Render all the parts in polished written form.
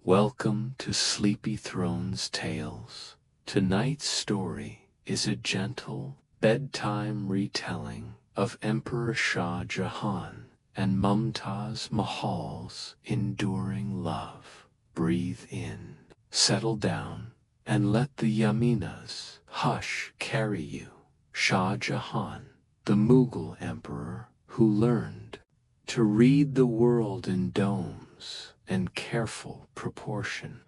Welcome to Sleepy Throne's Tales. Tonight's story is a gentle, bedtime retelling of Emperor Shah Jahan and Mumtaz Mahal's enduring love. Breathe in, settle down, and let the Yamuna's hush carry you. Shah Jahan, the Mughal emperor who learned to read the world in domes and careful proportion,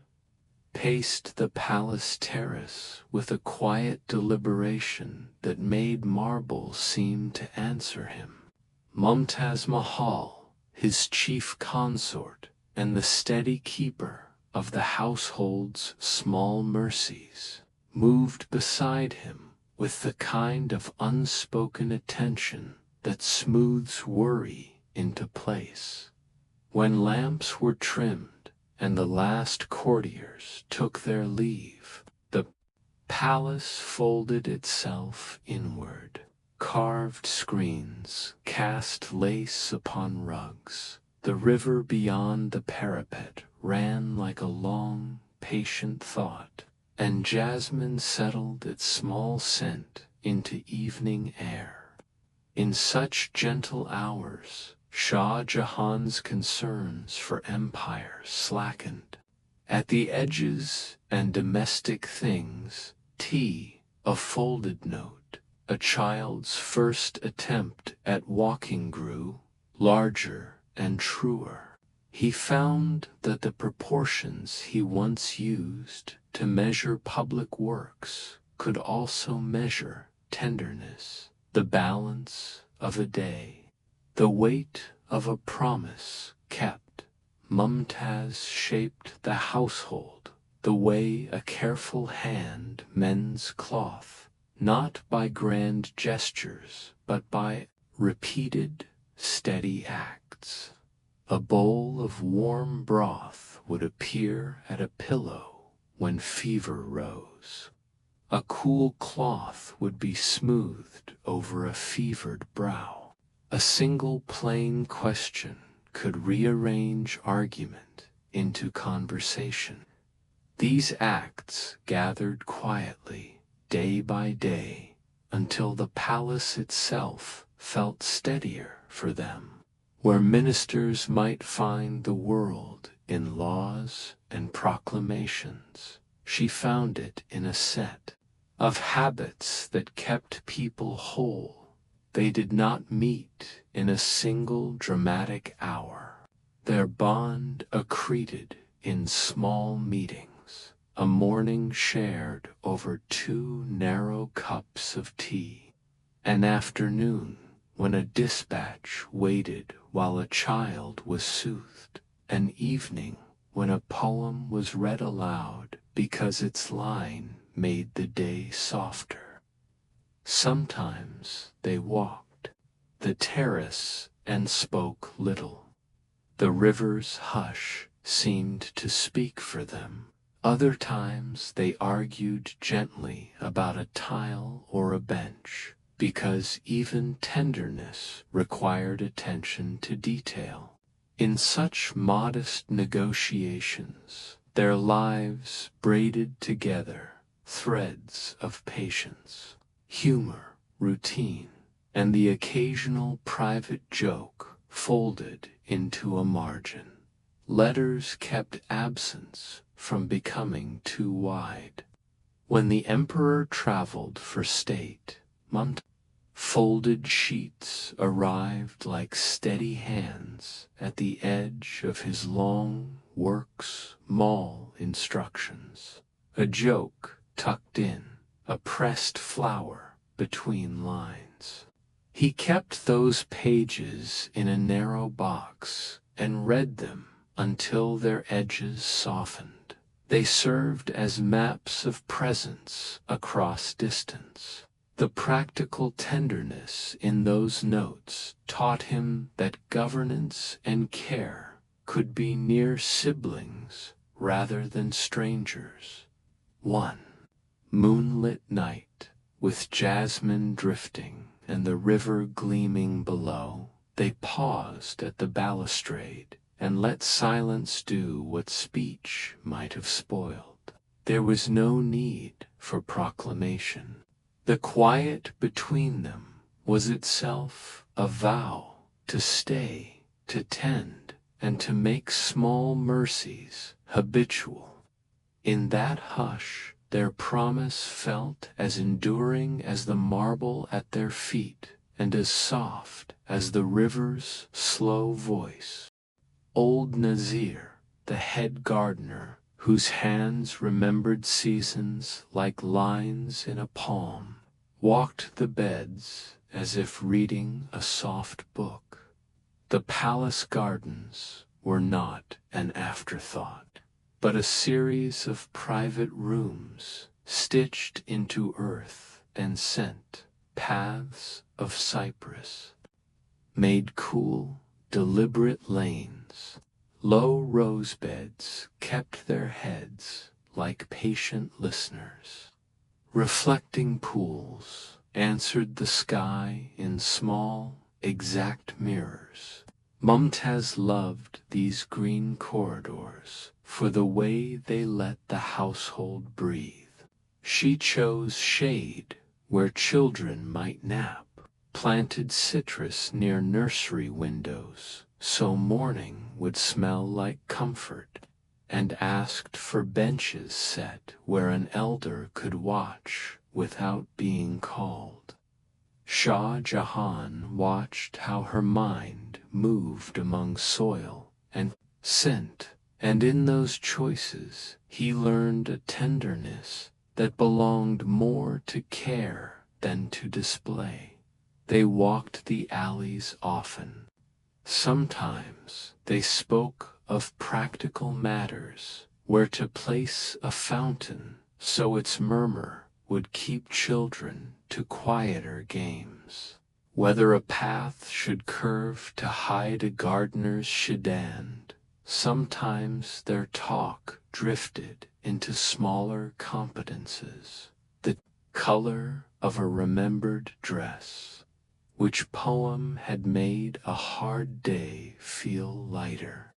paced the palace terrace with a quiet deliberation that made marble seem to answer him. Mumtaz Mahal, his chief consort and the steady keeper of the household's small mercies, moved beside him with the kind of unspoken attention that smooths worry into place. When lamps were trimmed and the last courtiers took their leave, the palace folded itself inward. Carved screens cast lace upon rugs. The river beyond the parapet ran like a long, patient thought, and jasmine settled its small scent into evening air. In such gentle hours, Shah Jahan's concerns for empire slackened. At the edges and domestic things, tea, a folded note, a child's first attempt at walking grew larger and truer. He found that the proportions he once used to measure public works could also measure tenderness, the balance of a day, the weight of a promise kept. Mumtaz shaped the household the way a careful hand mends cloth, not by grand gestures, but by repeated, steady acts. A bowl of warm broth would appear at a pillow when fever rose. A cool cloth would be smoothed over a fevered brow. A single plain question could rearrange argument into conversation. These acts gathered quietly, day by day, until the palace itself felt steadier for them. Where ministers might find the world in laws and proclamations, she found it in a set of habits that kept people whole. They did not meet in a single dramatic hour. Their bond accreted in small meetings, a morning shared over 2 narrow cups of tea, an afternoon when a dispatch waited while a child was soothed, an evening when a poem was read aloud because its line made the day softer. Sometimes they walked the terrace and spoke little. The river's hush seemed to speak for them. Other times they argued gently about a tile or a bench, because even tenderness required attention to detail. In such modest negotiations, their lives braided together threads of patience, humor, routine, and the occasional private joke folded into a margin. Letters kept absence from becoming too wide. When the emperor traveled for state, folded sheets arrived like steady hands at the edge of his long works mall instructions. A joke tucked in, a pressed flower between lines. He kept those pages in a narrow box and read them until their edges softened. They served as maps of presence across distance. The practical tenderness in those notes taught him that governance and care could be near siblings rather than strangers. One moonlit night, with jasmine drifting and the river gleaming below, they paused at the balustrade and let silence do what speech might have spoiled. There was no need for proclamation. The quiet between them was itself a vow to stay, to tend, and to make small mercies habitual. In that hush, their promise felt as enduring as the marble at their feet, and as soft as the river's slow voice. Old Nazir, the head gardener, whose hands remembered seasons like lines in a palm, walked the beds as if reading a soft book. The palace gardens were not an afterthought, but a series of private rooms stitched into earth and scent, paths of cypress, made cool, deliberate lanes. Low rose beds kept their heads like patient listeners. Reflecting pools answered the sky in small, exact mirrors. Mumtaz loved these green corridors for the way they let the household breathe. She chose shade where children might nap, planted citrus near nursery windows so morning would smell like comfort, and asked for benches set where an elder could watch without being called. Shah Jahan watched how her mind moved among soil and scent, and in those choices he learned a tenderness that belonged more to care than to display. They walked the alleys often. Sometimes they spoke of practical matters, where to place a fountain so its murmur would keep children to quieter games, whether a path should curve to hide a gardener's shedand. Sometimes their talk drifted into smaller confidences, the color of a remembered dress, which poem had made a hard day feel lighter.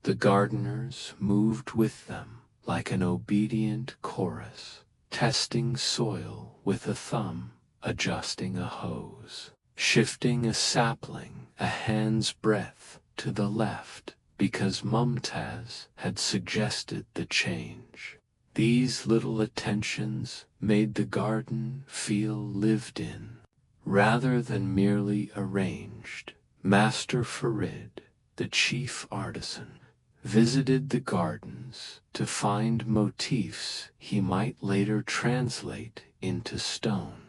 The gardeners moved with them like an obedient chorus, testing soil with a thumb, adjusting a hose, shifting a sapling a hand's breadth to the left because Mumtaz had suggested the change. These little attentions made the garden feel lived in, rather than merely arranged. Master Farid, the chief artisan, visited the gardens to find motifs he might later translate into stone.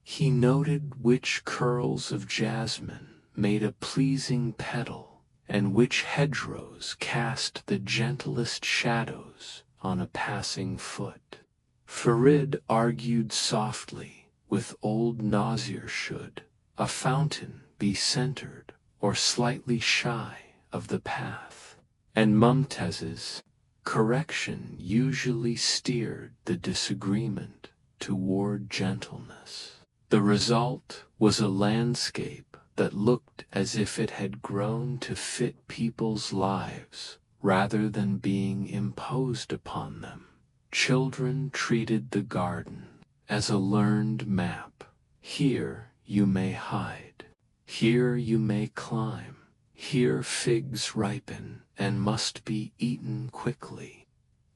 He noted which curls of jasmine made a pleasing petal, and which hedgerows cast the gentlest shadows on a passing foot. Farid argued softly with old Nazir should a fountain be centered or slightly shy of the path, and Mumtaz's correction usually steered the disagreement toward gentleness. The result was a landscape that looked as if it had grown to fit people's lives rather than being imposed upon them. Children treated the garden as a learned map. Here you may hide. Here you may climb. Here figs ripen and must be eaten quickly.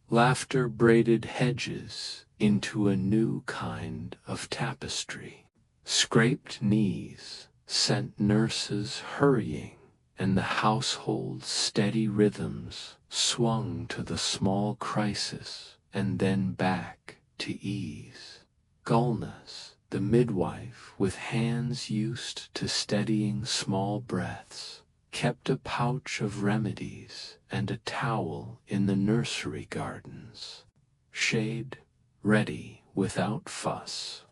Laughter braided hedges into a new kind of tapestry. Scraped knees sent nurses hurrying, and the household's steady rhythms swung to the small crisis and then back to ease. Gulnaz, the midwife, with hands used to steadying small breaths, kept a pouch of remedies and a towel in the nursery gardens. Shade ready without fuss.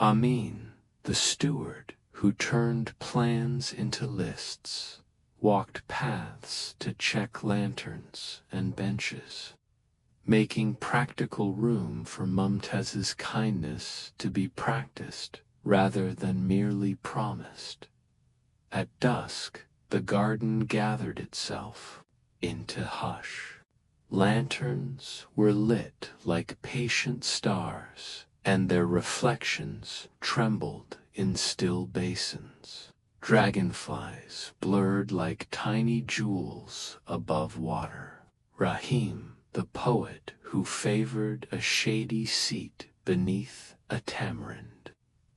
Amin, the steward, who turned plans into lists, walked paths to check lanterns and benches, making practical room for Mumtaz's kindness to be practiced rather than merely promised. At dusk, the garden gathered itself. into hush. Lanterns were lit like patient stars, and their reflections trembled in still basins. Dragonflies blurred like tiny jewels above water. Rahim, the poet who favored a shady seat beneath a tamarind,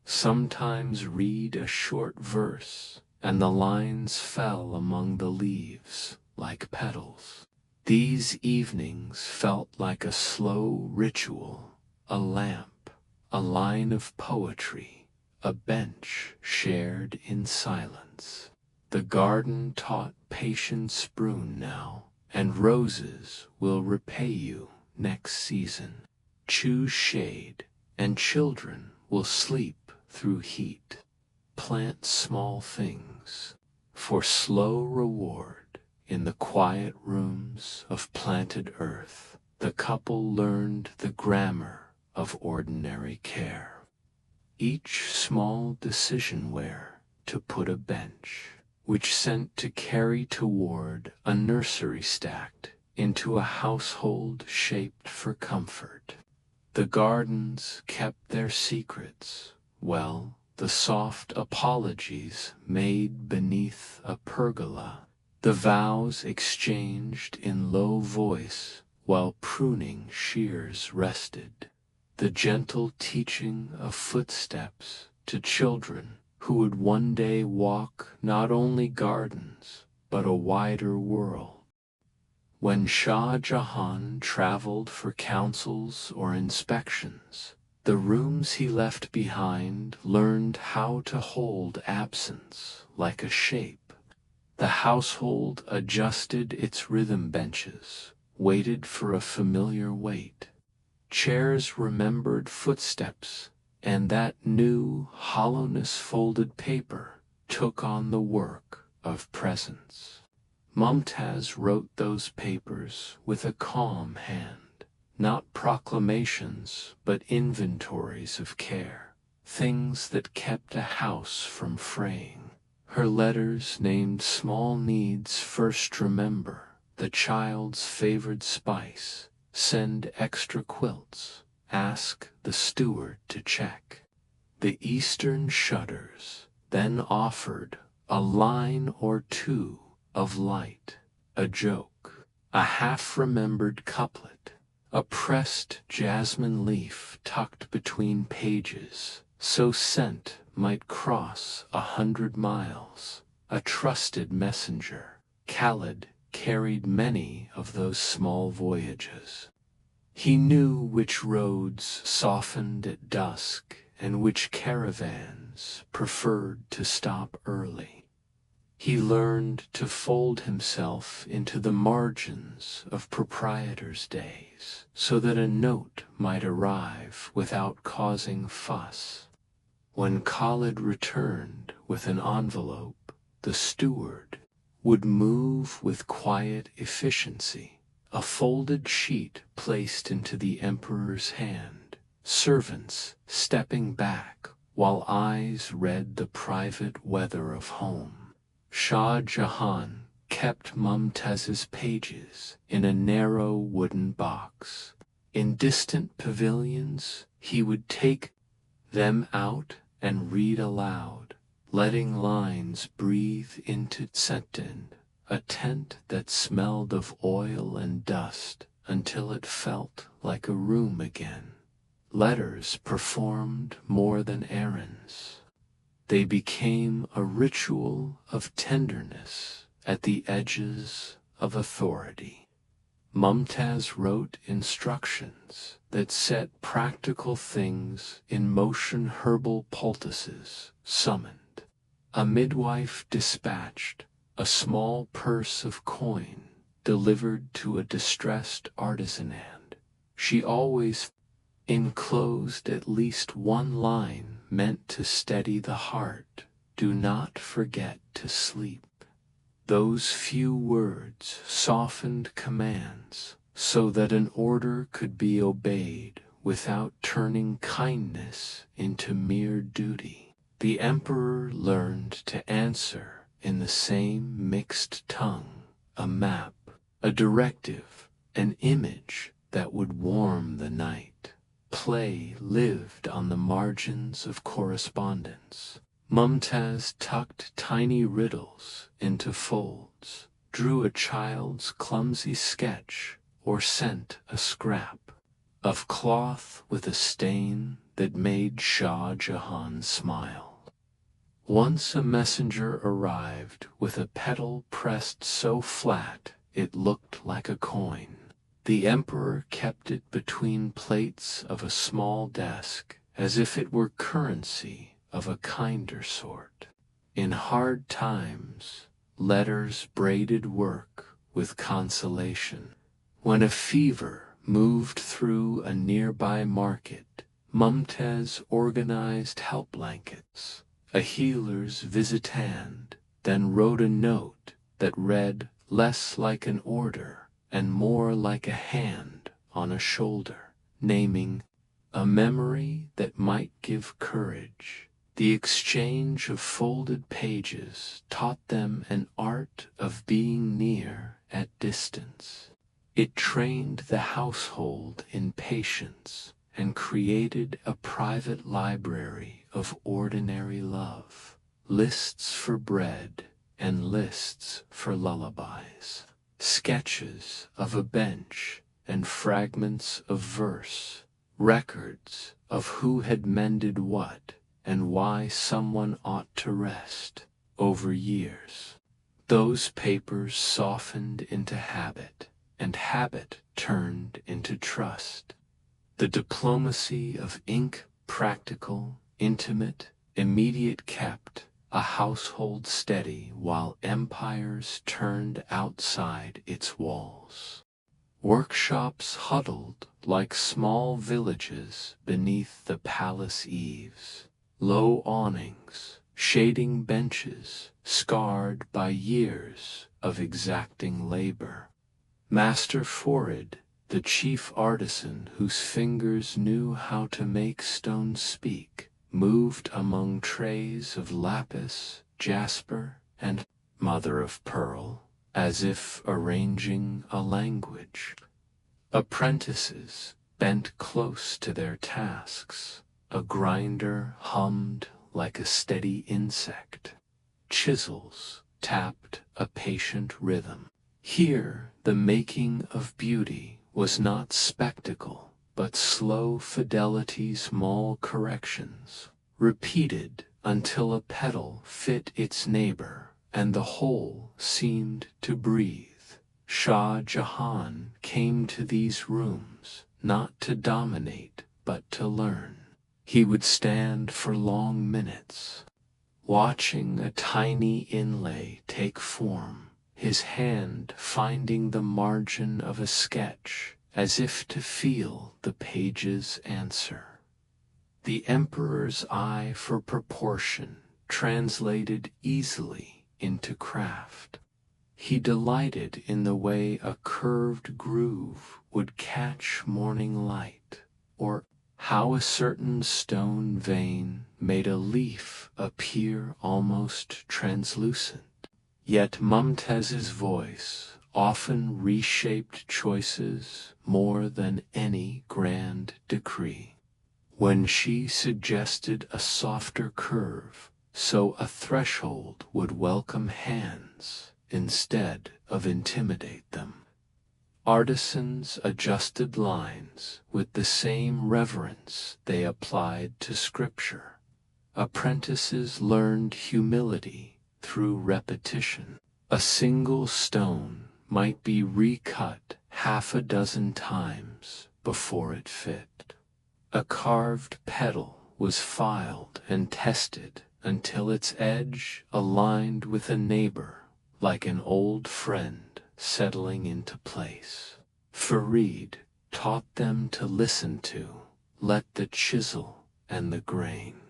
sometimes read a short verse, and the lines fell among the leaves like petals. These evenings felt like a slow ritual, a lamp, a line of poetry, a bench shared in silence. The garden taught patience Brune now, and roses will repay you next season. Choose shade, and children will sleep through heat. Plant small things, for slow reward. In the quiet rooms of planted earth, the couple learned the grammar of ordinary care. Each small decision where to put a bench, which sent to carry toward a nursery stacked into a household shaped for comfort. The gardens kept their secrets, well, the soft apologies made beneath a pergola, the vows exchanged in low voice while pruning shears rested, the gentle teaching of footsteps to children who would one day walk not only gardens but a wider world. When Shah Jahan traveled for councils or inspections, the rooms he left behind learned how to hold absence like a shape. The household adjusted its rhythm benches, waited for a familiar weight. Chairs remembered footsteps, and that new hollowness folded paper took on the work of presence. Mumtaz wrote those papers with a calm hand, not proclamations but inventories of care, things that kept a house from fraying. Her letters named small needs first remember, the child's favored spice, send extra quilts, ask the steward to check. The eastern shutters then offered a line or two of light, a joke, a half-remembered couplet, a pressed jasmine leaf tucked between pages, so scent might cross 100 miles. A trusted messenger, Khalid carried many of those small voyages. He knew which roads softened at dusk and which caravans preferred to stop early. He learned to fold himself into the margins of proprietors' days, so that a note might arrive without causing fuss. When Khalid returned with an envelope, the steward would move with quiet efficiency, a folded sheet placed into the emperor's hand, servants stepping back while eyes read the private weather of home. Shah Jahan kept Mumtaz's pages in a narrow wooden box. In distant pavilions, he would take them out and read aloud, letting lines breathe into Tsetin, a tent that smelled of oil and dust until it felt like a room again. Letters performed more than errands. They became a ritual of tenderness at the edges of authority. Mumtaz wrote instructions that set practical things in motion. Herbal poultices summoned. A midwife dispatched a small purse of coin delivered to a distressed artisan hand. She always enclosed at least one line meant to steady the heart. Do not forget to sleep. Those few words softened commands so that an order could be obeyed without turning kindness into mere duty. The emperor learned to answer in the same mixed tongue, a map, a directive, an image that would warm the night. Play lived on the margins of correspondence. Mumtaz tucked tiny riddles into folds, drew a child's clumsy sketch, or sent a scrap of cloth with a stain that made Shah Jahan smile. Once a messenger arrived with a petal pressed so flat it looked like a coin. The emperor kept it between plates of a small desk, as if it were currency of a kinder sort. In hard times, letters braided work with consolation. When a fever moved through a nearby market, Mumtaz organized help blankets, a healer's visitant, then wrote a note that read less like an order and more like a hand on a shoulder, naming a memory that might give courage. The exchange of folded pages taught them an art of being near at distance. It trained the household in patience and created a private library of ordinary love, lists for bread and lists for lullabies, sketches of a bench and fragments of verse, records of who had mended what and why someone ought to rest. Over years, those papers softened into habit, and habit turned into trust. The diplomacy of ink, practical, intimate, immediate, kept a household steady while empires turned outside its walls. Workshops huddled like small villages beneath the palace eaves, low awnings, shading benches scarred by years of exacting labor. Master Forid, the chief artisan whose fingers knew how to make stone speak, moved among trays of lapis, jasper, and mother of pearl, as if arranging a language. Apprentices bent close to their tasks. A grinder hummed like a steady insect. Chisels tapped a patient rhythm. Here the making of beauty was not spectacle, but slow fidelity's small corrections, repeated until a petal fit its neighbor and the whole seemed to breathe. Shah Jahan came to these rooms not to dominate but to learn. He would stand for long minutes, watching a tiny inlay take form, his hand finding the margin of a sketch as if to feel the page's answer. The emperor's eye for proportion translated easily into craft. He delighted in the way a curved groove would catch morning light, or how a certain stone vein made a leaf appear almost translucent. Yet Mumtaz's voice often reshaped choices more than any grand decree. When she suggested a softer curve, so a threshold would welcome hands instead of intimidate them. Artisans adjusted lines with the same reverence they applied to scripture. Apprentices learned humility through repetition. A single stone might be recut half a dozen times before it fit. A carved petal was filed and tested until its edge aligned with a neighbor, like an old friend settling into place. Farid taught them to listen to, let the chisel and the grain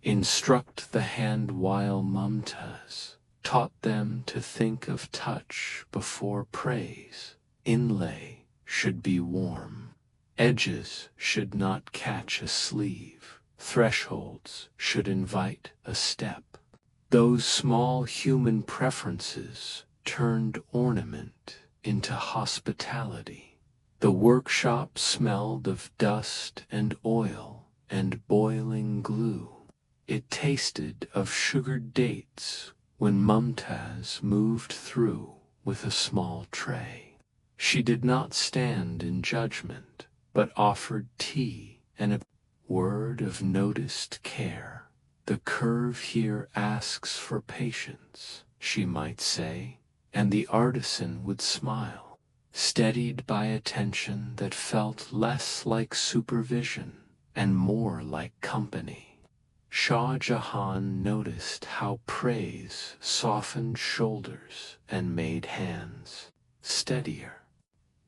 instruct the hand, while Mumtaz taught them to think of touch before praise. Inlay should be warm. Edges should not catch a sleeve. Thresholds should invite a step. Those small human preferences turned ornament into hospitality. The workshop smelled of dust and oil and boiling glue. It tasted of sugared dates when Mumtaz moved through with a small tray. She did not stand in judgment, but offered tea and a word of noticed care. The curve here asks for patience, she might say, and the artisan would smile, steadied by attention that felt less like supervision and more like company. Shah Jahan noticed how praise softened shoulders and made hands steadier.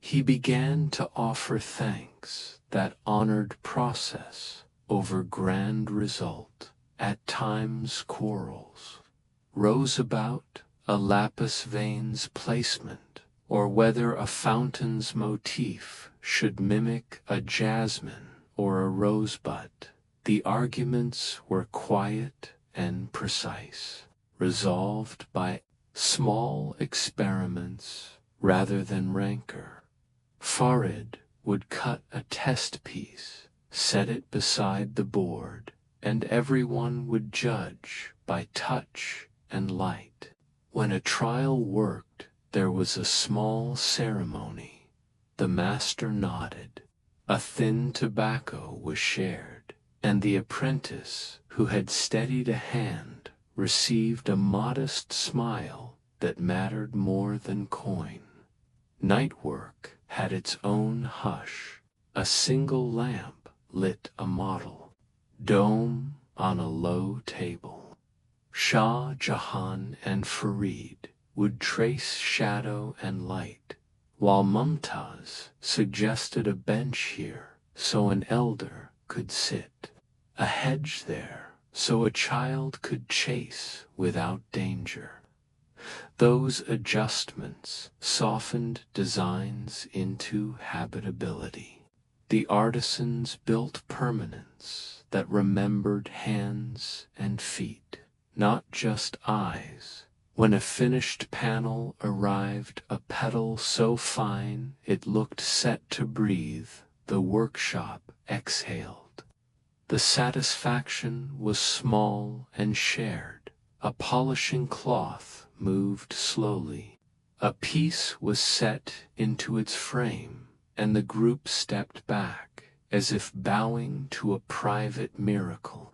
He began to offer thanks that honored process over grand result. At times quarrels rose about a lapis vein's placement, or whether a fountain's motif should mimic a jasmine or a rosebud. The arguments were quiet and precise, resolved by small experiments rather than rancor. Farid would cut a test piece, set it beside the board, and everyone would judge by touch and light. When a trial worked, there was a small ceremony. The master nodded, a thin tobacco was shared, and the apprentice who had steadied a hand received a modest smile that mattered more than coin. Night work had its own hush. A single lamp lit a model dome on a low table. Shah Jahan and Farid would trace shadow and light, while Mumtaz suggested a bench here so an elder could sit, a hedge there so a child could chase without danger. Those adjustments softened designs into habitability. The artisans built permanence that remembered hands and feet, not just eyes. When a finished panel arrived, a petal so fine it looked set to breathe, the workshop exhaled. The satisfaction was small and shared. A polishing cloth moved slowly. A piece was set into its frame, and the group stepped back, as if bowing to a private miracle.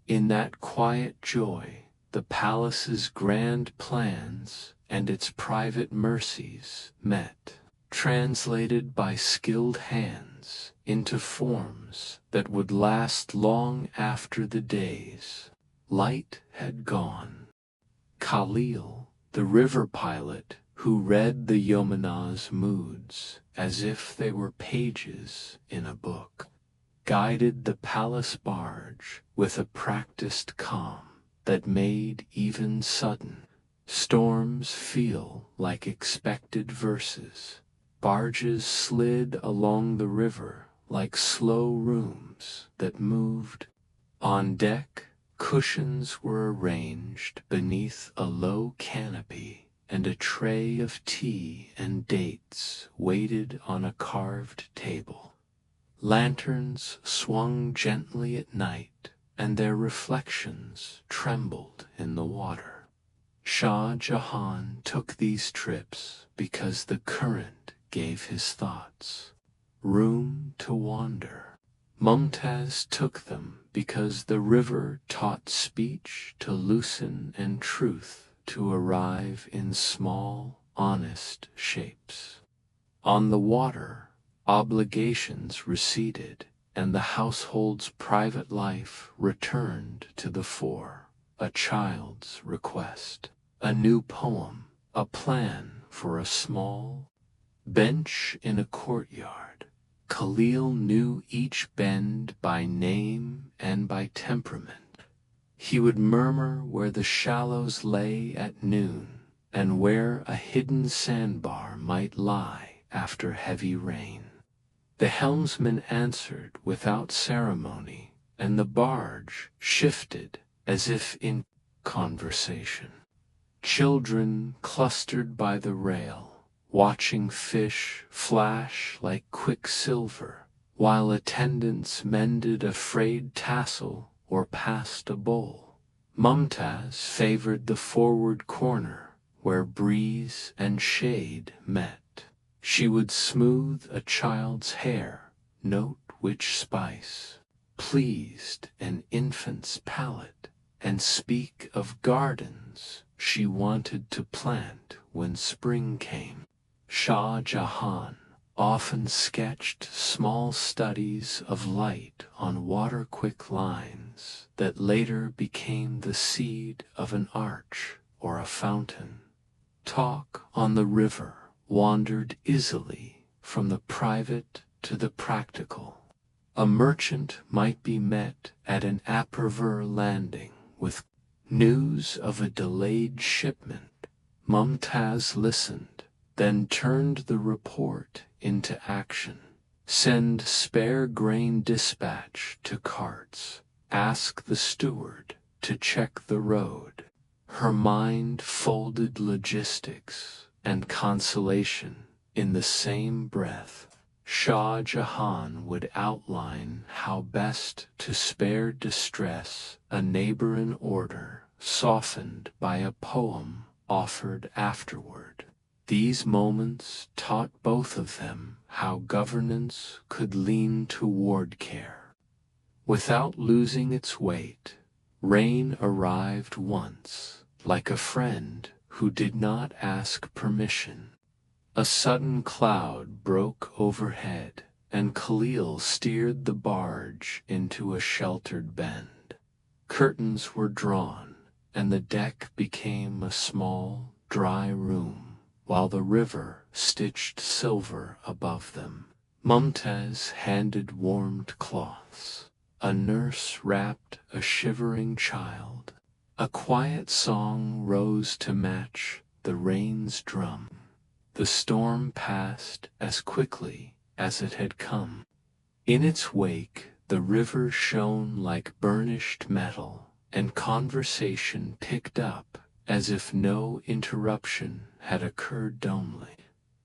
In that quiet joy, the palace's grand plans and its private mercies met, translated by skilled hands into forms that would last long after the days. Light had gone. Khalil, the river pilot, who read the Yamuna's moods as if they were pages in a book, guided the palace barge with a practiced calm that made even sudden storms feel like expected verses. Barges slid along the river like slow rooms that moved. On deck, cushions were arranged beneath a low canopy, and a tray of tea and dates waited on a carved table. Lanterns swung gently at night, and their reflections trembled in the water. Shah Jahan took these trips because the current gave his thoughts room to wander. Mumtaz took them because the river taught speech to loosen and truth to arrive in small, honest shapes. On the water, obligations receded, and the household's private life returned to the fore. A child's request, a new poem, a plan for a small bench in a courtyard. Khalil knew each bend by name and by temperament. He would murmur where the shallows lay at noon, and where a hidden sandbar might lie after heavy rain. The helmsman answered without ceremony, and the barge shifted as if in conversation. Children clustered by the rail, watching fish flash like quicksilver, while attendants mended a frayed tassel or passed a bowl. Mumtaz favored the forward corner, where breeze and shade met. She would smooth a child's hair, note which spice pleased an infant's palate, and speak of gardens she wanted to plant when spring came. Shah Jahan often sketched small studies of light on water-quick lines that later became the seed of an arch or a fountain. Talk on the river wandered easily from the private to the practical. A merchant might be met at an Aperver landing with news of a delayed shipment. Mumtaz listened, then turned the report into action. Send spare grain dispatch to carts. Ask the steward to check the road. Her mind folded logistics and consolation in the same breath. Shah Jahan would outline how best to spare distress, a neighboring order softened by a poem offered afterward. These moments taught both of them how governance could lean toward care. Without losing its weight, rain arrived once, like a friend who did not ask permission. A sudden cloud broke overhead, and Khalil steered the barge into a sheltered bend. Curtains were drawn, and the deck became a small, dry room, while the river stitched silver above them. Mumtaz handed warmed cloths. A nurse wrapped a shivering child. A quiet song rose to match the rain's drum. The storm passed as quickly as it had come. In its wake, the river shone like burnished metal, and conversation picked up as if no interruption had occurred dumbly.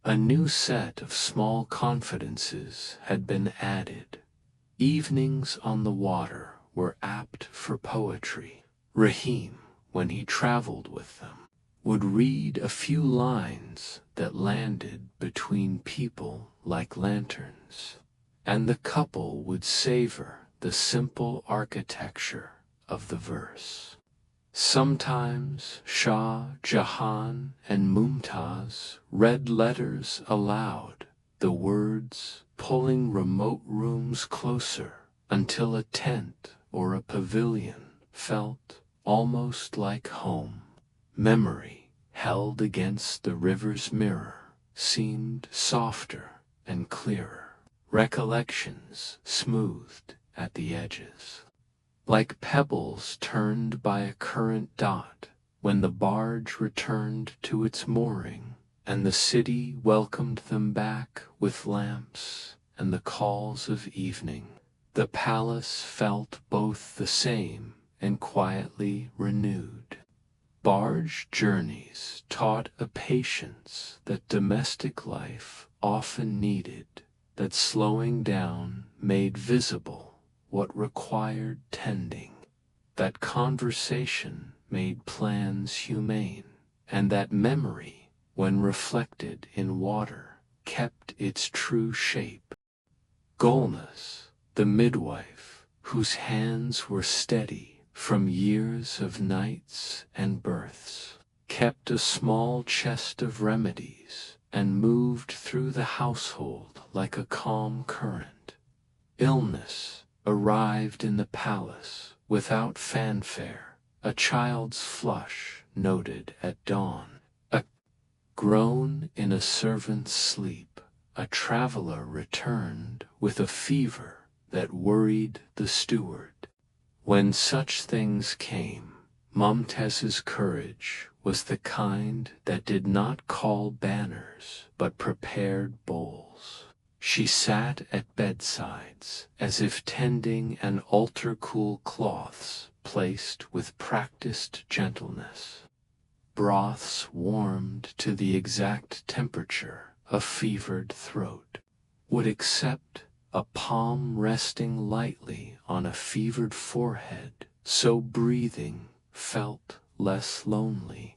A new set of small confidences had been added. Evenings on the water were apt for poetry. Rahim, when he traveled with them, would read a few lines that landed between people like lanterns, and the couple would savor the simple architecture of the verse. Sometimes Shah Jahan and Mumtaz read letters aloud, the words pulling remote rooms closer until a tent or a pavilion felt almost like home. Memory, held against the river's mirror, seemed softer and clearer. Recollections smoothed at the edges, like pebbles turned by a current dot when the barge returned to its mooring, and the city welcomed them back with lamps and the calls of evening. The palace felt both the same and quietly renewed. Barge journeys taught a patience that domestic life often needed, that slowing down made visible what required tending, that conversation made plans humane, and that memory, when reflected in water, kept its true shape. Golnus, the midwife, whose hands were steady from years of nights and births, kept a small chest of remedies and moved through the household like a calm current. Illness arrived in the palace without fanfare, a child's flush noted at dawn, a groan in a servant's sleep. A traveler returned with a fever that worried the steward. When such things came, Mumtaz's courage was the kind that did not call banners but prepared bowls. She sat at bedsides as if tending an altar-cool cloths placed with practiced gentleness. broths warmed to the exact temperature of fevered throat, would accept a palm resting lightly on a fevered forehead, so breathing felt less lonely.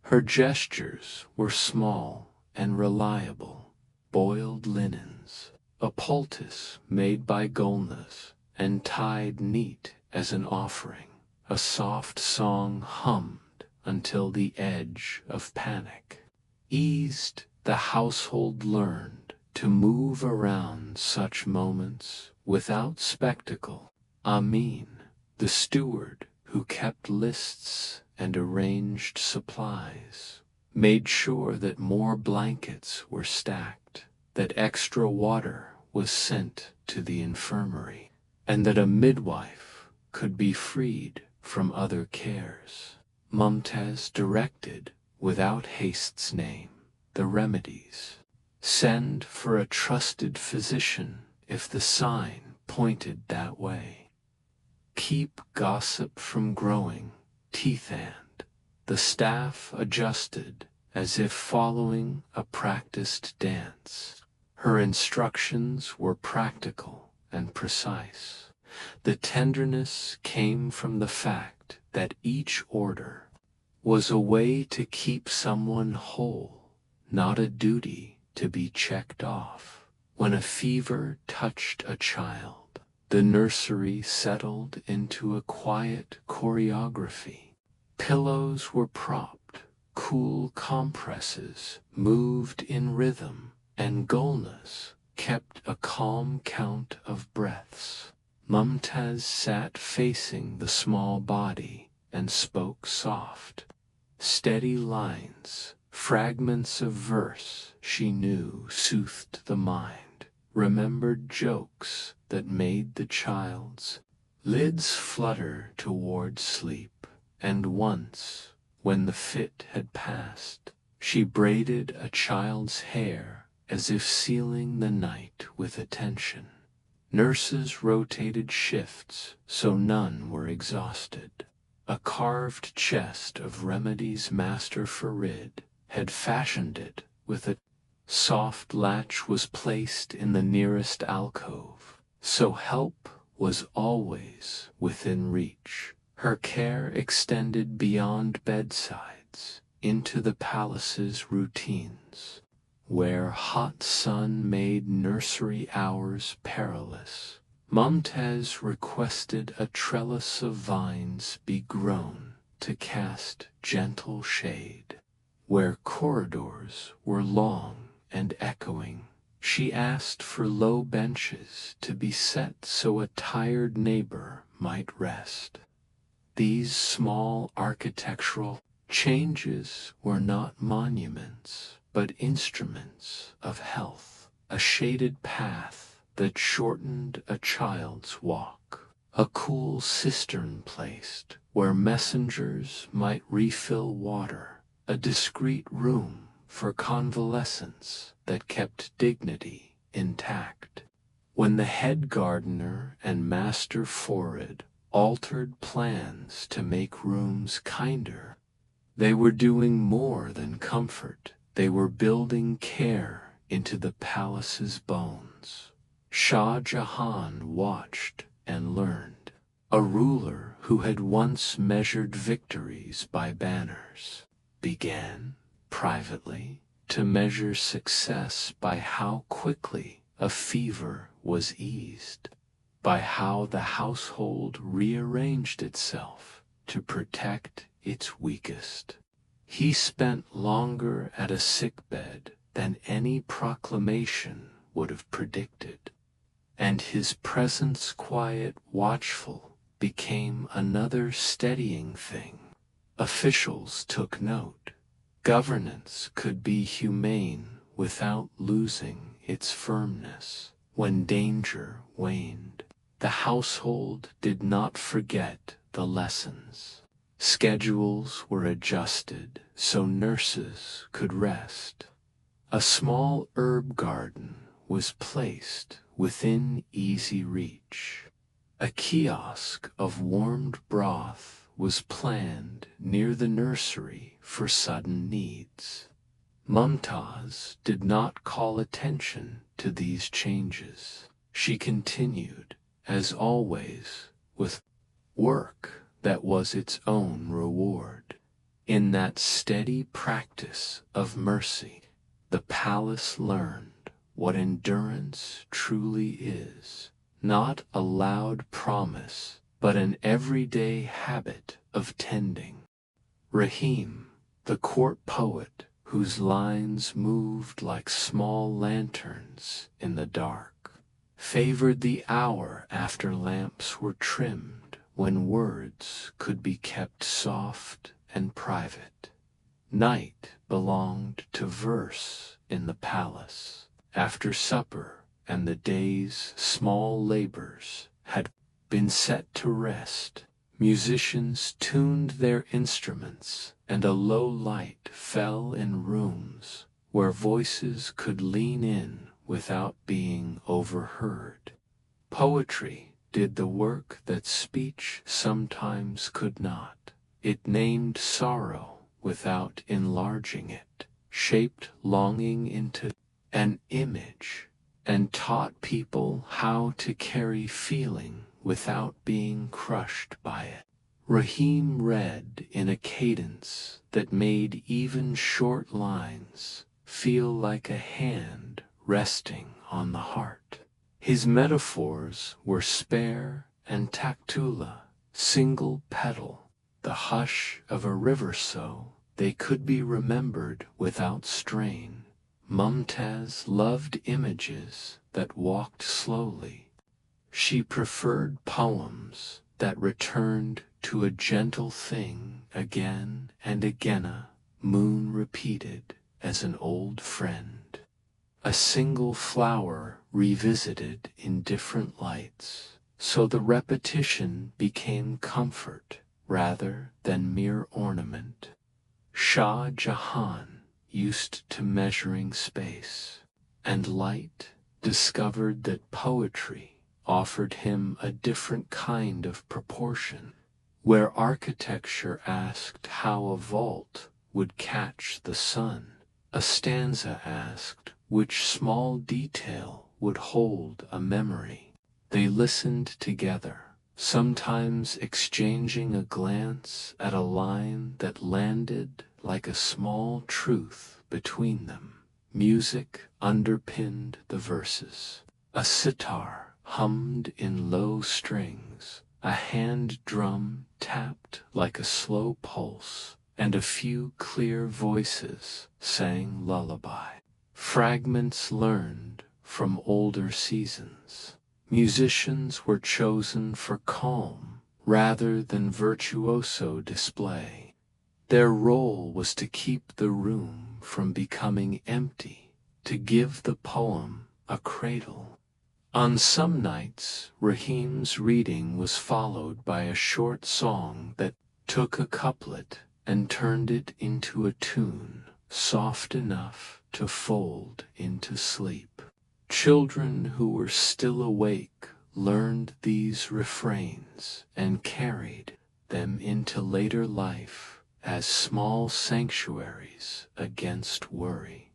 Her gestures were small and reliable: boiled linens, a poultice made by Gulnas and tied neat as an offering, a soft song hummed until the edge of panic eased. The household learned to move around such moments without spectacle. Amin, the steward who kept lists and arranged supplies, made sure that more blankets were stacked, that extra water was sent to the infirmary, and that a midwife could be freed from other cares. Mumtaz directed, without haste's name, the remedies. Send for a trusted physician if the sign pointed that way. Keep gossip from growing, teeth and the staff adjusted as if following a practiced dance. Her instructions were practical and precise. The tenderness came from the fact that each order was a way to keep someone whole, not a duty to be checked off. When a fever touched a child, the nursery settled into a quiet choreography. Pillows were propped, cool compresses moved in rhythm, and Gulnas kept a calm count of breaths. Mumtaz sat facing the small body and spoke soft, steady lines, fragments of verse she knew soothed the mind, remembered jokes that made the child's lids flutter toward sleep. And once, when the fit had passed, she braided a child's hair as if sealing the night with attention. Nurses rotated shifts so none were exhausted. A carved chest of remedies Master Farid had fashioned it with a soft latch was placed in the nearest alcove, so help was always within reach. Her care extended beyond bedsides into the palace's routines, where hot sun made nursery hours perilous. Mumtaz requested a trellis of vines be grown to cast gentle shade. Where corridors were long and echoing, she asked for low benches to be set so a tired neighbor might rest. These small architectural changes were not monuments, but instruments of health, a shaded path that shortened a child's walk, a cool cistern placed where messengers might refill water, a discreet room for convalescence that kept dignity intact. When the head gardener and Master Farid altered plans to make rooms kinder, they were doing more than comfort. They were building care into the palace's bones. Shah Jahan watched and learned. A ruler who had once measured victories by banners began, privately, to measure success by how quickly a fever was eased, by how the household rearranged itself to protect its weakest. He spent longer at a sickbed than any proclamation would have predicted, and his presence, quiet, watchful, became another steadying thing. Officials took note. Governance could be humane without losing its firmness. When danger waned, the household did not forget the lessons. Schedules were adjusted so nurses could rest. A small herb garden was placed within easy reach. A kiosk of warmed broth was planned near the nursery for sudden needs. Mumtaz did not call attention to these changes. She continued, as always, with work that was its own reward. In that steady practice of mercy, the palace learned what endurance truly is, not a loud promise, but an everyday habit of tending. Rahim, the court poet, whose lines moved like small lanterns in the dark, favored the hour after lamps were trimmed, when words could be kept soft and private. Night belonged to verse in the palace. After supper and the day's small labors had been set to rest, musicians tuned their instruments, and a low light fell in rooms where voices could lean in without being overheard. Poetry did the work that speech sometimes could not. It named sorrow without enlarging it, shaped longing into an image, and taught people how to carry feeling without being crushed by it. Rahim read in a cadence that made even short lines feel like a hand resting on the heart. His metaphors were spare and tactula, single petal, the hush of a river, so they could be remembered without strain. Mumtaz loved images that walked slowly. She preferred poems that returned to a gentle thing again and again, a moon repeated as an old friend, a single flower revisited in different lights, so the repetition became comfort rather than mere ornament. Shah Jahan, used to measuring space and light, discovered that poetry offered him a different kind of proportion. Where architecture asked how a vault would catch the sun, a stanza asked which small detail would hold a memory. They listened together, sometimes exchanging a glance at a line that landed like a small truth between them. Music underpinned the verses. A sitar hummed in low strings, a hand drum tapped like a slow pulse, and a few clear voices sang lullaby. Fragments learned from older seasons. Musicians were chosen for calm rather than virtuoso display. Their role was to keep the room from becoming empty, to give the poem a cradle. On some nights, Rahim's reading was followed by a short song that took a couplet and turned it into a tune, soft enough to fold into sleep. Children who were still awake learned these refrains and carried them into later life as small sanctuaries against worry.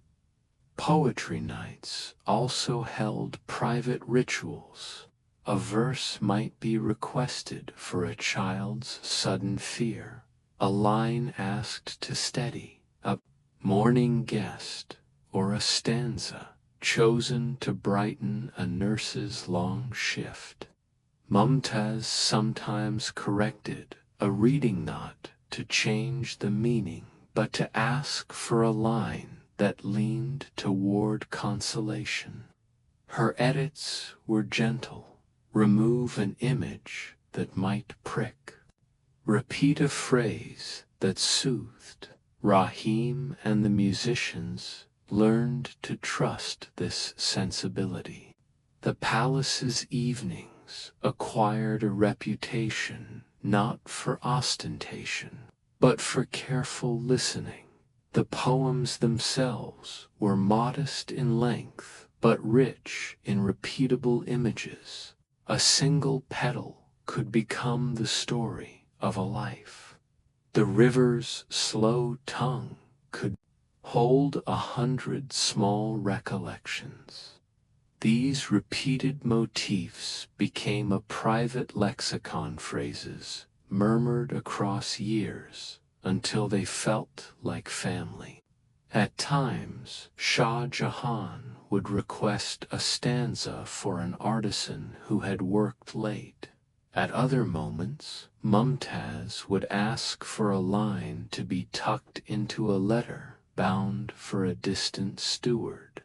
Poetry nights also held private rituals. A verse might be requested for a child's sudden fear, a line asked to steady a morning guest, or a stanza chosen to brighten a nurse's long shift. Mumtaz sometimes corrected a reading not to change the meaning, but to ask for a line that leaned toward consolation. Her edits were gentle. Remove an image that might prick. Repeat a phrase that soothed. Rahim and the musicians learned to trust this sensibility. The palace's evenings acquired a reputation not for ostentation, but for careful listening. The poems themselves were modest in length, but rich in repeatable images. A single petal could become the story of a life. The river's slow tongue could hold 100 small recollections. These repeated motifs became a private lexicon, phrases murmured across years until they felt like family. At times, Shah Jahan would request a stanza for an artisan who had worked late. At other moments, Mumtaz would ask for a line to be tucked into a letter bound for a distant steward.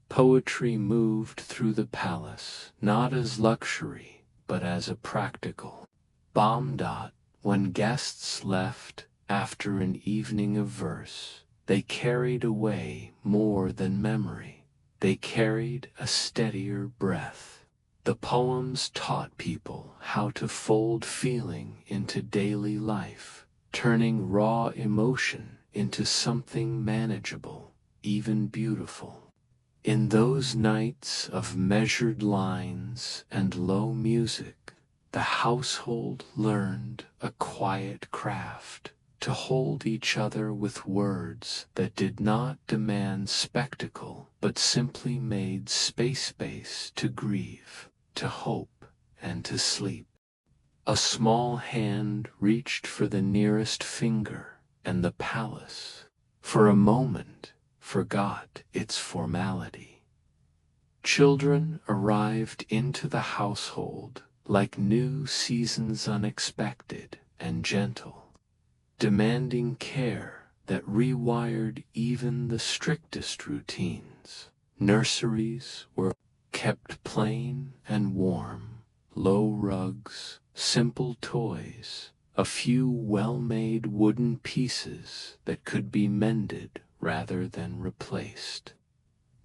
Poetry moved through the palace, not as luxury, but as a practical bomb dot. When guests left after an evening of verse, they carried away more than memory. They carried a steadier breath. The poems taught people how to fold feeling into daily life, turning raw emotion into something manageable, even beautiful. In those nights of measured lines and low music, the household learned a quiet craft, to hold each other with words that did not demand spectacle, but simply made space to grieve, to hope, and to sleep. A small hand reached for the nearest finger, and the palace, for a moment, forgot its formality. Children arrived into the household like new seasons, unexpected and gentle, demanding care that rewired even the strictest routines. Nurseries were kept plain and warm, low rugs, simple toys, a few well-made wooden pieces that could be mended rather than replaced.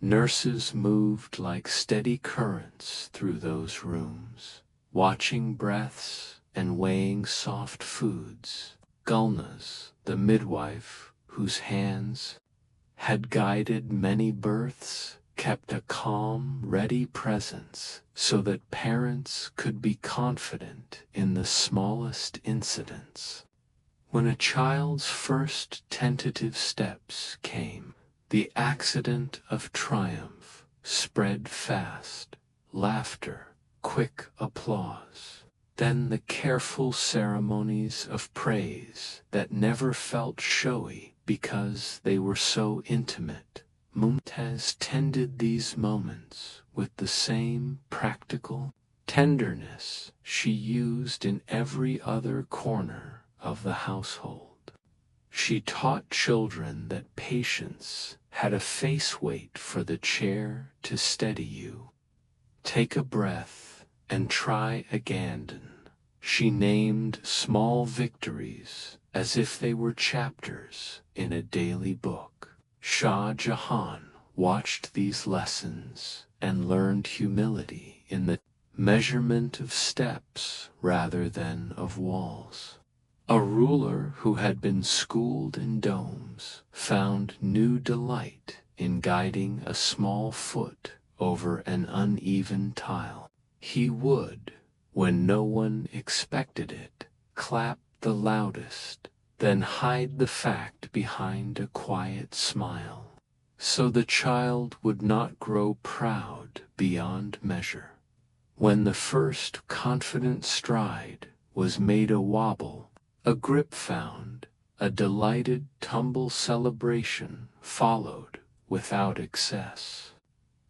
Nurses moved like steady currents through those rooms, watching breaths and weighing soft foods. Gulnaz, the midwife, whose hands had guided many births, kept a calm, ready presence so that parents could be confident in the smallest incidents. When a child's first tentative steps came, the accident of triumph spread fast, laughter, quick applause. Then the careful ceremonies of praise that never felt showy because they were so intimate. Mumtaz tended these moments with the same practical tenderness she used in every other corner of the household. She taught children that patience had a face. Wait for the chair to steady you. Take a breath and try again. She named small victories as if they were chapters in a daily book. Shah Jahan watched these lessons and learned humility in the measurement of steps rather than of walls. A ruler who had been schooled in domes found new delight in guiding a small foot over an uneven tile. He would, when no one expected it, clap the loudest, then hide the fact behind a quiet smile, so the child would not grow proud beyond measure. When the first confident stride was made a wobble, a grip found, a delighted tumble, celebration followed without excess.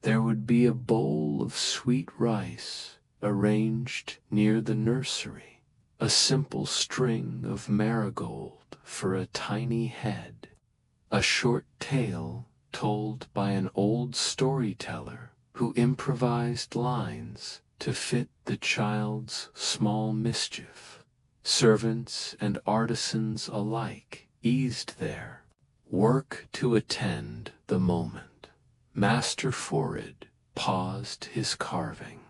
There would be a bowl of sweet rice arranged near the nursery, a simple string of marigold for a tiny head, a short tale told by an old storyteller who improvised lines to fit the child's small mischief. Servants and artisans alike eased there, work to attend the moment. Master Forid paused his carving.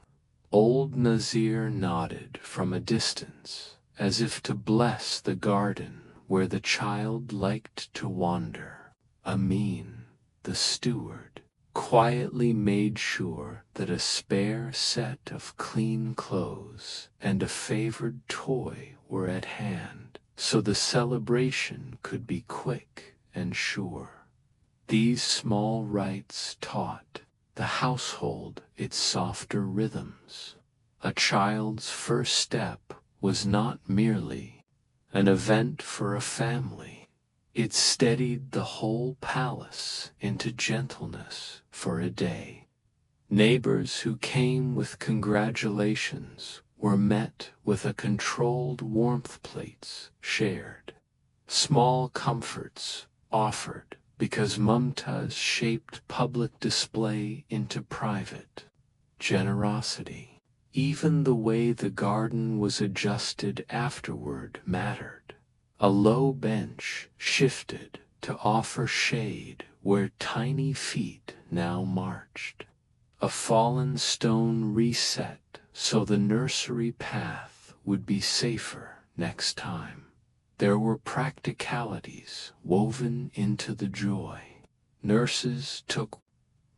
Old Nazir nodded from a distance, as if to bless the garden where the child liked to wander. Amin, the steward, quietly made sure that a spare set of clean clothes and a favored toy were at hand, so the celebration could be quick and sure. These small rites taught the household its softer rhythms. A child's first step was not merely an event for a family. It steadied the whole palace into gentleness for a day. Neighbors who came with congratulations were met with a controlled warmth, plates shared, small comforts offered, because Mumtaz shaped public display into private generosity. Even the way the garden was adjusted afterward mattered. A low bench shifted to offer shade where tiny feet now marched. A fallen stone reset so the nursery path would be safer next time. There were practicalities woven into the joy. Nurses took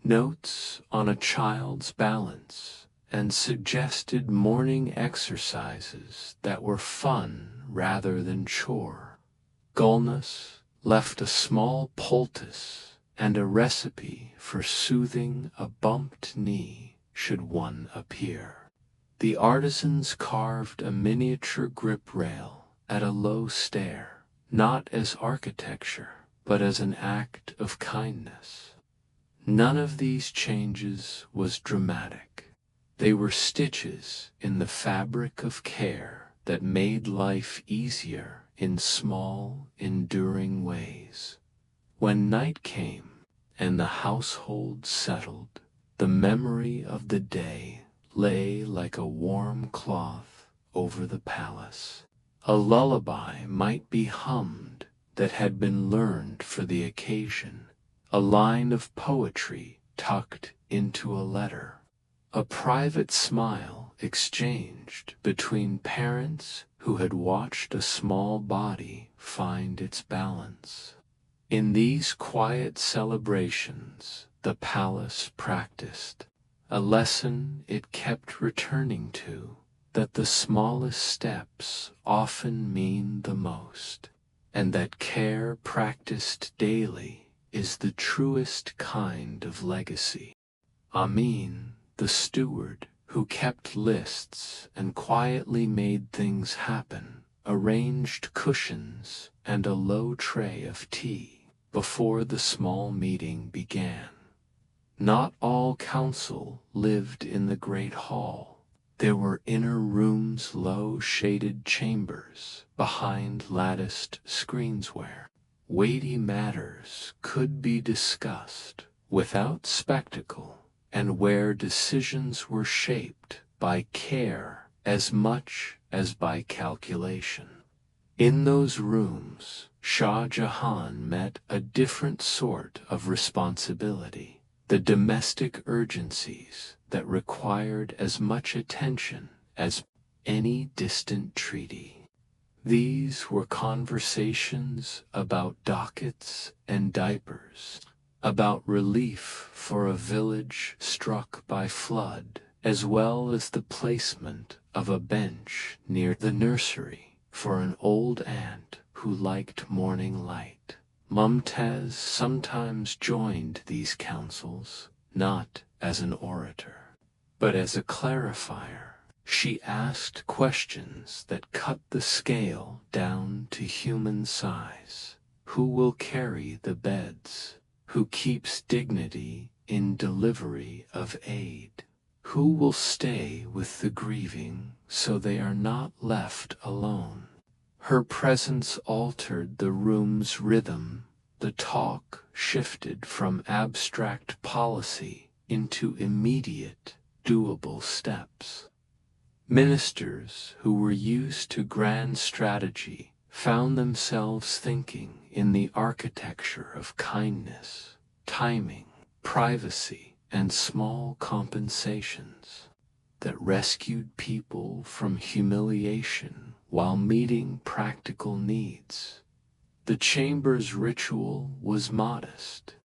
notes on a child's balance and suggested morning exercises that were fun rather than chore. Gulnus left a small poultice and a recipe for soothing a bumped knee should one appear. The artisans carved a miniature grip rail at a low stair, not as architecture, but as an act of kindness. None of these changes was dramatic. They were stitches in the fabric of care that made life easier in small, enduring ways. When night came and the household settled, the memory of the day lay like a warm cloth over the palace. A lullaby might be hummed that had been learned for the occasion, a line of poetry tucked into a letter, a private smile exchanged between parents who had watched a small body find its balance. In these quiet celebrations, the palace practiced a lesson it kept returning to, that the smallest steps often mean the most, and that care practiced daily is the truest kind of legacy. Amin, the steward, who kept lists and quietly made things happen, arranged cushions and a low tray of tea before the small meeting began. Not all council lived in the great hall. There were inner rooms, low shaded chambers behind latticed screens where weighty matters could be discussed without spectacle, and where decisions were shaped by care as much as by calculation. In those rooms, Shah Jahan met a different sort of responsibility, the domestic urgencies that required as much attention as any distant treaty. These were conversations about dockets and diapers, about relief for a village struck by flood, as well as the placement of a bench near the nursery for an old aunt who liked morning light. Mumtaz sometimes joined these councils, not as an orator, but as a clarifier. She asked questions that cut the scale down to human size. Who will carry the beds? Who keeps dignity in delivery of aid? Who will stay with the grieving so they are not left alone? Her presence altered the room's rhythm. The talk shifted from abstract policy into immediate, doable steps. Ministers who were used to grand strategy found themselves thinking in the architecture of kindness, timing, privacy, and small compensations that rescued people from humiliation while meeting practical needs. The chamber's ritual was modest.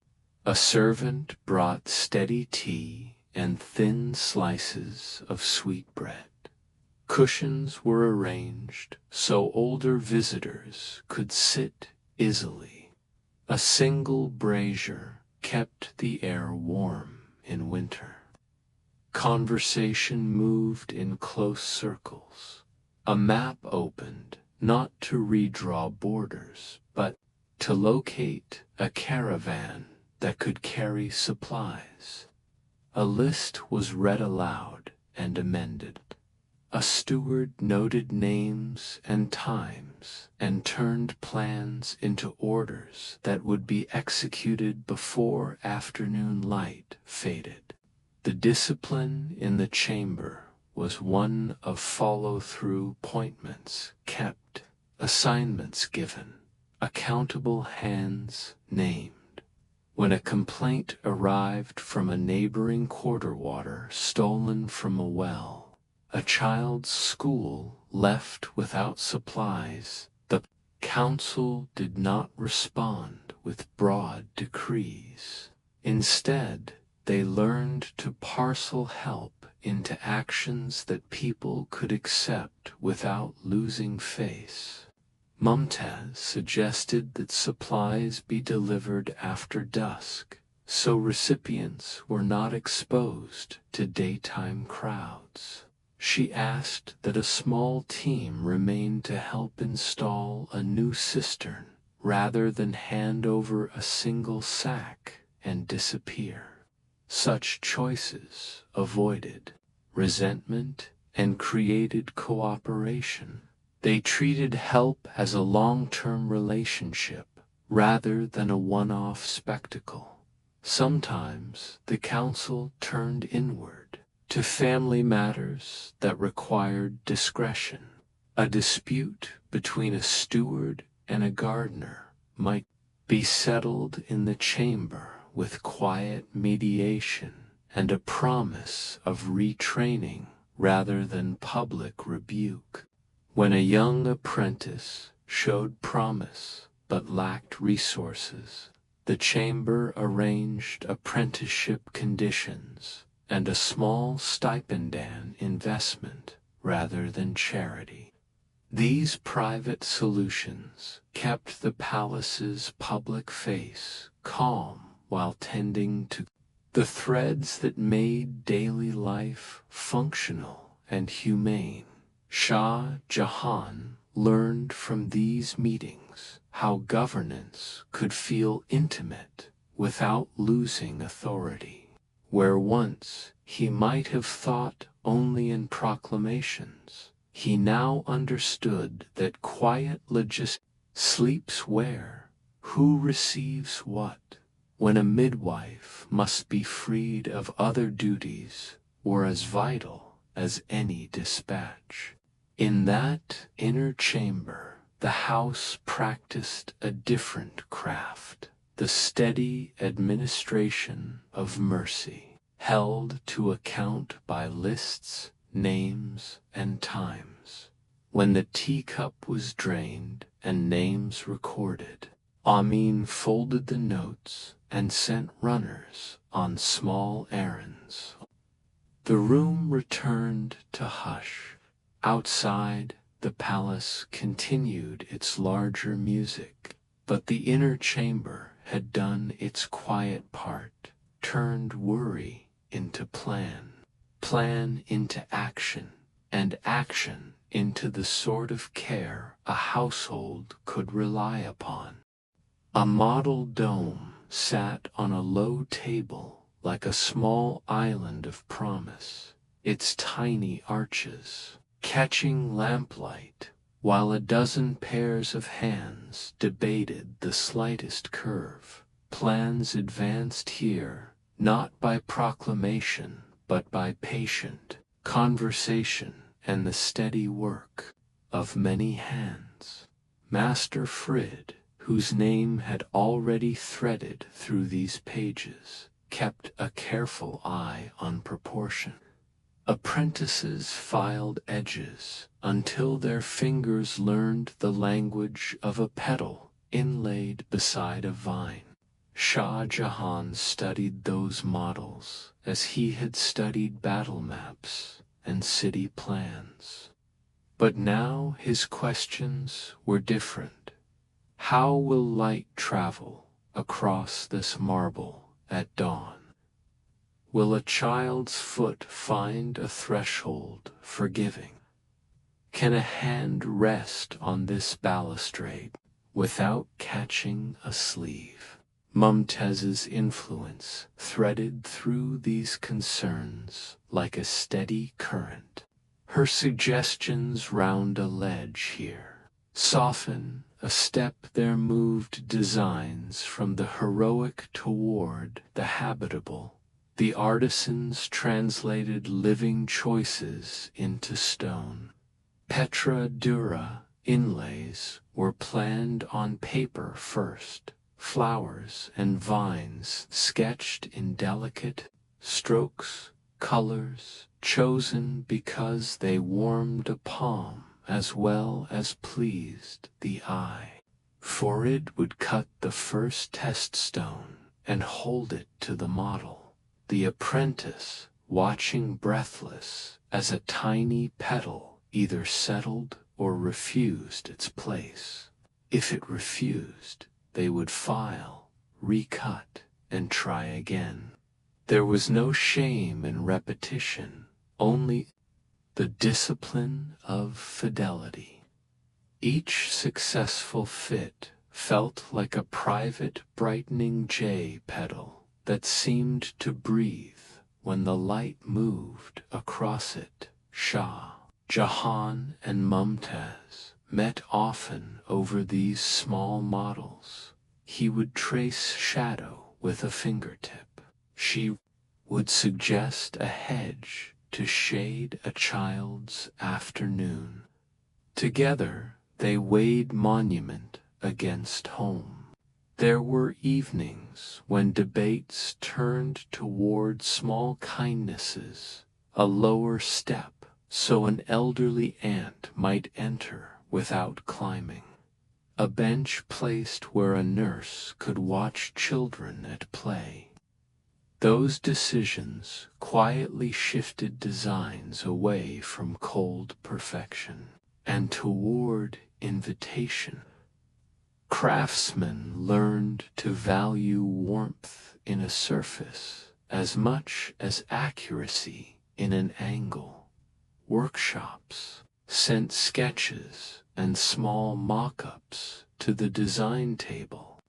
A servant brought steady tea and thin slices of sweetbread. Cushions were arranged so older visitors could sit easily. A single brazier kept the air warm in winter. Conversation moved in close circles. A map opened, not to redraw borders, but to locate a caravan that could carry supplies. A list was read aloud and amended. A steward noted names and times and turned plans into orders that would be executed before afternoon light faded. The discipline in the chamber was one of follow-through appointments kept, assignments given, accountable hands named. When a complaint arrived from a neighboring quarter water stolen from a well, a child's school left without supplies, the council did not respond with broad decrees. Instead, they learned to parcel help into actions that people could accept without losing face. Mumtaz suggested that supplies be delivered after dusk, so recipients were not exposed to daytime crowds. She asked that a small team remain to help install a new cistern rather than hand over a single sack and disappear. Such choices avoided resentment and created cooperation. They treated help as a long-term relationship rather than a one-off spectacle. Sometimes the council turned inward to family matters that required discretion. A dispute between a steward and a gardener might be settled in the chamber with quiet mediation and a promise of retraining rather than public rebuke. When a young apprentice showed promise but lacked resources, the chamber arranged apprenticeship conditions and a small stipend investment rather than charity. These private solutions kept the palace's public face calm while tending to the threads that made daily life functional and humane. Shah Jahan learned from these meetings how governance could feel intimate without losing authority. Where once he might have thought only in proclamations, he now understood that quiet logistics sleeps where, who receives what, when a midwife must be freed of other duties were as vital as any dispatch. In that inner chamber, the house practiced a different craft, the steady administration of mercy, held to account by lists, names, and times. When the teacup was drained and names recorded, Amin folded the notes and sent runners on small errands. The room returned to hush. Outside, the palace continued its larger music, but the inner chamber had done its quiet part, turned worry into plan, plan into action, and action into the sort of care a household could rely upon. A model dome sat on a low table like a small island of promise, its tiny arches catching lamplight, while a dozen pairs of hands debated the slightest curve. Plans advanced here, not by proclamation, but by patient conversation and the steady work of many hands. Master Frid, whose name had already threaded through these pages, kept a careful eye on proportion. Apprentices filed edges until their fingers learned the language of a petal inlaid beside a vine. Shah Jahan studied those models as he had studied battle maps and city plans. But now his questions were different. How will light travel across this marble at dawn? Will a child's foot find a threshold forgiving? Can a hand rest on this balustrade without catching a sleeve? Mumtaz's influence threaded through these concerns like a steady current. Her suggestions round a ledge here, soften a step there, moved designs from the heroic toward the habitable. The artisans translated living choices into stone. Petra dura inlays were planned on paper first, flowers and vines sketched in delicate strokes, colors chosen because they warmed a palm as well as pleased the eye. Forid would cut the first test stone and hold it to the model, the apprentice watching breathless as a tiny petal either settled or refused its place. If it refused, they would file, recut, and try again. There was no shame in repetition, only the discipline of fidelity. Each successful fit felt like a private brightening jay petal that seemed to breathe when the light moved across it. Shah Jahan and Mumtaz met often over these small models. He would trace shadow with a fingertip. She would suggest a hedge to shade a child's afternoon. Together they weighed monument against home. There were evenings when debates turned toward small kindnesses, a lower step so an elderly aunt might enter without climbing, a bench placed where a nurse could watch children at play. Those decisions quietly shifted designs away from cold perfection and toward invitation. Craftsmen learned to value warmth in a surface as much as accuracy in an angle. Workshops sent sketches and small mock-ups to the design table.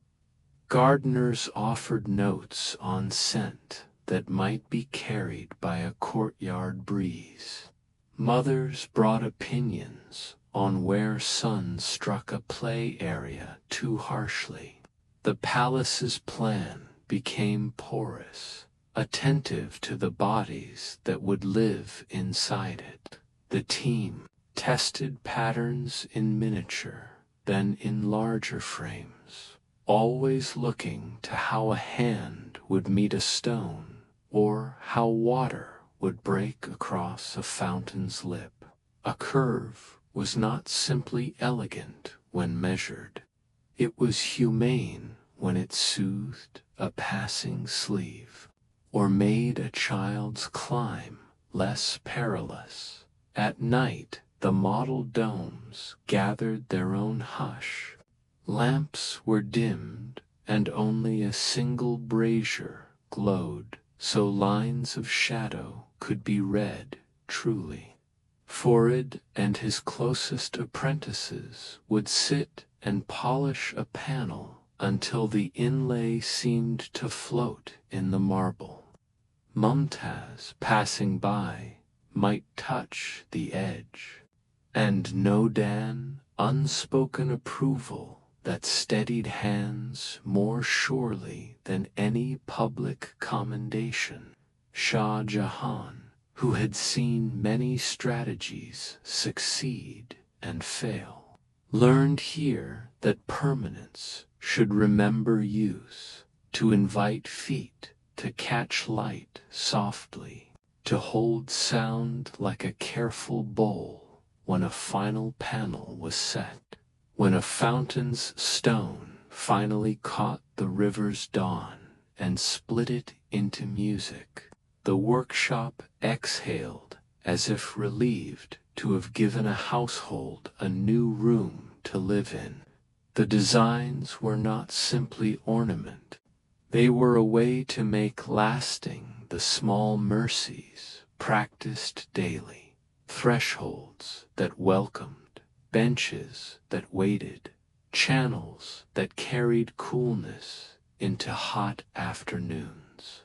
Gardeners offered notes on scent that might be carried by a courtyard breeze. Mothers brought opinions on where sun struck a play area too harshly. The palace's plan became porous, attentive to the bodies that would live inside it. The team tested patterns in miniature, then in larger frames, always looking to how a hand would meet a stone or how water would break across a fountain's lip. A curve was not simply elegant when measured. It was humane when it soothed a passing sleeve or made a child's climb less perilous. At night, the model domes gathered their own hush. Lamps were dimmed, and only a single brazier glowed, so lines of shadow could be read truly. Forid and his closest apprentices would sit and polish a panel until the inlay seemed to float in the marble. Mumtaz, passing by, might touch the edge, and Nodan unspoken approval that steadied hands more surely than any public commendation. Shah Jahan, who had seen many strategies succeed and fail, learned here that permanence should remember use, to invite feet, to catch light softly, to hold sound like a careful bowl when a final panel was set. When a fountain's stone finally caught the river's dawn and split it into music. The workshop exhaled as if relieved to have given a household a new room to live in. The designs were not simply ornament. They were a way to make lasting the small mercies practiced daily, thresholds that welcomed, benches that waited, channels that carried coolness into hot afternoons.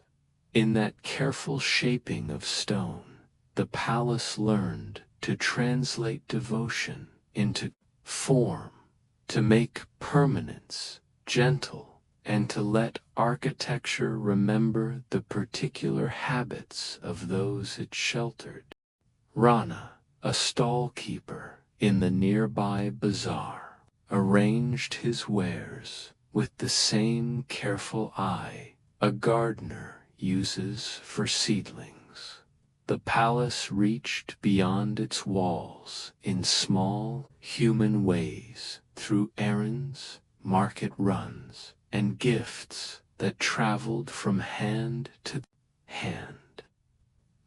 In that careful shaping of stone, the palace learned to translate devotion into form, to make permanence gentle, and to let architecture remember the particular habits of those it sheltered. Rana, a stall keeper in the nearby bazaar, arranged his wares with the same careful eye a gardener uses for seedlings. The palace reached beyond its walls in small, human ways through errands, market runs, and gifts that traveled from hand to hand.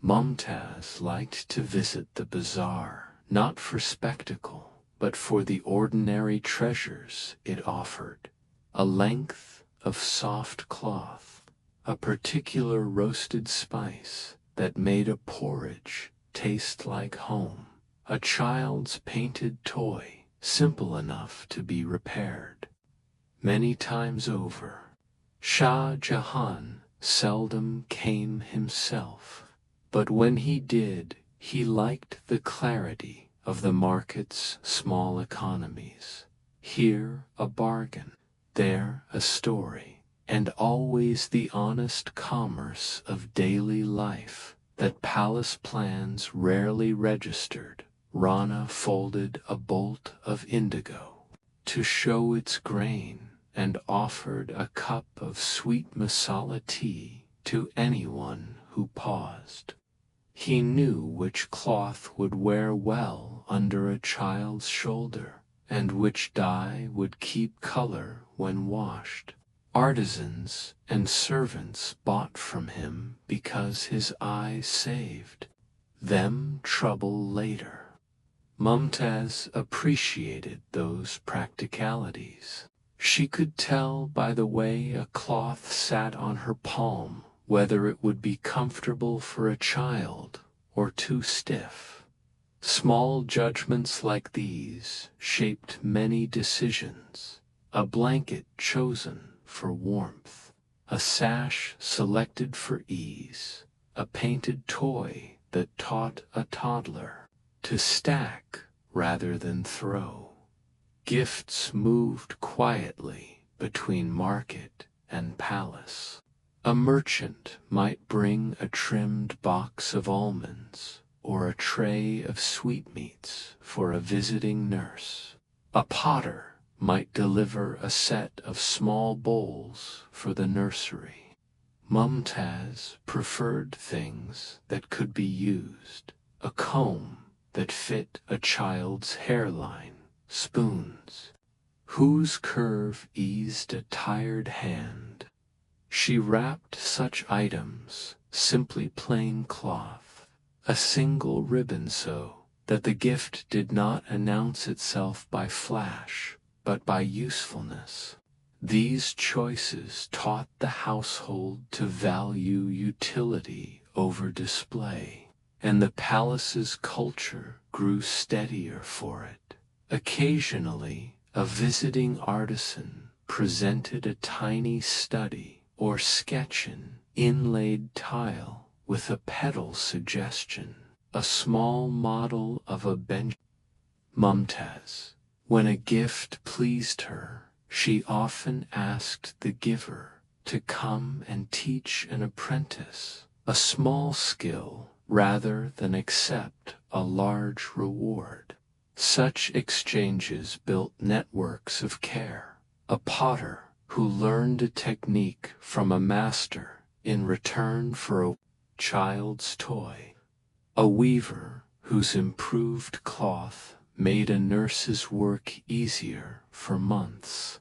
Mumtaz liked to visit the bazaar, not for spectacle, but for the ordinary treasures it offered. A length of soft cloth, a particular roasted spice that made a porridge taste like home, a child's painted toy, simple enough to be repaired. Many times over, Shah Jahan seldom came himself, but when he did, he liked the clarity of the market's small economies. Here a bargain, there a story, and always the honest commerce of daily life that palace plans rarely registered. Rana folded a bolt of indigo to show its grain and offered a cup of sweet masala tea to anyone who paused. He knew which cloth would wear well under a child's shoulder, and which dye would keep color when washed. Artisans and servants bought from him because his eyes saved them trouble later. Mumtaz appreciated those practicalities. She could tell by the way a cloth sat on her palm whether it would be comfortable for a child or too stiff. Small judgments like these shaped many decisions. A blanket chosen for warmth, a sash selected for ease, a painted toy that taught a toddler to stack rather than throw. Gifts moved quietly between market and palace. A merchant might bring a trimmed box of almonds or a tray of sweetmeats for a visiting nurse. A potter might deliver a set of small bowls for the nursery. Mumtaz preferred things that could be used, a comb that fit a child's hairline, spoons whose curve eased a tired hand. She wrapped such items, simply plain cloth, a single ribbon so that the gift did not announce itself by flash, but by usefulness. These choices taught the household to value utility over display, and the palace's culture grew steadier for it. Occasionally, a visiting artisan presented a tiny study or sketch in inlaid tile with a petal suggestion, a small model of a bench. Mumtaz, when a gift pleased her, she often asked the giver to come and teach an apprentice a small skill rather than accept a large reward. Such exchanges built networks of care. A potter who learned a technique from a master in return for a child's toy. A weaver whose improved cloth made a nurse's work easier for months.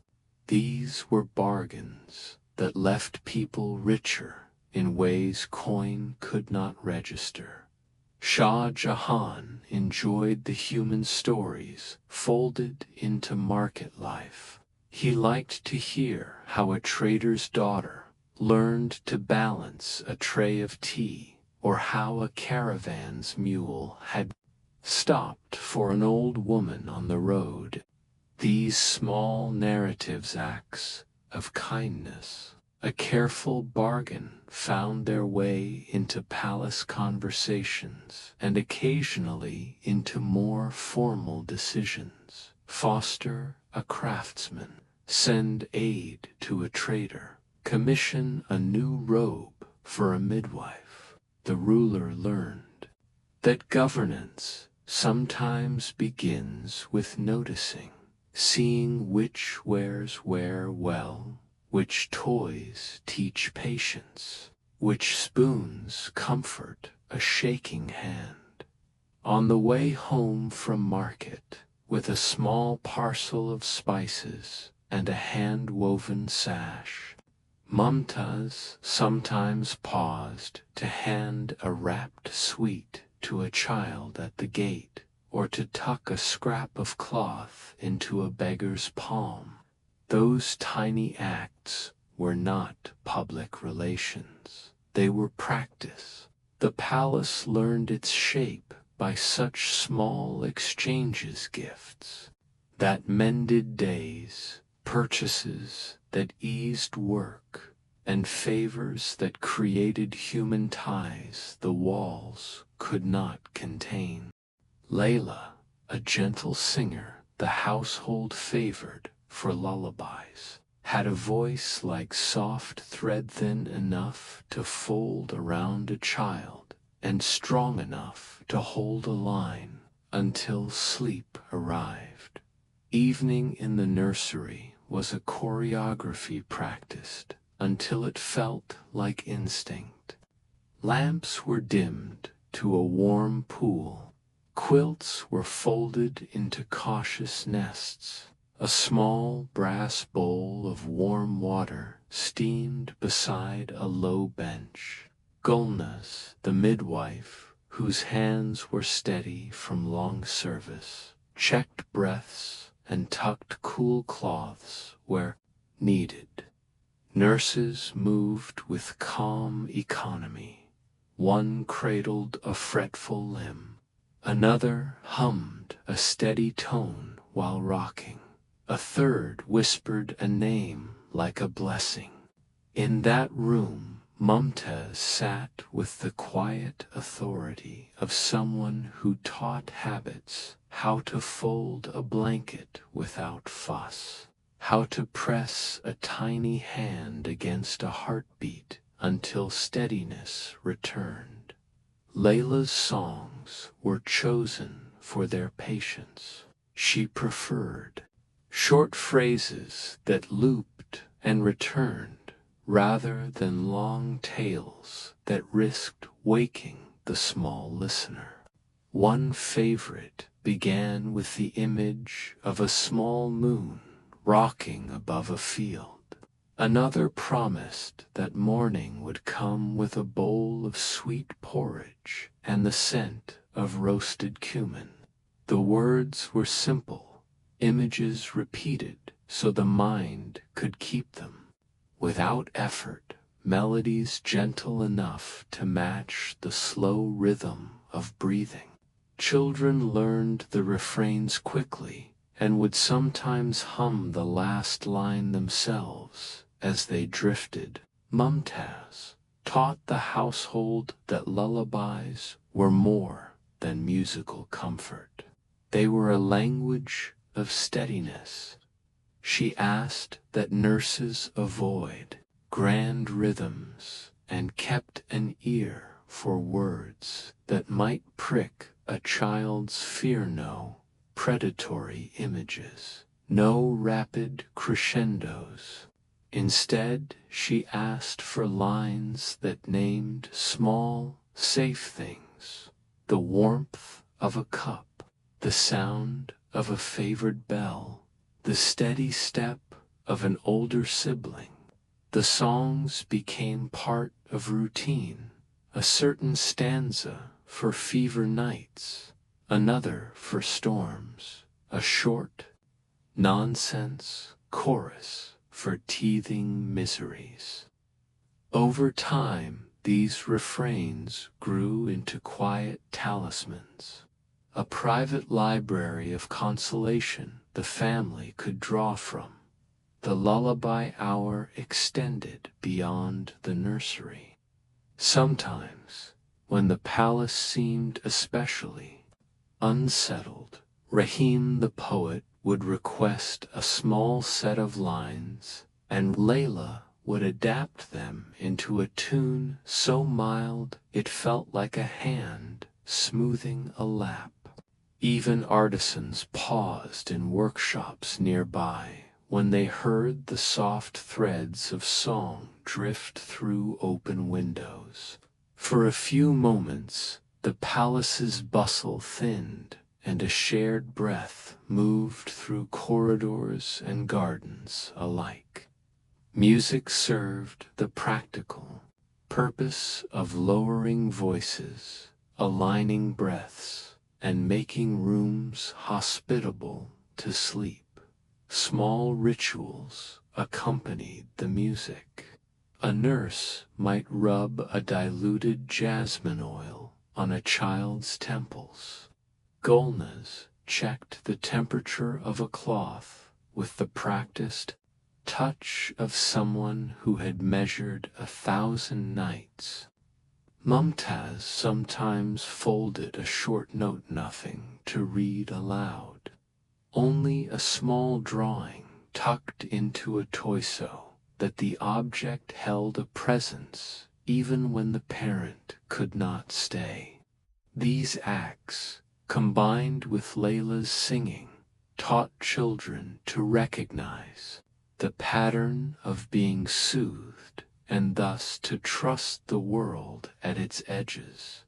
These were bargains that left people richer in ways coin could not register. Shah Jahan enjoyed the human stories folded into market life. He liked to hear how a trader's daughter learned to balance a tray of tea, or how a caravan's mule had stopped for an old woman on the road. These small narratives, acts of kindness, a careful bargain, found their way into palace conversations and occasionally into more formal decisions. Foster a craftsman, send aid to a trader, commission a new robe for a midwife. The ruler learned that governance sometimes begins with noticing, seeing which wares wear well, which toys teach patience, which spoons comfort a shaking hand. On the way home from market, with a small parcel of spices and a hand-woven sash, Mumtaz sometimes paused to hand a wrapped sweet to a child at the gate, or to tuck a scrap of cloth into a beggar's palm. Those tiny acts were not public relations. They were practice. The palace learned its shape by such small exchanges, gifts that mended days, purchases that eased work, and favors that created human ties the walls could not contain. Layla, a gentle singer, the household favored for lullabies, had a voice like soft thread, thin enough to fold around a child and strong enough to hold a line until sleep arrived. Evening in the nursery was a choreography practiced until it felt like instinct. Lamps were dimmed to a warm pool. Quilts were folded into cautious nests. A small brass bowl of warm water steamed beside a low bench. Gulnaz, the midwife, whose hands were steady from long service, checked breaths and tucked cool cloths where needed. Nurses moved with calm economy. One cradled a fretful limb. Another hummed a steady tone while rocking. A third whispered a name like a blessing. In that room, Mumtaz sat with the quiet authority of someone who taught habits, how to fold a blanket without fuss, how to press a tiny hand against a heartbeat until steadiness returned. Layla's songs were chosen for their patience. She preferred short phrases that looped and returned, rather than long tales that risked waking the small listener. One favorite began with the image of a small moon rocking above a field. Another promised that morning would come with a bowl of sweet porridge and the scent of roasted cumin. The words were simple, images repeated so the mind could keep them. Without effort, melodies gentle enough to match the slow rhythm of breathing. Children learned the refrains quickly and would sometimes hum the last line themselves as they drifted. Mumtaz taught the household that lullabies were more than musical comfort. They were a language of steadiness. She asked that nurses avoid grand rhythms and kept an ear for words that might prick a child's fear. No predatory images, no rapid crescendos. Instead, she asked for lines that named small, safe things: the warmth of a cup, the sound of a favored bell, the steady step of an older sibling. The songs became part of routine, a certain stanza for fever nights, another for storms, a short, nonsense chorus for teething miseries. Over time, these refrains grew into quiet talismans, a private library of consolation the family could draw from. The lullaby hour extended beyond the nursery. Sometimes, when the palace seemed especially unsettled, Rahim the poet would request a small set of lines, and Layla would adapt them into a tune so mild it felt like a hand smoothing a lap. Even artisans paused in workshops nearby when they heard the soft threads of song drift through open windows. For a few moments, the palace's bustle thinned, and a shared breath moved through corridors and gardens alike. Music served the practical purpose of lowering voices, aligning breaths, and making rooms hospitable to sleep. Small rituals accompanied the music. A nurse might rub a diluted jasmine oil on a child's temples. Gulnas checked the temperature of a cloth with the practiced touch of someone who had measured 1,000 nights. Mumtaz sometimes folded a short note nothing to read aloud. Only a small drawing tucked into a torso, that the object held a presence even when the parent could not stay. These acts, combined with Layla's singing, taught children to recognize the pattern of being soothed and thus to trust the world at its edges.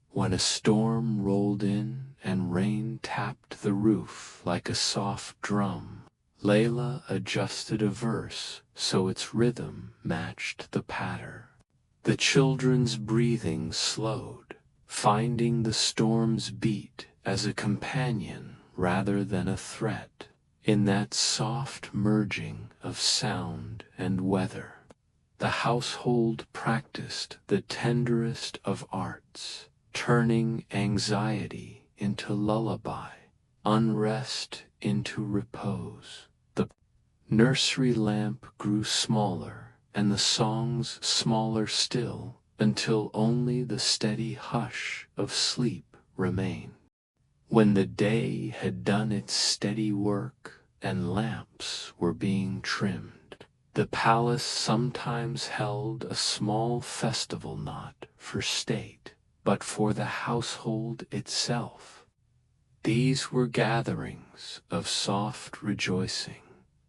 When a storm rolled in and rain tapped the roof like a soft drum, Layla adjusted a verse so its rhythm matched the patter. The children's breathing slowed, finding the storm's beat as a companion rather than a threat, in that soft merging of sound and weather. The household practiced the tenderest of arts, turning anxiety into lullaby, unrest into repose. The nursery lamp grew smaller, and the songs smaller still, until only the steady hush of sleep remained. When the day had done its steady work and lamps were being trimmed, the palace sometimes held a small festival not for state, but for the household itself. These were gatherings of soft rejoicing,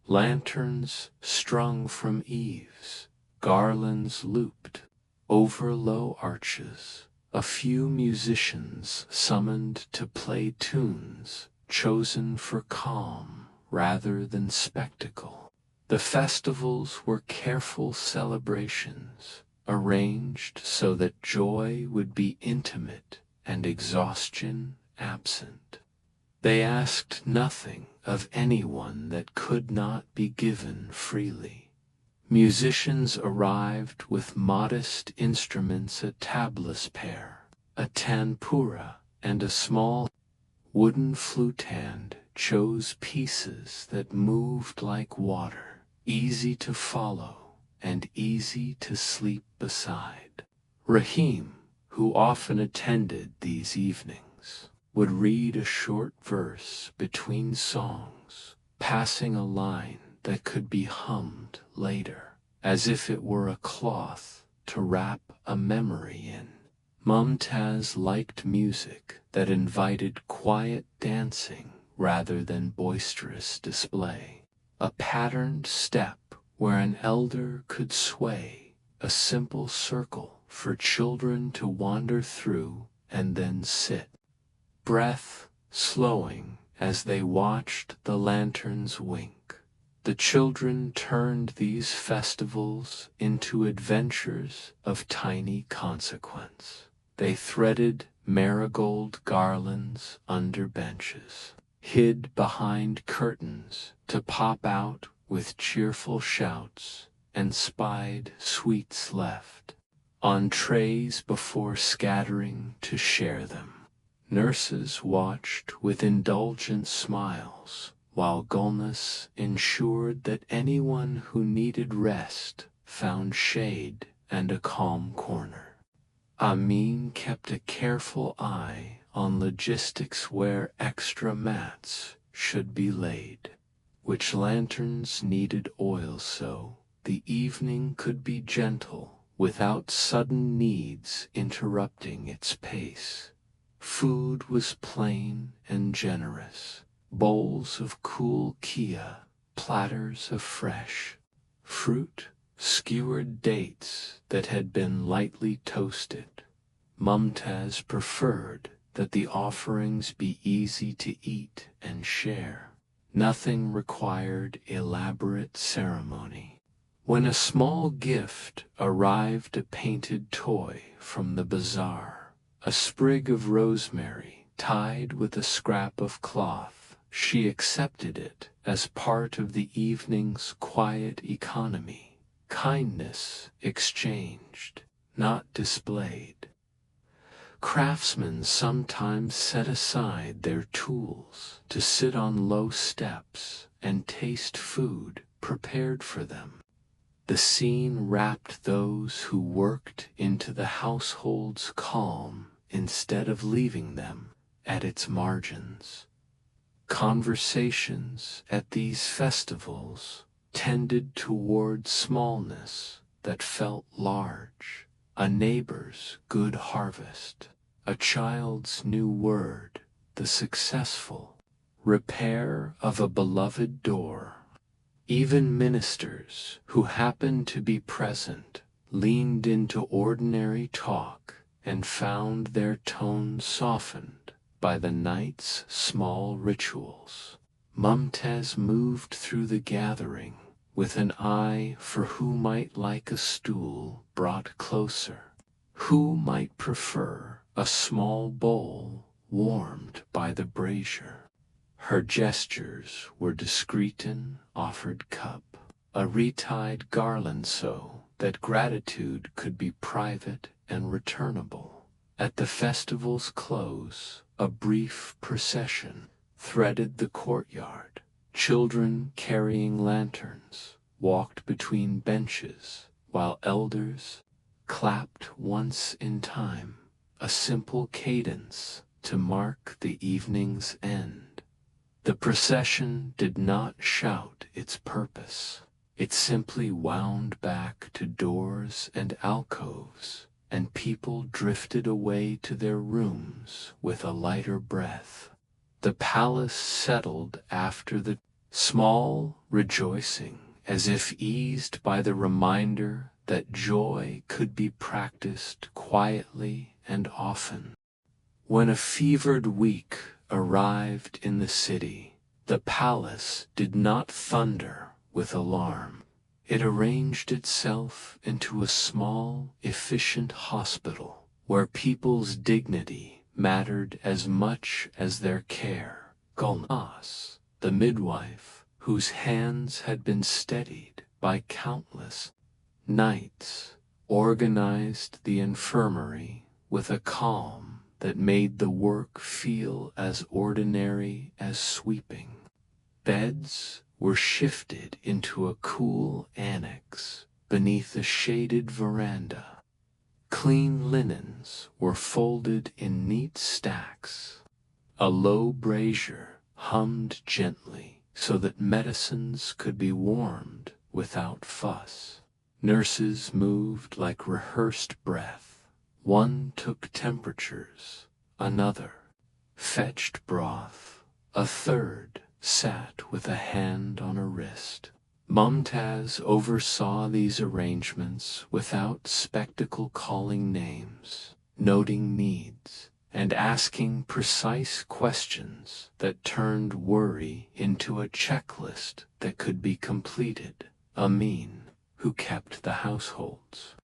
lanterns strung from eaves, garlands looped over low arches, a few musicians summoned to play tunes chosen for calm rather than spectacle. The festivals were careful celebrations, arranged so that joy would be intimate and exhaustion absent. They asked nothing of anyone that could not be given freely. Musicians arrived with modest instruments, a tablas pair, a tanpura, and a small wooden flute hand chose pieces that moved like water, easy to follow and easy to sleep beside. Rahim, who often attended these evenings, would read a short verse between songs, passing a line that could be hummed later, as if it were a cloth to wrap a memory in. Mumtaz liked music that invited quiet dancing rather than boisterous display, a patterned step where an elder could sway, a simple circle for children to wander through and then sit, breath slowing as they watched the lanterns wink. The children turned these festivals into adventures of tiny consequence. They threaded marigold garlands under benches, hid behind curtains to pop out with cheerful shouts, and spied sweets left on trays before scattering to share them. Nurses watched with indulgent smiles, while Gulnus ensured that anyone who needed rest found shade and a calm corner. Amin kept a careful eye on logistics where extra mats should be laid, which lanterns needed oil so the evening could be gentle without sudden needs interrupting its pace. Food was plain and generous. Bowls of cool kia, platters of fresh fruit, skewered dates that had been lightly toasted. Mumtaz preferred that the offerings be easy to eat and share. Nothing required elaborate ceremony. When a small gift arrived, a painted toy from the bazaar, a sprig of rosemary tied with a scrap of cloth, she accepted it as part of the evening's quiet economy. Kindness exchanged, not displayed. Craftsmen sometimes set aside their tools to sit on low steps and taste food prepared for them. The scene wrapped those who worked into the household's calm instead of leaving them at its margins. Conversations at these festivals tended toward smallness that felt large. A neighbor's good harvest, a child's new word, the successful repair of a beloved door. Even ministers who happened to be present leaned into ordinary talk and found their tone softened by the night's small rituals. Mumtaz moved through the gathering with an eye for who might like a stool brought closer, who might prefer a small bowl warmed by the brazier. Her gestures were discreet and offered cup, a retied garland so that gratitude could be private and returnable. At the festival's close, a brief procession threaded the courtyard. Children carrying lanterns walked between benches, while elders clapped once in time, a simple cadence to mark the evening's end. The procession did not shout its purpose. It simply wound back to doors and alcoves, and people drifted away to their rooms with a lighter breath. The palace settled after the small rejoicing, as if eased by the reminder that joy could be practiced quietly and often. When a fevered week arrived in the city, the palace did not thunder with alarm. It arranged itself into a small, efficient hospital where people's dignity mattered as much as their care. Gulnaz, the midwife, whose hands had been steadied by countless nights, organized the infirmary with a calm that made the work feel as ordinary as sweeping. Beds were shifted into a cool annex beneath a shaded veranda. Clean linens were folded in neat stacks. A low brazier hummed gently so that medicines could be warmed without fuss. Nurses moved like rehearsed breath. One took temperatures, another fetched broth, a third sat with a hand on a wrist. Mumtaz oversaw these arrangements without spectacle, calling names, noting needs, and asking precise questions that turned worry into a checklist that could be completed. Amin, who kept the households.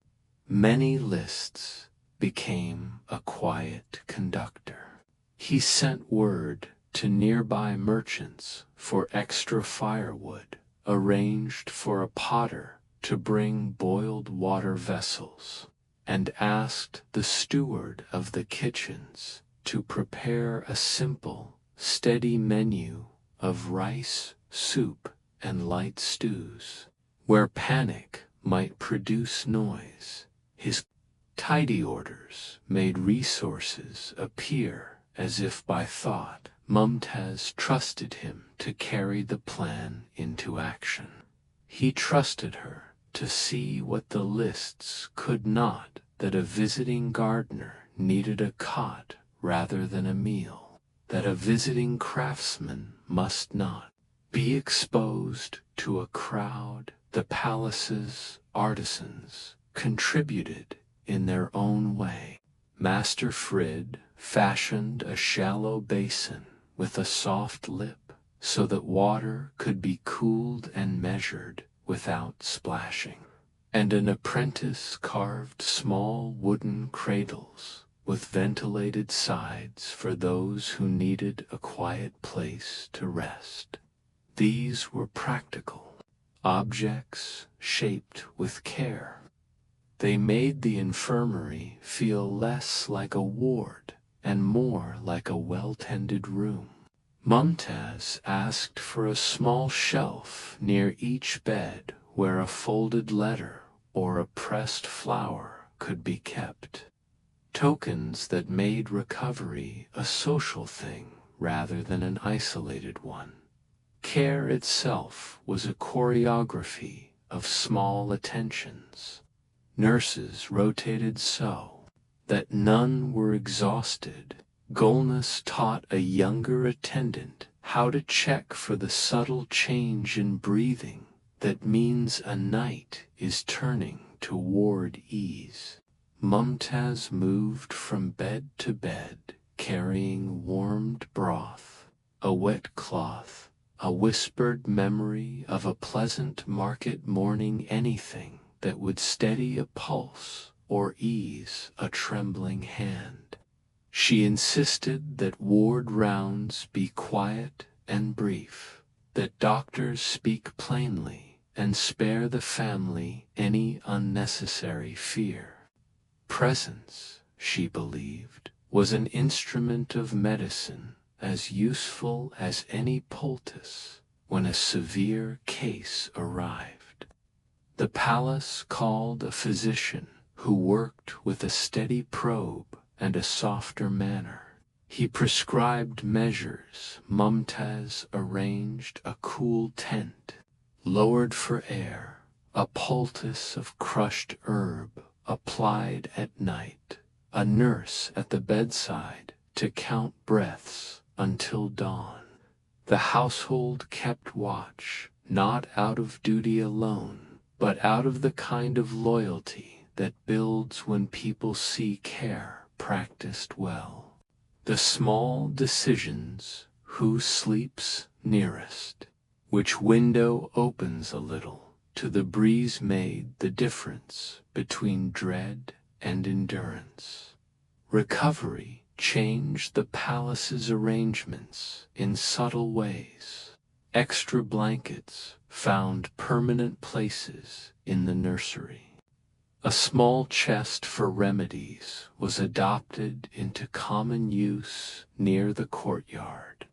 Many lists became a quiet conductor. He sent word to nearby merchants for extra firewood, arranged for a potter to bring boiled water vessels, and asked the steward of the kitchens to prepare a simple, steady menu of rice, soup, and light stews. Where panic might produce noise, his tidy orders made resources appear as if by thought. Mumtaz trusted him to carry the plan into action. He trusted her to see what the lists could not, that a visiting gardener needed a cot rather than a meal, that a visiting craftsman must not be exposed to a crowd. The palace's artisans contributed in their own way. Master Frid fashioned a shallow basin with a soft lip so that water could be cooled and measured without splashing. And an apprentice carved small wooden cradles with ventilated sides for those who needed a quiet place to rest. These were practical objects shaped with care. They made the infirmary feel less like a ward and more like a well-tended room. Mumtaz asked for a small shelf near each bed where a folded letter or a pressed flower could be kept. Tokens that made recovery a social thing rather than an isolated one. Care itself was a choreography of small attentions. Nurses rotated so that none were exhausted. Golness taught a younger attendant how to check for the subtle change in breathing that means a night is turning toward ease. Mumtaz moved from bed to bed, carrying warmed broth, a wet cloth, a whispered memory of a pleasant market morning, anything that would steady a pulse or ease a trembling hand. She insisted that ward rounds be quiet and brief, that doctors speak plainly and spare the family any unnecessary fear. Presence, she believed, was an instrument of medicine as useful as any poultice when a severe case arrived. The palace called a physician who worked with a steady probe and a softer manner. He prescribed measures. Mumtaz arranged a cool tent, lowered for air, a poultice of crushed herb applied at night, a nurse at the bedside to count breaths until dawn. The household kept watch, not out of duty alone, but out of the kind of loyalty that builds when people see care practiced well. The small decisions: who sleeps nearest, which window opens a little to the breeze, made the difference between dread and endurance. Recovery changed the palace's arrangements in subtle ways. Extra blankets found permanent places in the nursery. A small chest for remedies was adopted into common use near the courtyard.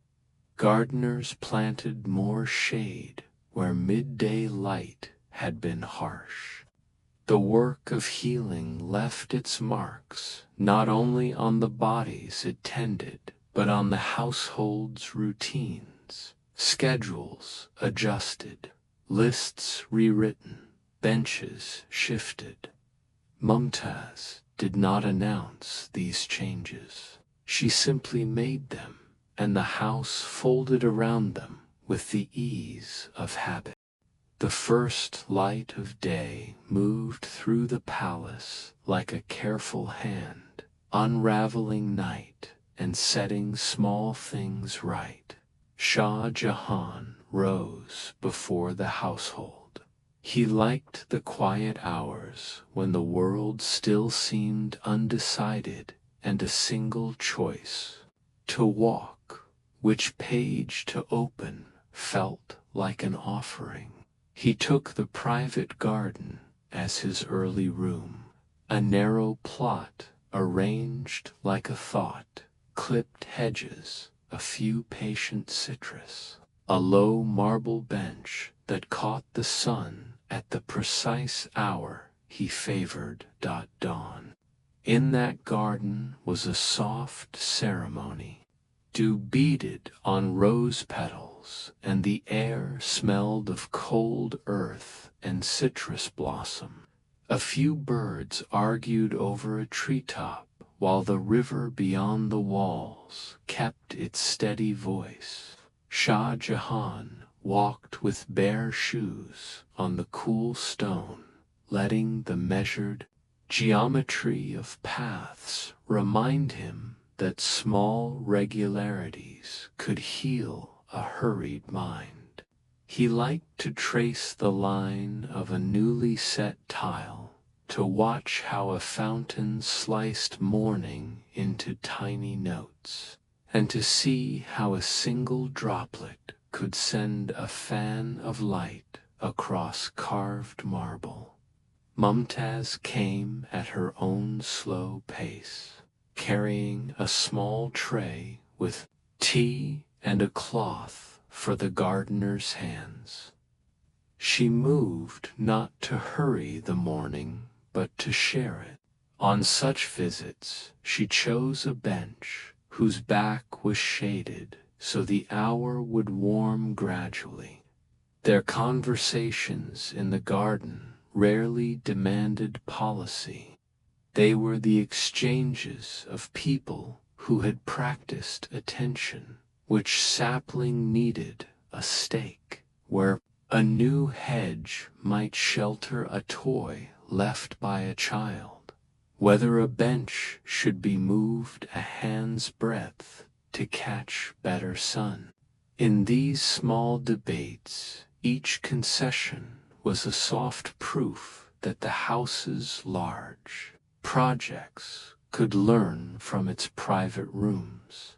Gardeners planted more shade where midday light had been harsh. The work of healing left its marks not only on the bodies it tended, but on the household's routines. Schedules adjusted, lists rewritten, benches shifted. Mumtaz did not announce these changes. She simply made them, and the house folded around them with the ease of habit. The first light of day moved through the palace like a careful hand, unraveling night and setting small things right. Shah Jahan rose before the household. He liked the quiet hours when the world still seemed undecided and a single choice, to walk, which page to open felt like an offering. He took the private garden as his early room, a narrow plot arranged like a thought, clipped hedges, a few patient citrus, a low marble bench that caught the sun at the precise hour he favored. Dawn. In that garden was a soft ceremony. Dew beaded on rose petals, and the air smelled of cold earth and citrus blossom. A few birds argued over a treetop, while the river beyond the walls kept its steady voice. Shah Jahan walked with bare shoes on the cool stone, letting the measured geometry of paths remind him that small regularities could heal a hurried mind. He liked to trace the line of a newly set tile, to watch how a fountain sliced morning into tiny notes, and to see how a single droplet could send a fan of light across carved marble. Mumtaz came at her own slow pace, carrying a small tray with tea and a cloth for the gardener's hands. She moved not to hurry the morning, but to share it. On such visits, she chose a bench whose back was shaded so the hour would warm gradually. Their conversations in the garden rarely demanded policy. They were the exchanges of people who had practiced attention, which sapling needed a stake, where a new hedge might shelter a toy left by a child, whether a bench should be moved a hand's breadth to catch better sun. In these small debates, each concession was a soft proof that the house's large projects could learn from its private rooms.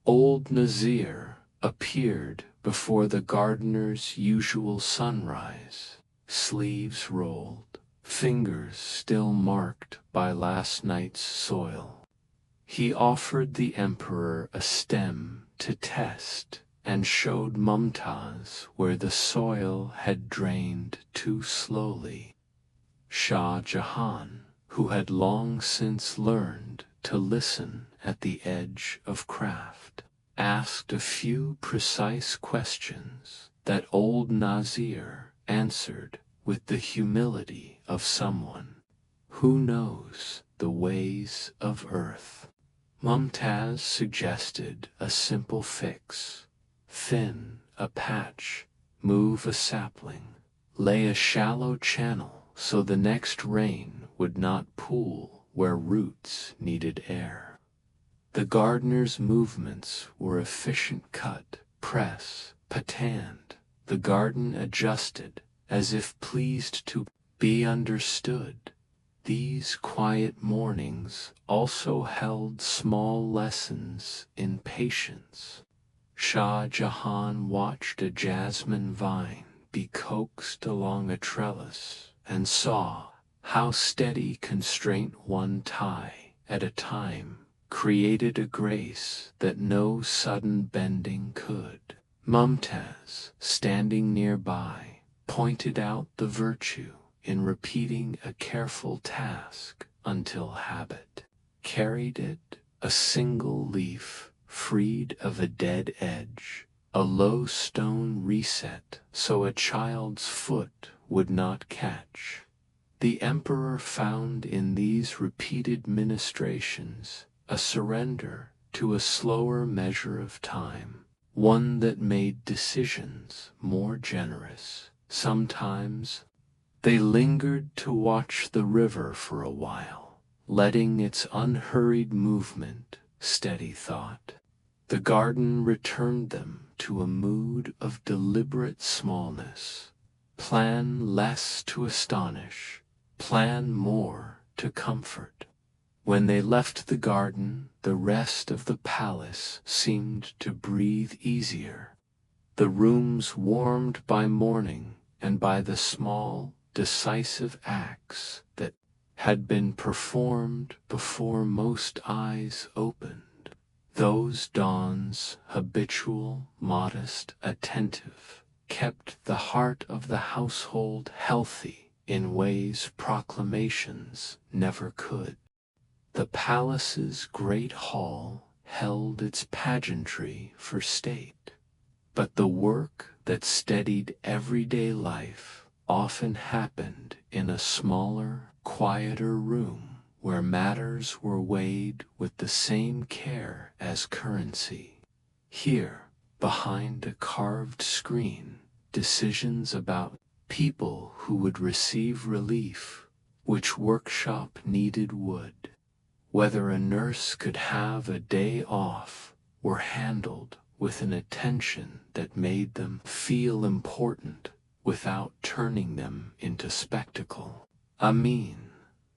Old Nazir appeared before the gardener's usual sunrise, sleeves rolled, fingers still marked by last night's soil. He offered the emperor a stem to test and showed Mumtaz where the soil had drained too slowly. Shah Jahan, who had long since learned to listen at the edge of craft, asked a few precise questions that old Nazir answered with the humility of someone who knows the ways of earth. Mumtaz suggested a simple fix: thin a patch, move a sapling, lay a shallow channel so the next rain would not pool where roots needed air. The gardener's movements were efficient: cut, press, patand. The garden adjusted as if pleased to be understood. These quiet mornings also held small lessons in patience. Shah Jahan watched a jasmine vine be coaxed along a trellis and saw how steady constraint, one tie at a time, created a grace that no sudden bending could. Mumtaz, standing nearby, pointed out the virtue in repeating a careful task until habit carried it. A single leaf freed of a dead edge, a low stone reset so a child's foot would not catch. The emperor found in these repeated ministrations a surrender to a slower measure of time, one that made decisions more generous. Sometimes they lingered to watch the river for a while, letting its unhurried movement steady thought. The garden returned them to a mood of deliberate smallness. Plan less to astonish, plan more to comfort. When they left the garden, the rest of the palace seemed to breathe easier. The rooms warmed by morning and by the small, decisive acts that had been performed before most eyes opened. Those dawns, habitual, modest, attentive, kept the heart of the household healthy in ways proclamations never could. The palace's great hall held its pageantry for state, but the work that steadied everyday life often happened in a smaller, quieter room where matters were weighed with the same care as currency. Here, behind a carved screen, decisions about people who would receive relief, which workshop needed wood, whether a nurse could have a day off, were handled with an attention that made them feel important without turning them into spectacle. Amin,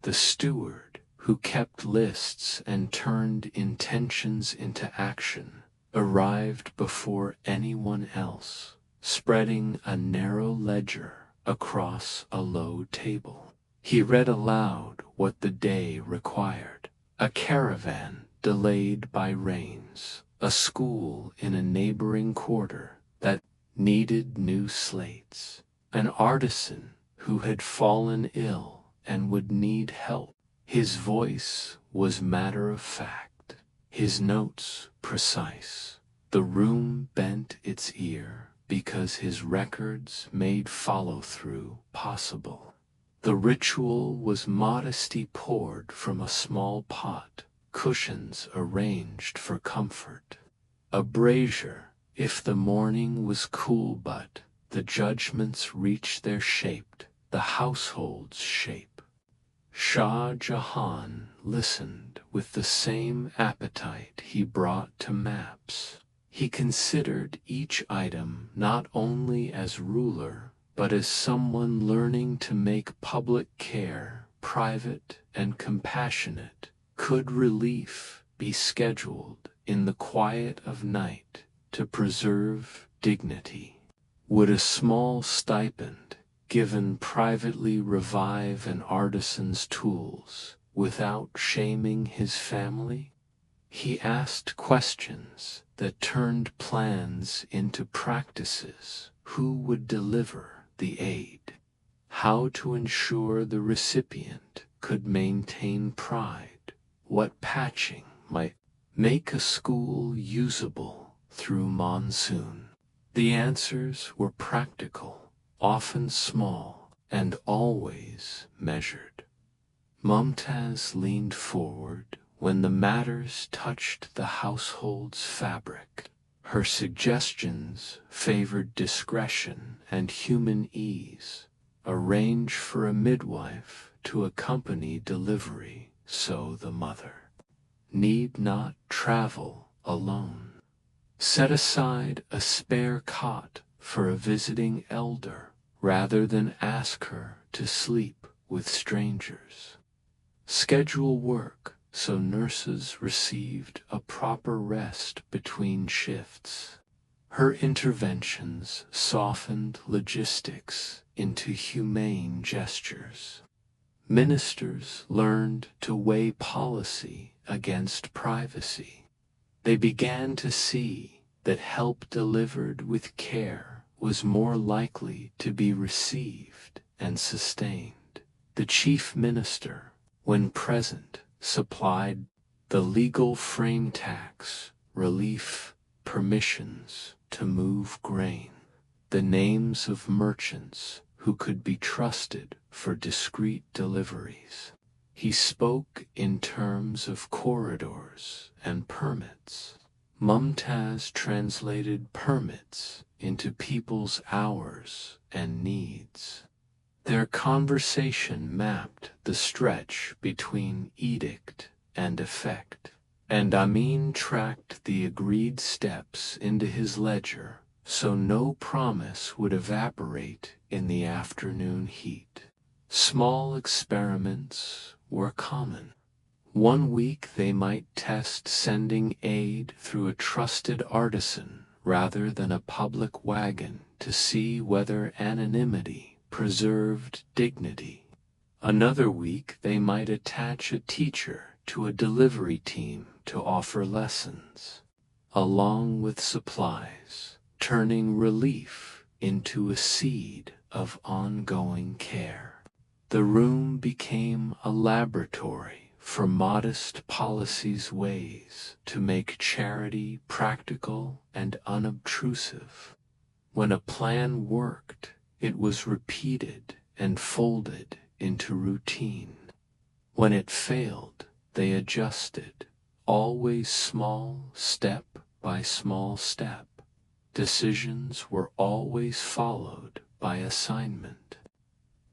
the steward, who kept lists and turned intentions into action, arrived before anyone else, spreading a narrow ledger across a low table. He read aloud what the day required: a caravan delayed by rains, a school in a neighboring quarter that needed new slates, an artisan who had fallen ill and would need help. His voice was matter of fact, his notes precise. The room bent its ear because his records made follow-through possible. The ritual was modesty poured from a small pot, cushions arranged for comfort, a brazier if the morning was cool, but the judgments reached their shape, the household's shape. Shah Jahan listened with the same appetite he brought to maps. He considered each item not only as ruler, but as someone learning to make public care private and compassionate. Could relief be scheduled in the quiet of night to preserve dignity? Would a small stipend given privately revive an artisan's tools without shaming his family? He asked questions that turned plans into practices. Who would deliver the aid? How to ensure the recipient could maintain pride? What patching might make a school usable through monsoon? The answers were practical, often small, and always measured. Mumtaz leaned forward when the matters touched the household's fabric. Her suggestions favored discretion and human ease. Arrange for a midwife to accompany delivery so the mother need not travel alone. Set aside a spare cot for a visiting elder rather than ask her to sleep with strangers. Schedule work so nurses received a proper rest between shifts. Her interventions softened logistics into humane gestures. Ministers learned to weigh policy against privacy. They began to see that help delivered with care was more likely to be received and sustained. The chief minister, when present, supplied the legal frame: tax, relief, permissions to move grain, the names of merchants who could be trusted for discreet deliveries. He spoke in terms of corridors and permits. Mumtaz translated permits into people's hours and needs. Their conversation mapped the stretch between edict and effect, and Amin tracked the agreed steps into his ledger so no promise would evaporate in the afternoon heat. Small experiments were common. One week they might test sending aid through a trusted artisan rather than a public wagon to see whether anonymity preserved dignity. Another week they might attach a teacher to a delivery team to offer lessons, along with supplies, turning relief into a seed of ongoing care. The room became a laboratory for modest policy's ways to make charity practical and unobtrusive. When a plan worked, it was repeated and folded into routine. When it failed, they adjusted, always small step by small step. Decisions were always followed by assignment.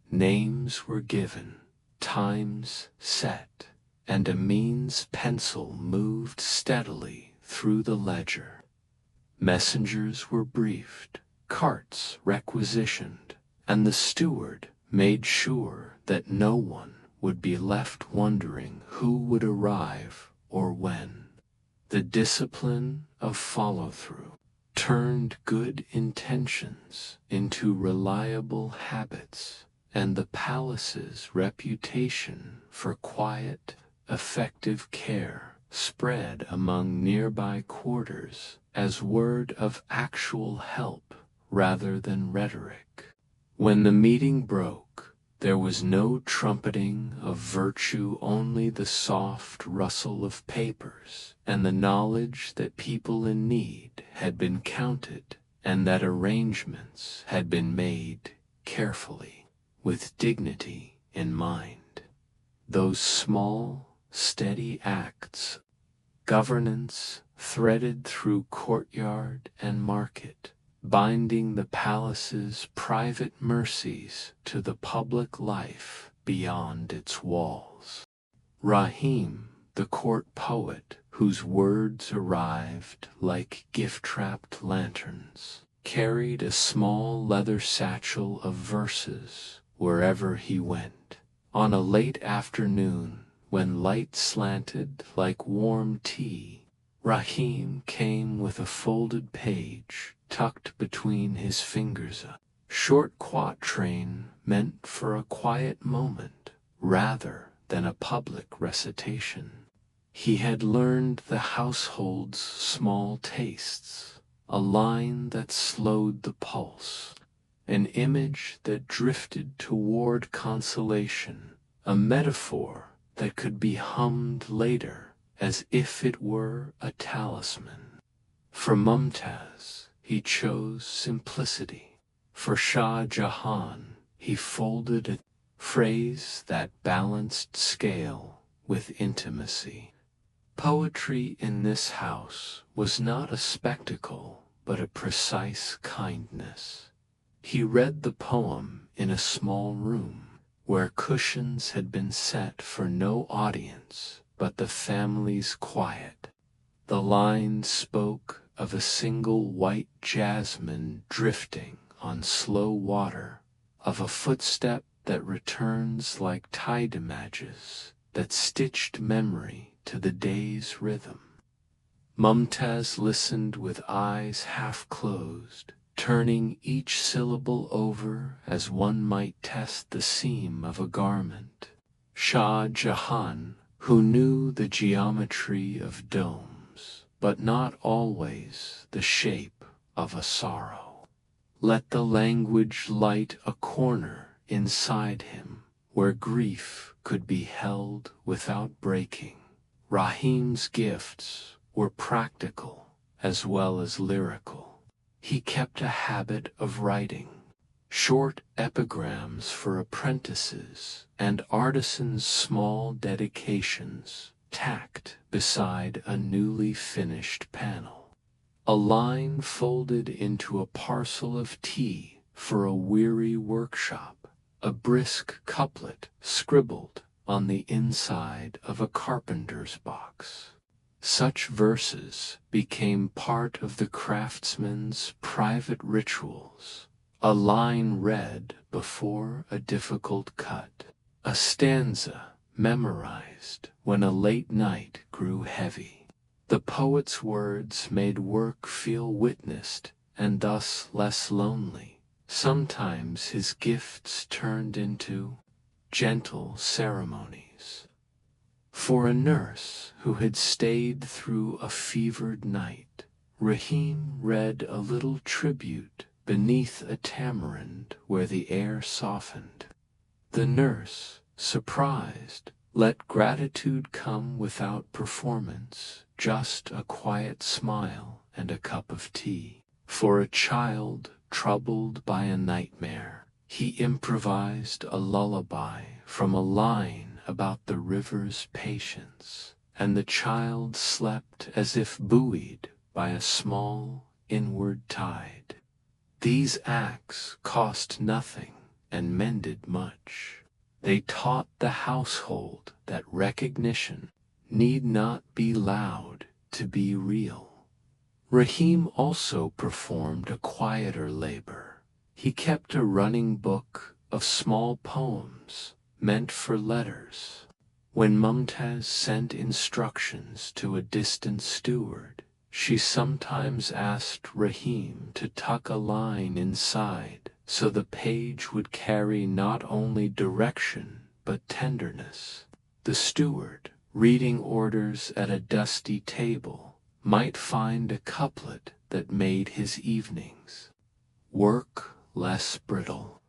Names were given, times set, and Amin's pencil moved steadily through the ledger. Messengers were briefed, carts requisitioned, and the steward made sure that no one would be left wondering who would arrive or when. The discipline of follow-through turned good intentions into reliable habits, and the palace's reputation for quiet, effective care spread among nearby quarters as word of actual help rather than rhetoric. When the meeting broke, there was no trumpeting of virtue, only the soft rustle of papers and the knowledge that people in need had been counted and that arrangements had been made carefully, with dignity in mind. Those small, steady acts, governance threaded through courtyard and market, binding the palace's private mercies to the public life beyond its walls. Rahim, the court poet, whose words arrived like gift-wrapped lanterns, carried a small leather satchel of verses wherever he went. On a late afternoon, when light slanted like warm tea, Rahim came with a folded page tucked between his fingers, a short quatrain meant for a quiet moment rather than a public recitation. He had learned the household's small tastes, a line that slowed the pulse, an image that drifted toward consolation, a metaphor that could be hummed later as if it were a talisman. For Mumtaz, he chose simplicity. For Shah Jahan, he folded a phrase that balanced scale with intimacy. Poetry in this house was not a spectacle, but a precise kindness. He read the poem in a small room, where cushions had been set for no audience but the family's quiet. The line spoke of a single white jasmine drifting on slow water, of a footstep that returns like tide images that stitched memory to the day's rhythm. Mumtaz listened with eyes half closed, turning each syllable over as one might test the seam of a garment. Shah Jahan, who knew the geometry of domes, but not always the shape of a sorrow, let the language light a corner inside him where grief could be held without breaking. Rahim's gifts were practical as well as lyrical. He kept a habit of writing short epigrams for apprentices and artisans' small dedications tacked beside a newly finished panel. A line folded into a parcel of tea for a weary workshop, a brisk couplet scribbled on the inside of a carpenter's box. Such verses became part of the craftsman's private rituals, a line read before a difficult cut, a stanza memorized when a late night grew heavy. The poet's words made work feel witnessed and thus less lonely. Sometimes his gifts turned into gentle ceremonies. For a nurse who had stayed through a fevered night, Rahim read a little tribute beneath a tamarind where the air softened. The nurse, surprised, let gratitude come without performance, just a quiet smile and a cup of tea. For a child troubled by a nightmare, he improvised a lullaby from a line about the river's patience, and the child slept as if buoyed by a small inward tide. These acts cost nothing and mended much. They taught the household that recognition need not be loud to be real. Rahim also performed a quieter labor. He kept a running book of small poems meant for letters. When Mumtaz sent instructions to a distant steward, she sometimes asked Rahim to tuck a line inside so the page would carry not only direction but tenderness. The steward, reading orders at a dusty table, might find a couplet that made his evenings work less brittle.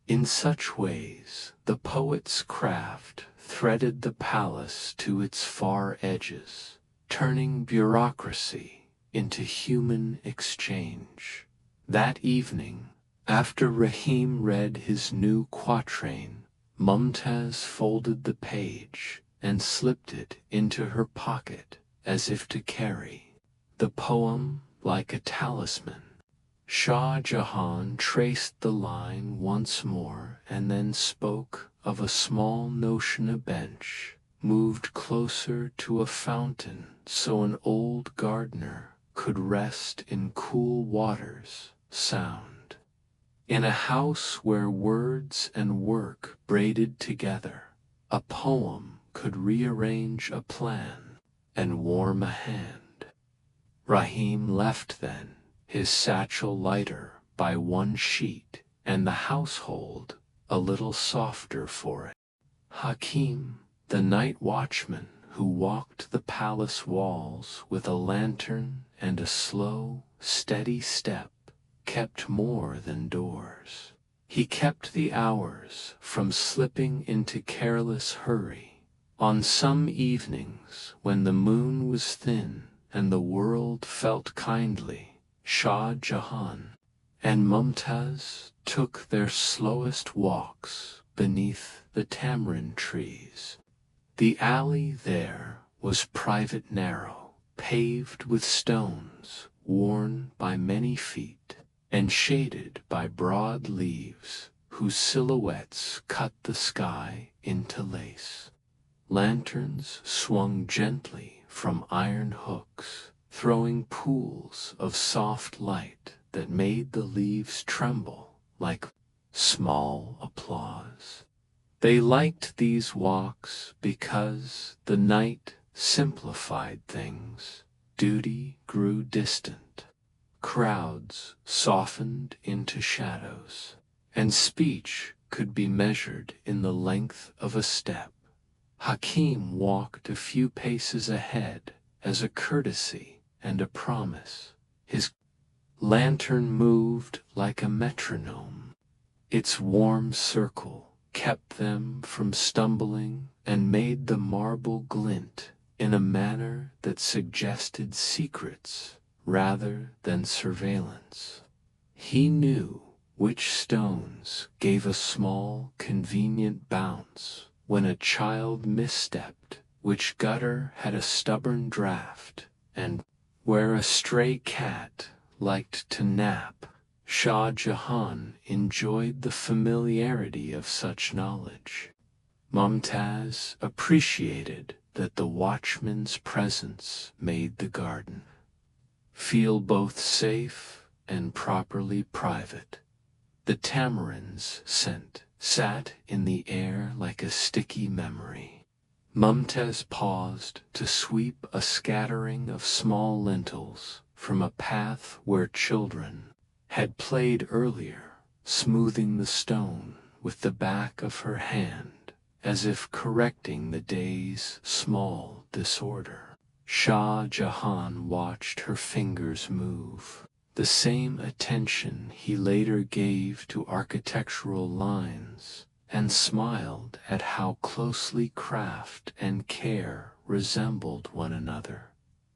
In such ways, the poet's craft threaded the palace to its far edges, turning bureaucracy into human exchange. That evening, after Rahim read his new quatrain, Mumtaz folded the page and slipped it into her pocket as if to carry the poem like a talisman. Shah Jahan traced the line once more and then spoke of a small notion bench, moved closer to a fountain so an old gardener could rest in cool waters, sound. In a house where words and work braided together, a poem could rearrange a plan and warm a hand. Rahim left then, his satchel lighter by one sheet, and the household a little softer for it. Hakim, the night watchman who walked the palace walls with a lantern and a slow, steady step, kept more than doors. He kept the hours from slipping into careless hurry. On some evenings, when the moon was thin and the world felt kindly, Shah Jahan and Mumtaz took their slowest walks beneath the tamarind trees. The alley there was private, narrow, paved with stones worn by many feet, and shaded by broad leaves whose silhouettes cut the sky into lace. Lanterns swung gently from iron hooks, throwing pools of soft light that made the leaves tremble like small applause. They liked these walks because the night simplified things. Duty grew distant. Crowds softened into shadows, and speech could be measured in the length of a step. Hakim walked a few paces ahead as a courtesy and a promise. His lantern moved like a metronome. Its warm circle kept them from stumbling and made the marble glint in a manner that suggested secrets rather than surveillance. He knew which stones gave a small, convenient bounce when a child misstepped, which gutter had a stubborn draft, and where a stray cat liked to nap, Shah Jahan enjoyed the familiarity of such knowledge. Mumtaz appreciated that the watchman's presence made the garden feel both safe and properly private. The tamarinds scent sat in the air like a sticky memory. Mumtaz paused to sweep a scattering of small lentils from a path where children had played earlier, smoothing the stone with the back of her hand, as if correcting the day's small disorder. Shah Jahan watched her fingers move, the same attention he later gave to architectural lines, and smiled at how closely craft and care resembled one another.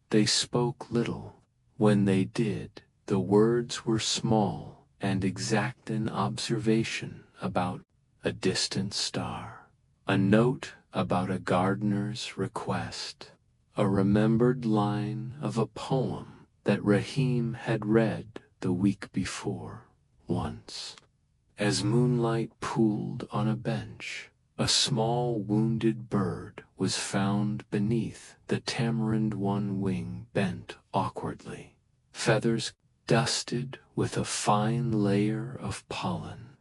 They spoke little. When they did, the words were small and exact, an observation about a distant star, a note about a gardener's request, a remembered line of a poem that Rahim had read the week before. Once, as moonlight pooled on a bench, a small wounded bird was found beneath the tamarind, one wing bent awkwardly, feathers dusted with a fine layer of pollen.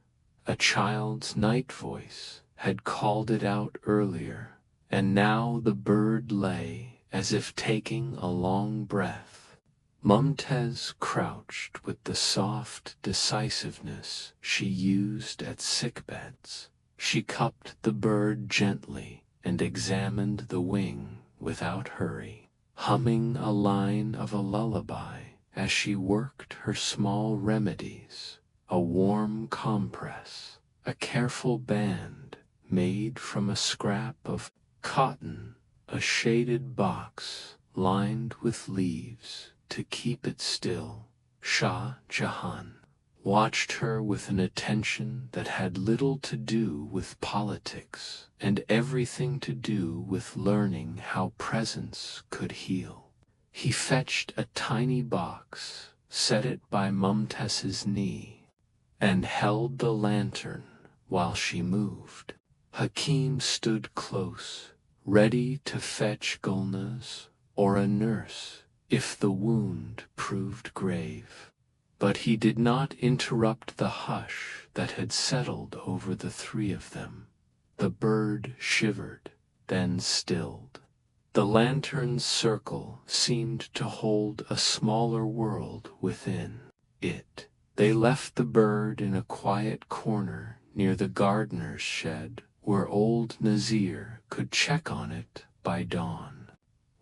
A child's night voice had called it out earlier, and now the bird lay as if taking a long breath. Mumtaz crouched with the soft decisiveness she used at sickbeds. She cupped the bird gently and examined the wing without hurry, humming a line of a lullaby as she worked her small remedies, a warm compress, a careful band made from a scrap of cotton, a shaded box lined with leaves to keep it still. Shah Jahan watched her with an attention that had little to do with politics and everything to do with learning how presence could heal. He fetched a tiny box, set it by Mumtaz's knee, and held the lantern while she moved. Hakim stood close, ready to fetch Gulnaz or a nurse if the wound proved grave. But he did not interrupt the hush that had settled over the three of them. The bird shivered, then stilled. The lantern's circle seemed to hold a smaller world within it. They left the bird in a quiet corner near the gardener's shed, where old Nazir could check on it by dawn.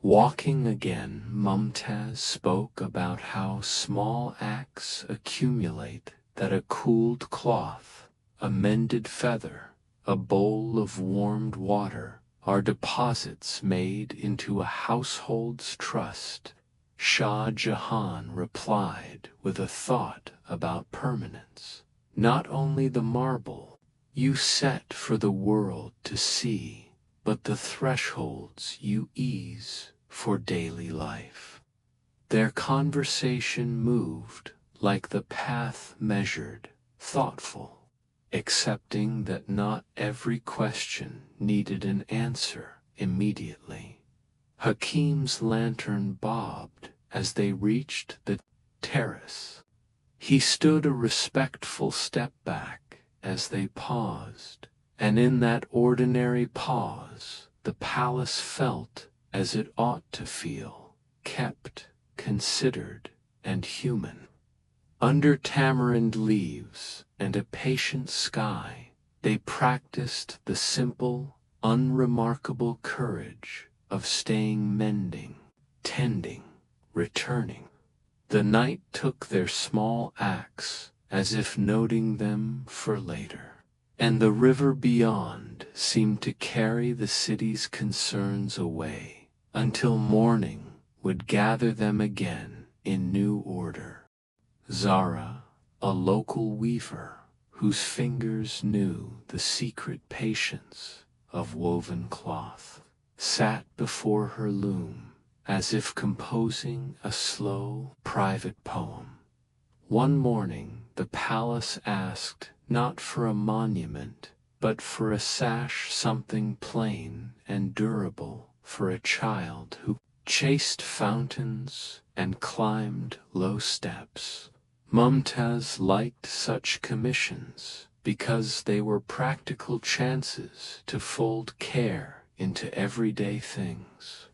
Walking again, Mumtaz spoke about how small acts accumulate, that a cooled cloth, a mended feather, a bowl of warmed water are deposits made into a household's trust. Shah Jahan replied with a thought about permanence. Not only the marble you set for the world to see, but the thresholds you ease for daily life. Their conversation moved like the path measured, thoughtful, accepting that not every question needed an answer immediately. Hakim's lantern bobbed as they reached the terrace. He stood a respectful step back as they paused, and in that ordinary pause the palace felt as it ought to feel, kept, considered, and human. Under tamarind leaves and a patient sky, they practiced the simple, unremarkable courage of staying, mending, tending, returning. The night took their small acts as if noting them for later, and the river beyond seemed to carry the city's concerns away until morning would gather them again in new order. Zara, a local weaver whose fingers knew the secret patience of woven cloth, sat before her loom as if composing a slow, private poem. One morning the palace asked not for a monument, but for a sash, something plain and durable for a child who chased fountains and climbed low steps. Mumtaz liked such commissions because they were practical chances to fold care into everyday things.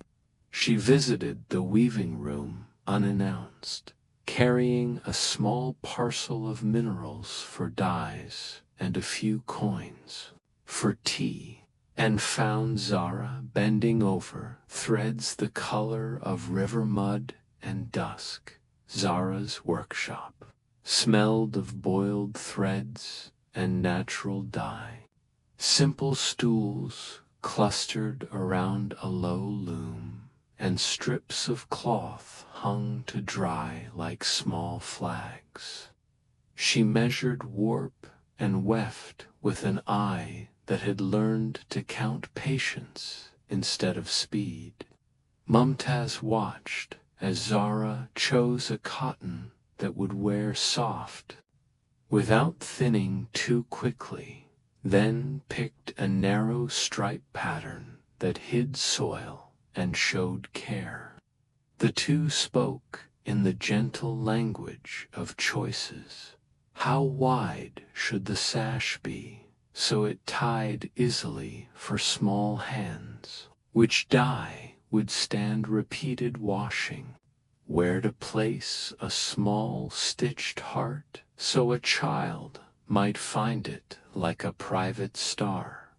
She visited the weaving room unannounced, carrying a small parcel of minerals for dyes and a few coins for tea, and found Zara bending over threads the color of river mud and dusk. Zara's workshop smelled of boiled threads and natural dye. Simple stools clustered around a low loom, and strips of cloth hung to dry like small flags. She measured warp and weft with an eye that had learned to count patience instead of speed. Mumtaz watched as Zara chose a cotton that would wear soft, without thinning too quickly, then picked a narrow stripe pattern that hid soil and showed care. The two spoke in the gentle language of choices. How wide should the sash be, so it tied easily for small hands? Which dye would stand repeated washing? Where to place a small stitched heart, so a child might find it like a private star?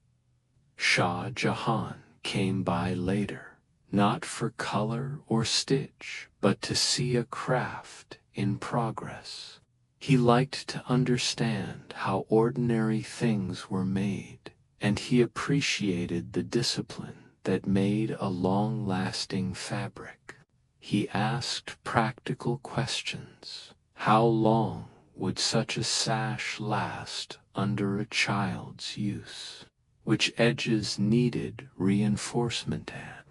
Shah Jahan came by later, not for color or stitch, but to see a craft in progress. He liked to understand how ordinary things were made, and he appreciated the discipline that made a long-lasting fabric. He asked practical questions. How long would such a sash last under a child's use? Which edges needed reinforcement? And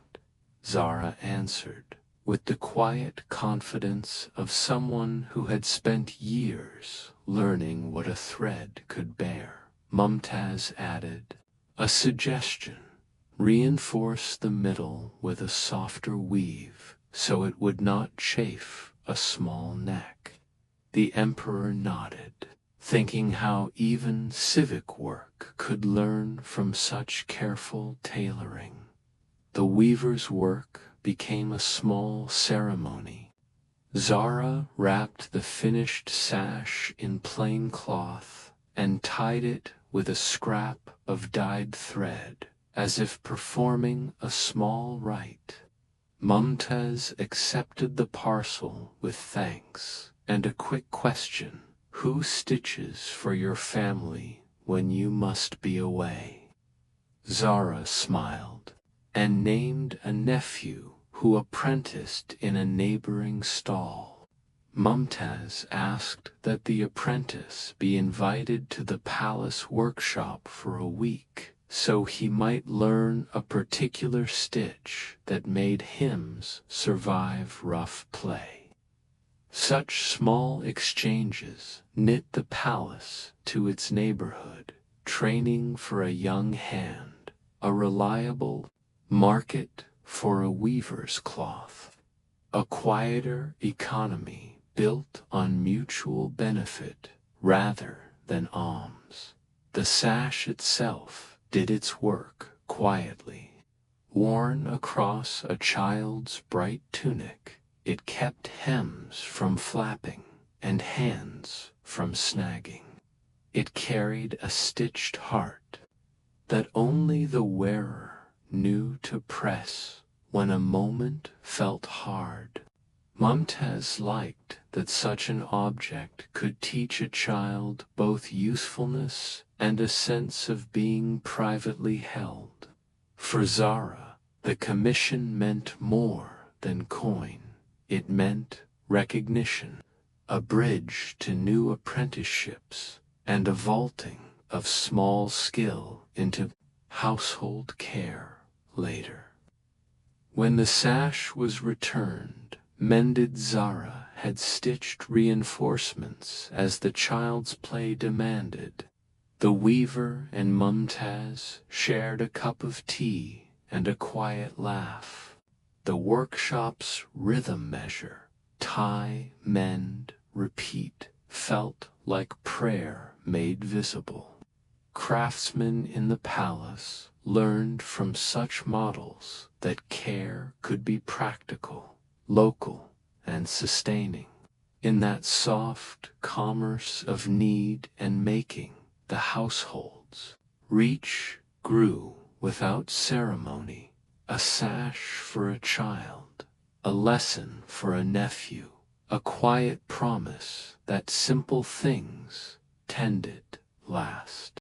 Zara answered, with the quiet confidence of someone who had spent years learning what a thread could bear. Mumtaz added, a suggestion. Reinforce the middle with a softer weave, so it would not chafe a small neck. The emperor nodded, thinking how even civic work could learn from such careful tailoring. The weaver's work became a small ceremony. Zara wrapped the finished sash in plain cloth and tied it with a scrap of dyed thread, as if performing a small rite. Mumtaz accepted the parcel with thanks and a quick question. Who stitches for your family when you must be away? Zara smiled and named a nephew who apprenticed in a neighboring stall. Mumtaz asked that the apprentice be invited to the palace workshop for a week, so he might learn a particular stitch that made hymns survive rough play. Such small exchanges knit the palace to its neighborhood, training for a young hand, a reliable market for a weaver's cloth, a quieter economy built on mutual benefit rather than alms. The sash itself did its work quietly. Worn across a child's bright tunic, it kept hems from flapping and hands from snagging. It carried a stitched heart that only the wearer knew to press when a moment felt hard. Mumtaz liked that such an object could teach a child both usefulness and a sense of being privately held. For Zara, the commission meant more than coin. It meant recognition, a bridge to new apprenticeships, and a vaulting of small skill into household care later. When the sash was returned, mended, Zara had stitched reinforcements as the child's play demanded. The weaver and Mumtaz shared a cup of tea and a quiet laugh. The workshop's rhythm measure, tie, mend, repeat, felt like prayer made visible. Craftsmen in the palace learned from such models that care could be practical, local, and sustaining. In that soft commerce of need and making, the household's reach grew without ceremony, a sash for a child, a lesson for a nephew, a quiet promise that simple things tended last.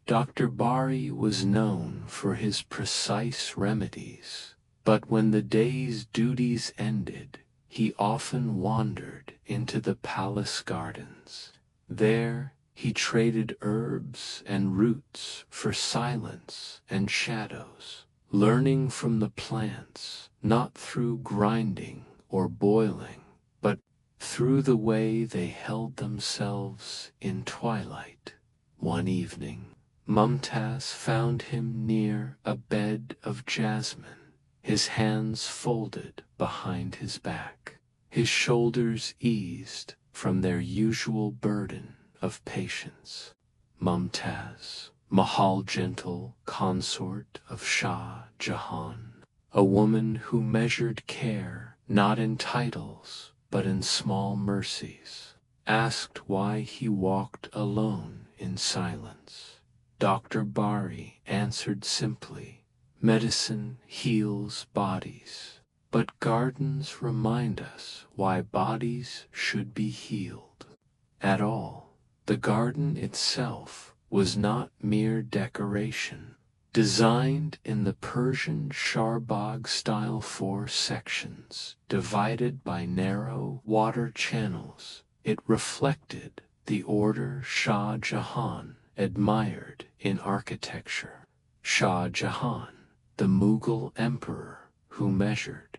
Dr. Bari was known for his precise remedies, but when the day's duties ended, he often wandered into the palace gardens. There he traded herbs and roots for silence and shadows, learning from the plants not through grinding or boiling, but through the way they held themselves in twilight. One evening, Mumtaz found him near a bed of jasmine, his hands folded behind his back, his shoulders eased from their usual burden of patience. Mumtaz Mahal, gentle consort of Shah Jahan, a woman who measured care not in titles but in small mercies, asked why he walked alone in silence. Dr. Bari answered simply, "Medicine heals bodies, but gardens remind us why bodies should be healed." At all, the garden itself was not mere decoration. Designed in the Persian Charbagh style, 4 sections, divided by narrow water channels, it reflected the order Shah Jahan admired in architecture. Shah Jahan, the Mughal emperor who measured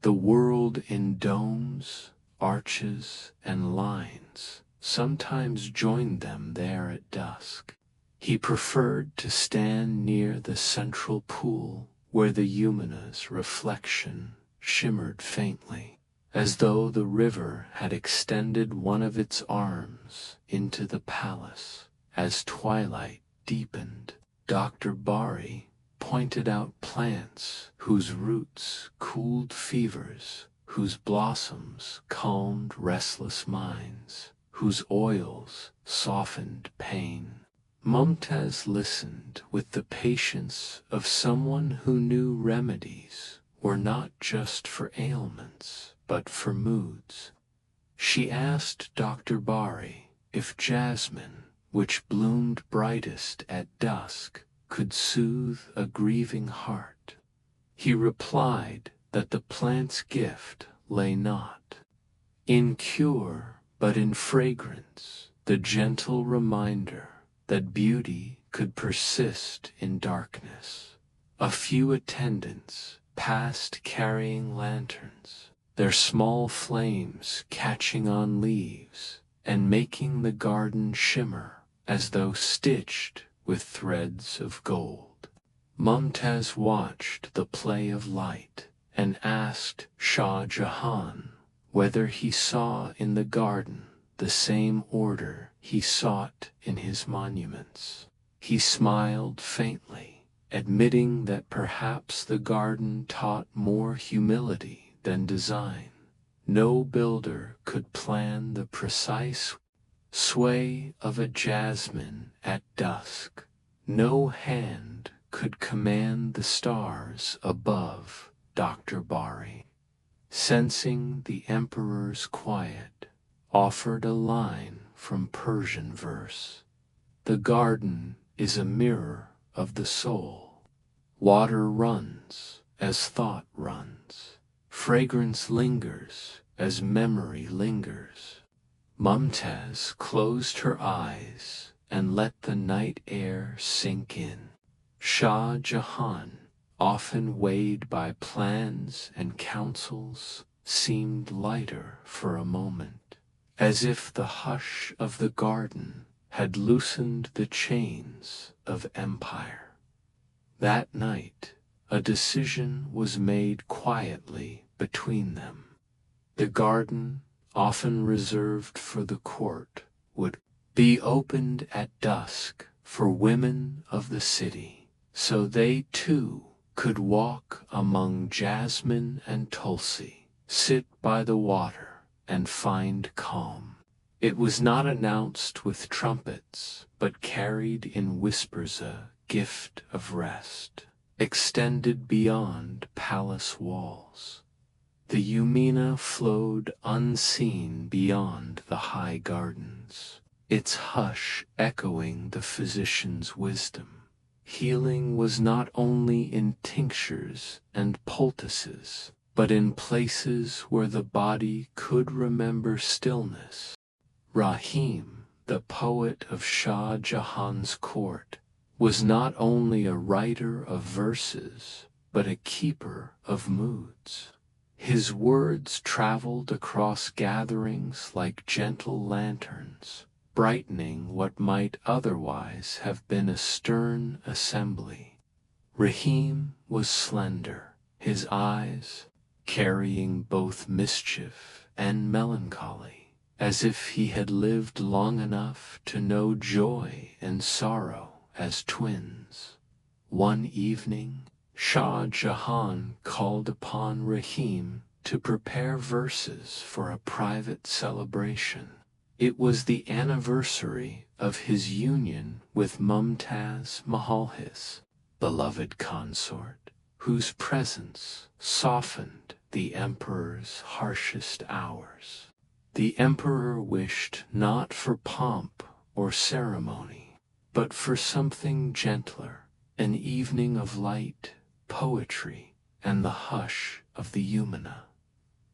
the world in domes, arches, and lines, sometimes joined them there at dusk. He preferred to stand near the central pool where the Yamuna's reflection shimmered faintly, as though the river had extended one of its arms into the palace. As twilight deepened, Dr. Bari pointed out plants whose roots cooled fevers, whose blossoms calmed restless minds, whose oils softened pain. Mumtaz listened with the patience of someone who knew remedies were not just for ailments, but for moods. She asked Dr. Bari if jasmine, which bloomed brightest at dusk, could soothe a grieving heart. He replied that the plant's gift lay not in cure, but in fragrance, the gentle reminder that beauty could persist in darkness. A few attendants passed carrying lanterns, their small flames catching on leaves and making the garden shimmer as though stitched with threads of gold. Mumtaz watched the play of light and asked Shah Jahan whether he saw in the garden the same order he sought in his monuments. He smiled faintly, admitting that perhaps the garden taught more humility than design. No builder could plan the precise sway of a jasmine at dusk. No hand could command the stars above. Dr. Bari, sensing the emperor's quiet, offered a line from Persian verse. The garden is a mirror of the soul. Water runs as thought runs. Fragrance lingers as memory lingers. Mumtaz closed her eyes and let the night air sink in. Shah Jahan, often weighed by plans and counsels, seemed lighter for a moment, as if the hush of the garden had loosened the chains of empire. That night, a decision was made quietly between them. The garden, often reserved for the court, would be opened at dusk for women of the city, so they too could walk among jasmine and tulsi, sit by the water, and find calm. It was not announced with trumpets, but carried in whispers, a gift of rest, extended beyond palace walls. The Yamuna flowed unseen beyond the high gardens, its hush echoing the physician's wisdom. Healing was not only in tinctures and poultices, but in places where the body could remember stillness. Rahim, the poet of Shah Jahan's court, was not only a writer of verses, but a keeper of moods. His words traveled across gatherings like gentle lanterns, brightening what might otherwise have been a stern assembly. Rahim was slender, his eyes carrying both mischief and melancholy, as if he had lived long enough to know joy and sorrow as twins. One evening, Shah Jahan called upon Rahim to prepare verses for a private celebration. It was the anniversary of his union with Mumtaz Mahal, his beloved consort, whose presence softened the emperor's harshest hours. The emperor wished not for pomp or ceremony, but for something gentler, an evening of light, poetry, and the hush of the Yamuna.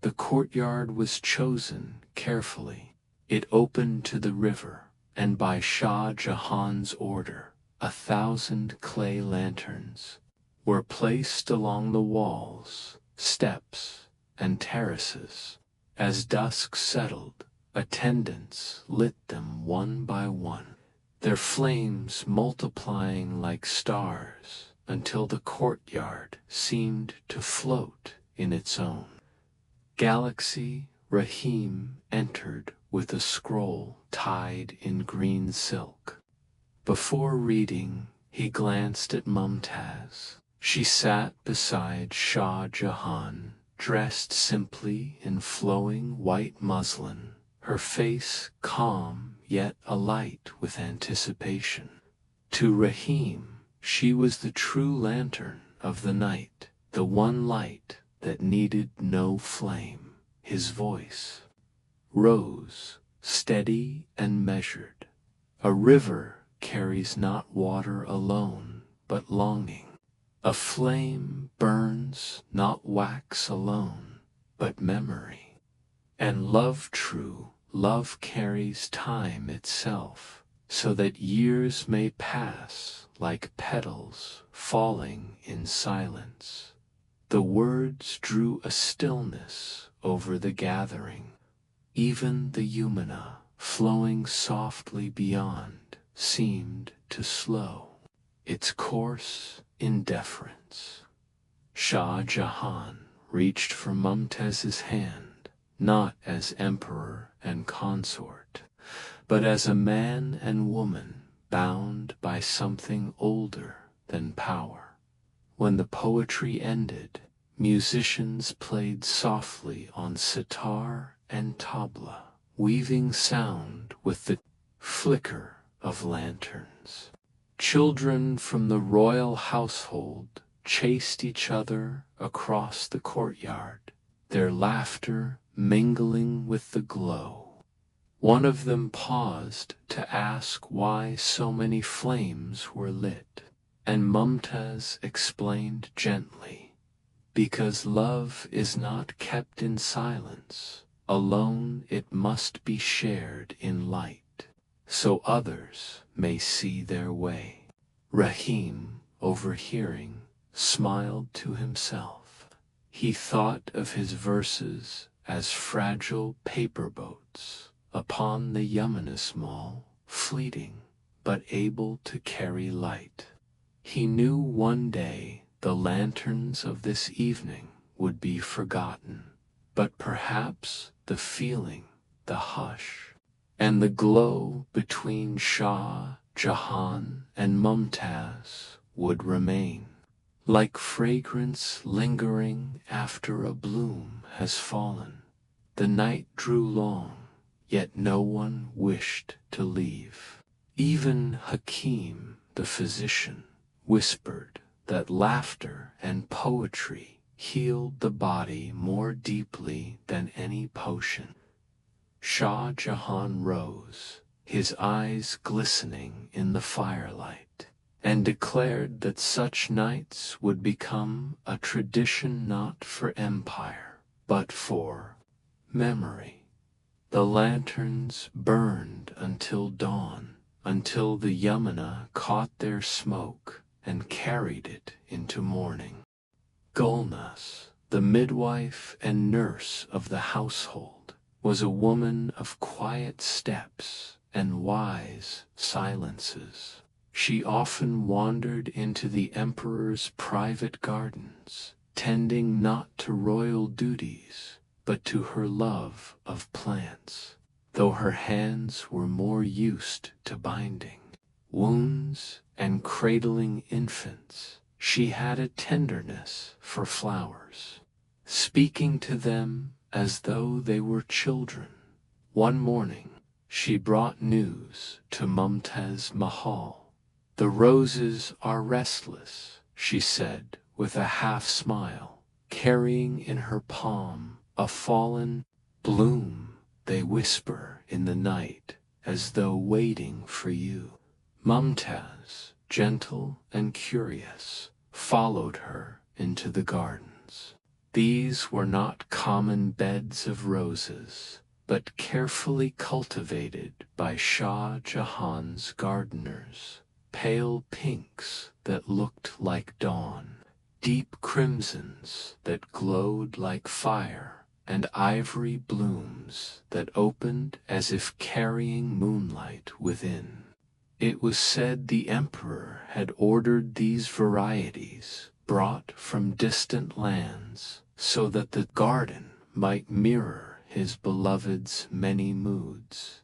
The courtyard was chosen carefully. It opened to the river, and by Shah Jahan's order, 1,000 clay lanterns were placed along the walls, steps, and terraces. As dusk settled, attendants lit them one by one, their flames multiplying like stars until the courtyard seemed to float in its own galaxy. Rahim entered with a scroll tied in green silk. Before reading, he glanced at Mumtaz. She sat beside Shah Jahan, dressed simply in flowing white muslin, her face calm yet alight with anticipation. To Rahim, she was the true lantern of the night, the one light that needed no flame. His voice rose, steady and measured. A river carries not water alone, but longing. A flame burns not wax alone, but memory. And love true, love carries time itself, so that years may pass like petals falling in silence. The words drew a stillness over the gathering. Even the Yamuna, flowing softly beyond, seemed to slow its course in deference. Shah Jahan reached for Mumtaz's hand, not as emperor and consort, but as a man and woman bound by something older than power. When the poetry ended, musicians played softly on sitar and tabla, weaving sound with the flicker of lanterns. Children from the royal household chased each other across the courtyard, their laughter mingling with the glow. One of them paused to ask why so many flames were lit, and Mumtaz explained gently, "Because love is not kept in silence. Alone it must be shared in light, so others may see their way." Rahim, overhearing, smiled to himself. He thought of his verses as fragile paper boats upon the Yamuna River, fleeting but able to carry light. He knew one day the lanterns of this evening would be forgotten, but perhaps the feeling, the hush, and the glow between Shah Jahan and Mumtaz would remain, like fragrance lingering after a bloom has fallen. The night drew long, yet no one wished to leave. Even Hakim, the physician, whispered that laughter and poetry healed the body more deeply than any potion. Shah Jahan rose, his eyes glistening in the firelight, and declared that such nights would become a tradition not for empire, but for memory. The lanterns burned until dawn, until the Yamuna caught their smoke and carried it into morning. Gulnaz, the midwife and nurse of the household, was a woman of quiet steps and wise silences. She often wandered into the emperor's private gardens, tending not to royal duties, but to her love of plants, though her hands were more used to binding wounds and cradling infants. She had a tenderness for flowers, speaking to them as though they were children. One morning, she brought news to Mumtaz Mahal. "The roses are restless," she said with a half-smile, carrying in her palm a fallen bloom. "They whisper in the night as though waiting for you." Mumtaz, gentle and curious, followed her into the gardens. These were not common beds of roses, but carefully cultivated by Shah Jahan's gardeners. Pale pinks that looked like dawn, deep crimsons that glowed like fire, and ivory blooms that opened as if carrying moonlight within. It was said the emperor had ordered these varieties, brought from distant lands, so that the garden might mirror his beloved's many moods.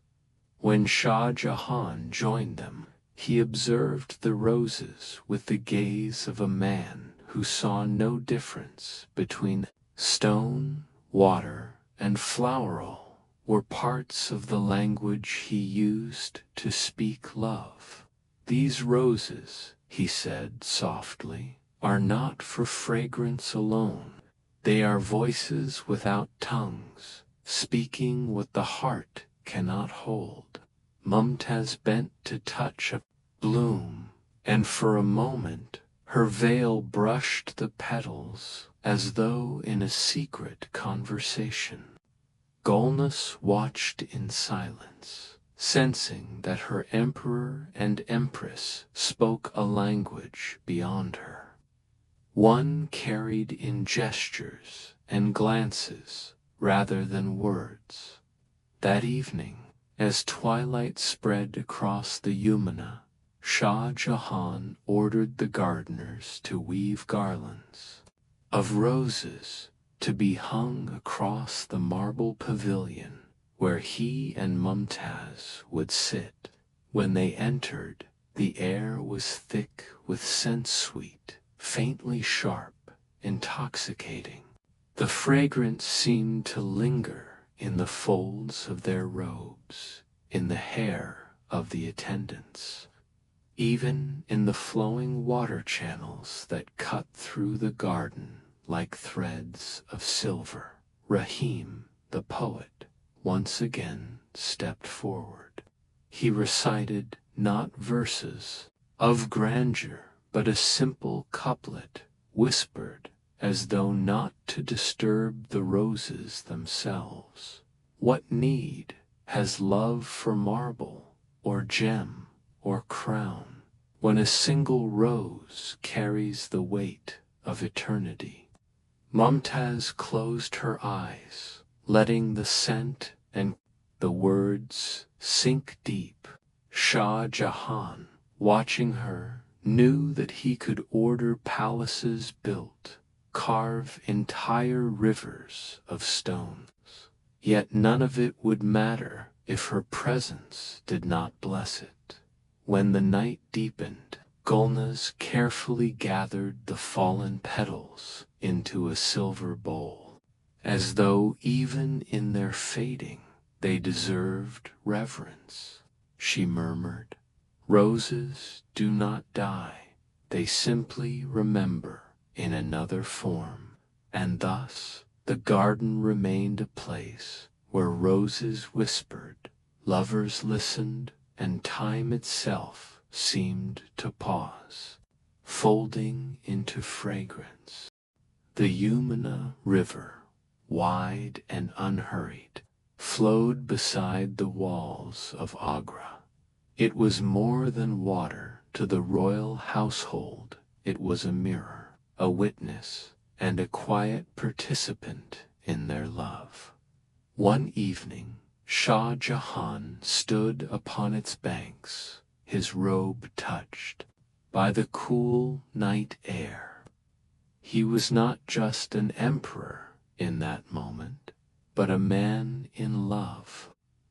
When Shah Jahan joined them, he observed the roses with the gaze of a man who saw no difference between stone, water, and floweral, were parts of the language he used to speak love. "These roses," he said softly, "are not for fragrance alone. They are voices without tongues, speaking what the heart cannot hold." Mumtaz bent to touch a bloom, and for a moment her veil brushed the petals as though in a secret conversation. Gulnaz watched in silence, sensing that her emperor and empress spoke a language beyond her, one carried in gestures and glances rather than words. That evening, as twilight spread across the Yamuna, Shah Jahan ordered the gardeners to weave garlands of roses to be hung across the marble pavilion where he and Mumtaz would sit. When they entered, the air was thick with scent, sweet, faintly sharp, intoxicating. The fragrance seemed to linger in the folds of their robes, in the hair of the attendants, even in the flowing water channels that cut through the garden like threads of silver. Rahim, the poet, once again stepped forward. He recited not verses of grandeur, but a simple couplet, whispered as though not to disturb the roses themselves. "What need has love for marble, or gem, or crown, when a single rose carries the weight of eternity?" Mumtaz closed her eyes, letting the scent and the words sink deep. Shah Jahan, watching her, knew that he could order palaces built, carve entire rivers of stones. Yet none of it would matter if her presence did not bless it. When the night deepened, Gulnaz carefully gathered the fallen petals into a silver bowl, as though even in their fading they deserved reverence. She murmured, "Roses do not die, they simply remember in another form." And thus the garden remained a place where roses whispered, lovers listened, and time itself seemed to pause, folding into fragrance. The Yamuna River, wide and unhurried, flowed beside the walls of Agra. It was more than water to the royal household. It was a mirror, a witness, and a quiet participant in their love. One evening, Shah Jahan stood upon its banks, his robe touched by the cool night air. He was not just an emperor in that moment, but a man in love,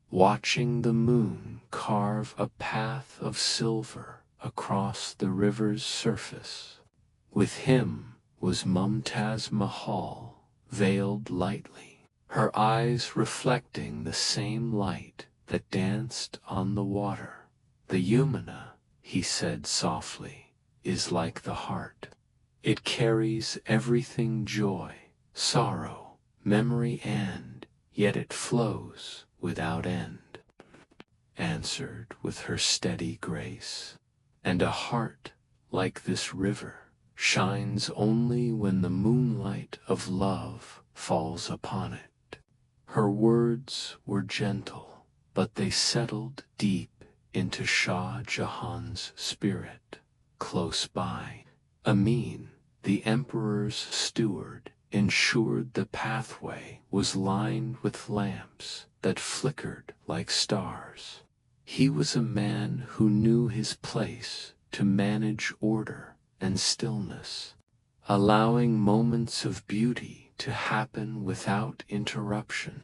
watching the moon carve a path of silver across the river's surface. With him was Mumtaz Mahal, veiled lightly, her eyes reflecting the same light that danced on the water. "The Yamuna," he said softly, "is like the heart. It carries everything: joy, sorrow, memory, and yet it flows without end," answered with her steady grace. "And a heart like this river shines only when the moonlight of love falls upon it." Her words were gentle, but they settled deep into Shah Jahan's spirit. Close by, Amin, the emperor's steward, ensured the pathway was lined with lamps that flickered like stars. He was a man who knew his place to manage order and stillness, allowing moments of beauty to happen without interruption.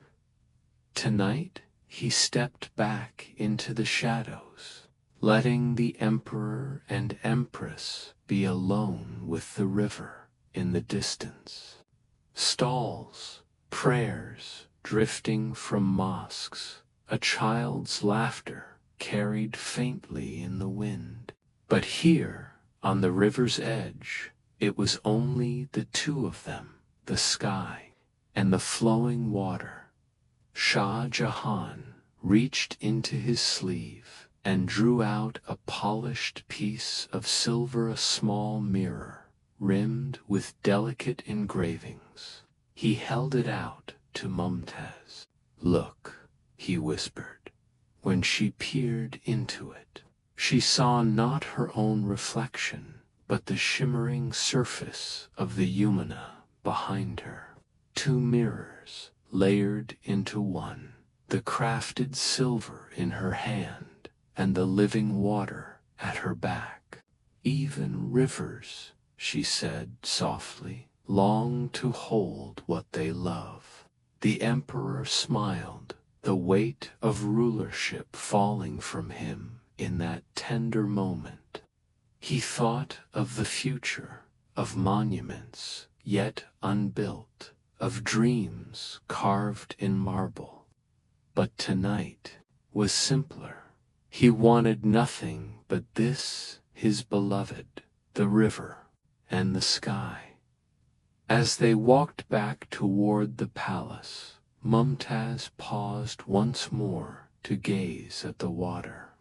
Tonight, he stepped back into the shadows, letting the emperor and empress be alone with the river in the distance. Stalls, prayers drifting from mosques, a child's laughter carried faintly in the wind. But here, on the river's edge, it was only the two of them, the sky and the flowing water. Shah Jahan reached into his sleeve and drew out a polished piece of silver, a small mirror, rimmed with delicate engravings. He held it out to Mumtaz. "Look," he whispered. When she peered into it, she saw not her own reflection, but the shimmering surface of the Yamuna behind her. Two mirrors layered into one, the crafted silver in her hand and the living water at her back. "Even rivers," she said softly, "long to hold what they love." The emperor smiled, the weight of rulership falling from him in that tender moment. He thought of the future, of monuments yet unbuilt, of dreams carved in marble. But tonight was simpler. He wanted nothing but this, his beloved, the river and the sky. As they walked back toward the palace, Mumtaz paused once more to gaze at the water.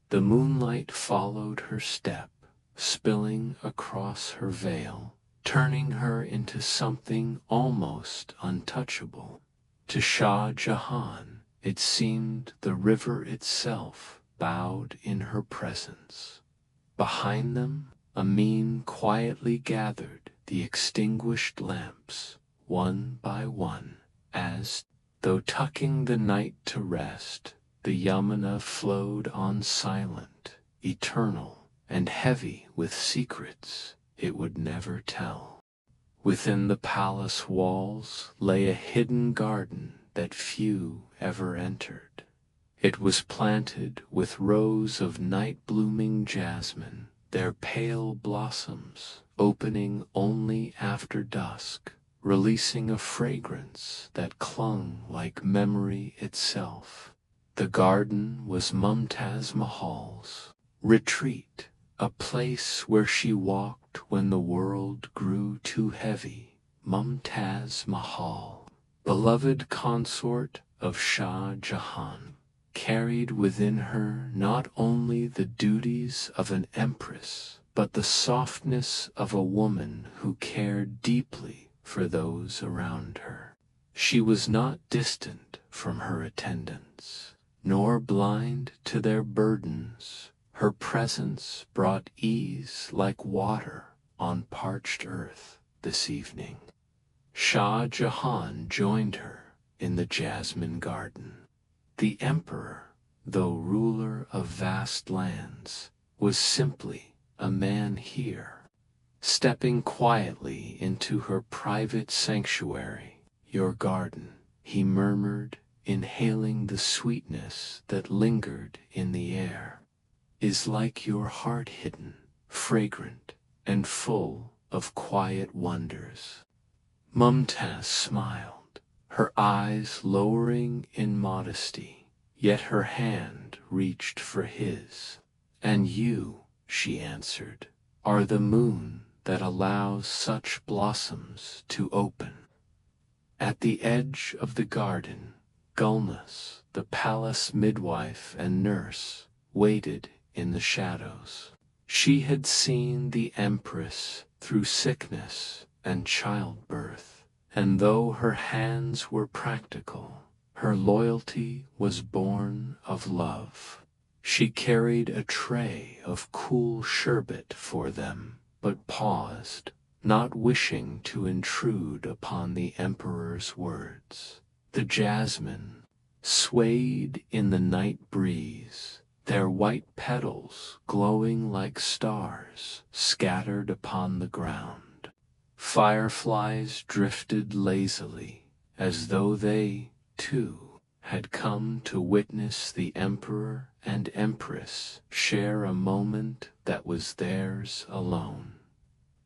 The moonlight followed her step, spilling across her veil, turning her into something almost untouchable. To Shah Jahan, it seemed the river itself bowed in her presence. Behind them, Amin quietly gathered the extinguished lamps, one by one, as, though tucking the night to rest, the Yamuna flowed on silent, eternal, and heavy with secrets it would never tell. Within the palace walls lay a hidden garden that few ever entered. It was planted with rows of night-blooming jasmine, their pale blossoms opening only after dusk, releasing a fragrance that clung like memory itself. The garden was Mumtaz Mahal's retreat, a place where she walked when the world grew too heavy. Mumtaz Mahal, beloved consort of Shah Jahan, carried within her not only the duties of an empress, but the softness of a woman who cared deeply for those around her. She was not distant from her attendants, nor blind to their burdens. Her presence brought ease like water on parched earth this evening. Shah Jahan joined her in the jasmine garden. The emperor, though ruler of vast lands, was simply a man here, stepping quietly into her private sanctuary. Your garden, he murmured, inhaling the sweetness that lingered in the air, is like your heart, hidden, fragrant, and full of quiet wonders. Mumtaz smiled, her eyes lowering in modesty, yet her hand reached for his. And you, she answered, are the moon that allows such blossoms to open. At the edge of the garden, Gulnus, the palace midwife and nurse, waited in the shadows. She had seen the empress through sickness and childbirth, and though her hands were practical, her loyalty was born of love. She carried a tray of cool sherbet for them, but paused, not wishing to intrude upon the emperor's words. The jasmine swayed in the night breeze, their white petals glowing like stars scattered upon the ground. Fireflies drifted lazily, as though they, too, had come to witness the emperor and empress share a moment that was theirs alone.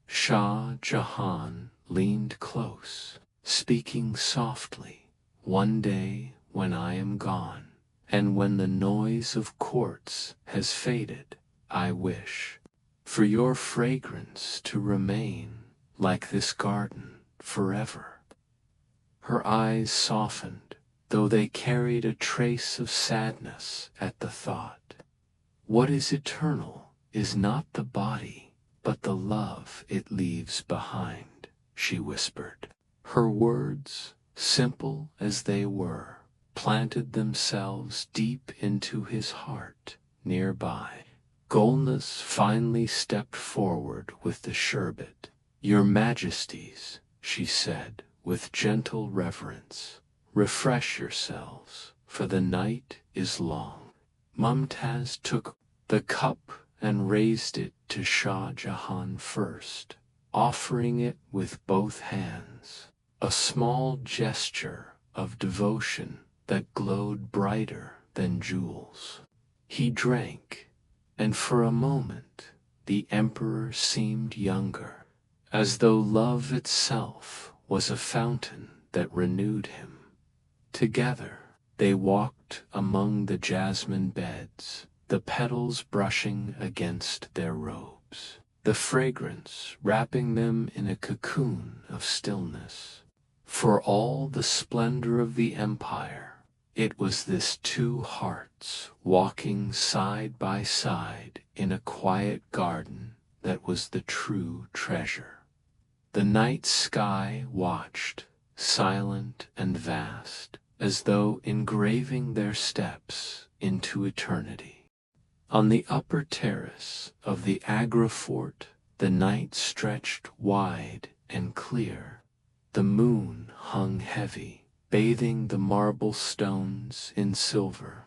Shah Jahan leaned close, speaking softly. One day when I am gone, and when the noise of courts has faded, I wish for your fragrance to remain like this garden forever. Her eyes softened, though they carried a trace of sadness at the thought. What is eternal is not the body, but the love it leaves behind, she whispered. Her words, simple as they were, planted themselves deep into his heart. Nearby, Gulnus finally stepped forward with the sherbet. Your Majesties, she said with gentle reverence, refresh yourselves, for the night is long. Mumtaz took the cup and raised it to Shah Jahan first, offering it with both hands, a small gesture of devotion that glowed brighter than jewels. He drank, and for a moment the emperor seemed younger, as though love itself was a fountain that renewed him. Together they walked among the jasmine beds, the petals brushing against their robes, the fragrance wrapping them in a cocoon of stillness. For all the splendor of the empire, it was this two hearts walking side by side in a quiet garden that was the true treasure. The night sky watched, silent and vast, as though engraving their steps into eternity. On the upper terrace of the Agra fort, the night stretched wide and clear. the moon hung heavy, bathing the marble stones in silver.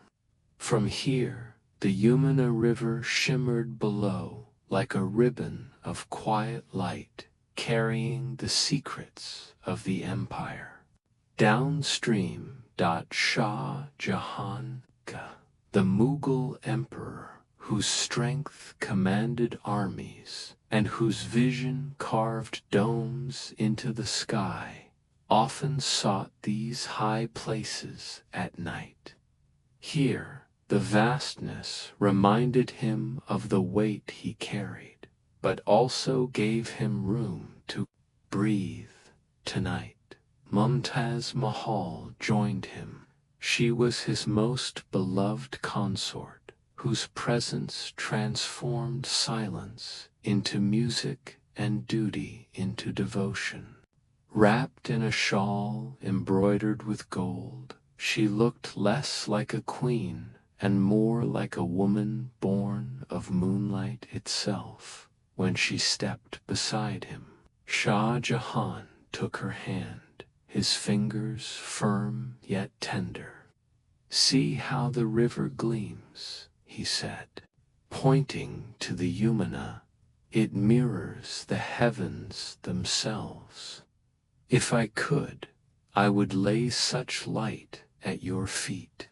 From here, the Yamuna River shimmered below like a ribbon of quiet light, carrying the secrets of the empire. Downstream, Shah Jahan, the Mughal emperor, whose strength commanded armies and whose vision carved domes into the sky, often sought these high places at night. Here, the vastness reminded him of the weight he carried, but also gave him room to breathe. Tonight, Mumtaz Mahal joined him. She was his most beloved consort, whose presence transformed silence into music and duty into devotion. Wrapped in a shawl embroidered with gold, she looked less like a queen and more like a woman born of moonlight itself. When she stepped beside him, Shah Jahan took her hand, his fingers firm yet tender. "See how the river gleams," he said, pointing to the Yamuna. "It mirrors the heavens themselves. If I could, I would lay such light at your feet."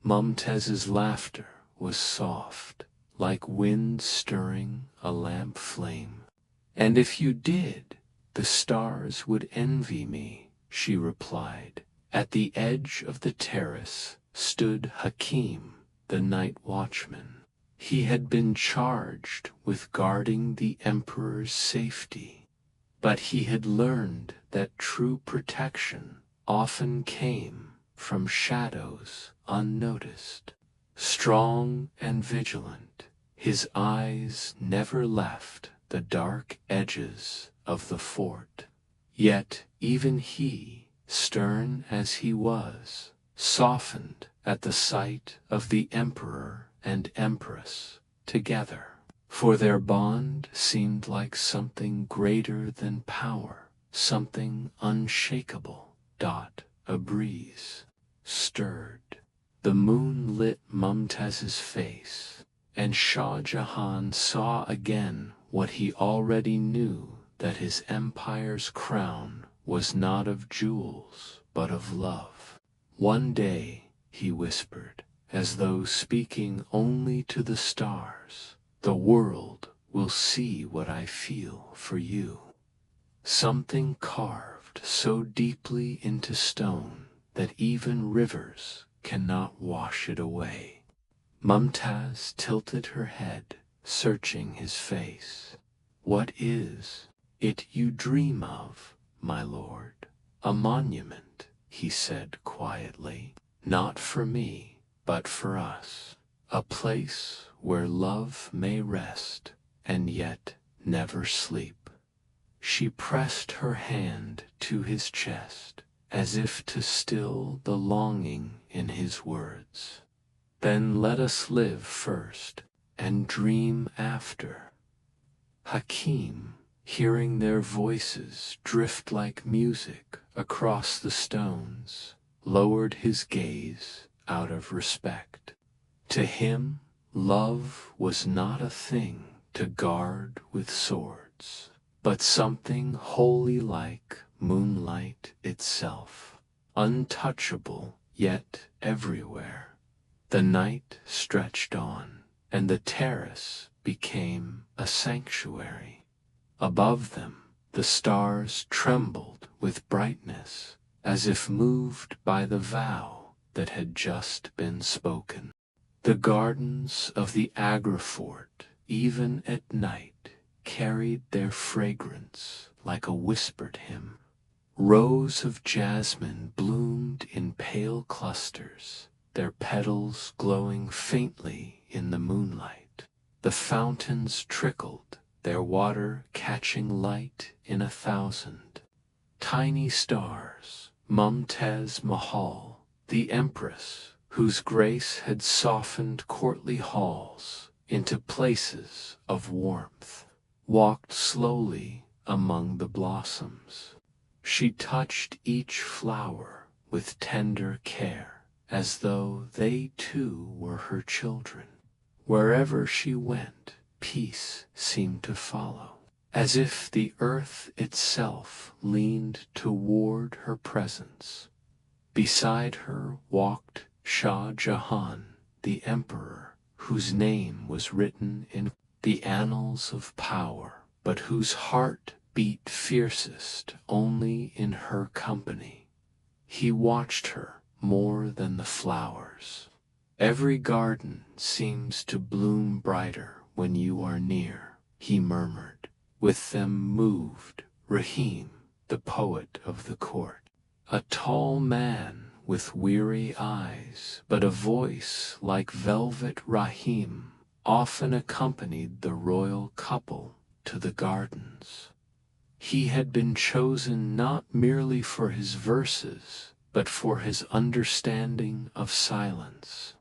Mumtaz's laughter was soft, like wind stirring a lamp flame. "And if you did, the stars would envy me," she replied. At the edge of the terrace stood Hakim, the night watchman. He had been charged with guarding the emperor's safety, but he had learned that true protection often came from shadows unnoticed. Strong and vigilant, his eyes never left the dark edges of the fort. Yet even he, stern as he was, softened at the sight of the emperor and empress together, for their bond seemed like something greater than power, something unshakable. A breeze stirred. The moon lit Mumtaz's face, and Shah Jahan saw again what he already knew, that his empire's crown was not of jewels, but of love. "One day," he whispered, as though speaking only to the stars, "the world will see what I feel for you." Something carved so deeply into stone that even rivers cannot wash it away. Mumtaz tilted her head, searching his face. "What is it you dream of, my lord?" "A monument," he said quietly. "Not for me, but for us. A place where love may rest, and yet never sleep." She pressed her hand to his chest, as if to still the longing in his words. "Then let us live first, and dream after." Hakim, hearing their voices drift like music across the stones, lowered his gaze out of respect. To him, love was not a thing to guard with swords, but something wholly like moonlight itself, untouchable yet everywhere. The night stretched on, and the terrace became a sanctuary. Above them, the stars trembled with brightness, as if moved by the vow that had just been spoken. The gardens of the Agrafort, even at night, carried their fragrance like a whispered hymn. Rows of jasmine bloomed in pale clusters, their petals glowing faintly in the moonlight. The fountains trickled, their water catching light in 1,000. Tiny stars, Mumtaz Mahal, the empress, whose grace had softened courtly halls into places of warmth, walked slowly among the blossoms. She touched each flower with tender care, as though they too were her children. Wherever she went, peace seemed to follow, as if the earth itself leaned toward her presence. Beside her walked Shah Jahan, the emperor, whose name was written in the annals of power, but whose heart beat fiercest only in her company. He watched her more than the flowers. Every garden seems to bloom brighter when you are near, he murmured. With them moved Rahim, the poet of the court, a tall man with weary eyes, but a voice like velvet. Rahim often accompanied the royal couple to the gardens. He had been chosen not merely for his verses, but for his understanding of silence.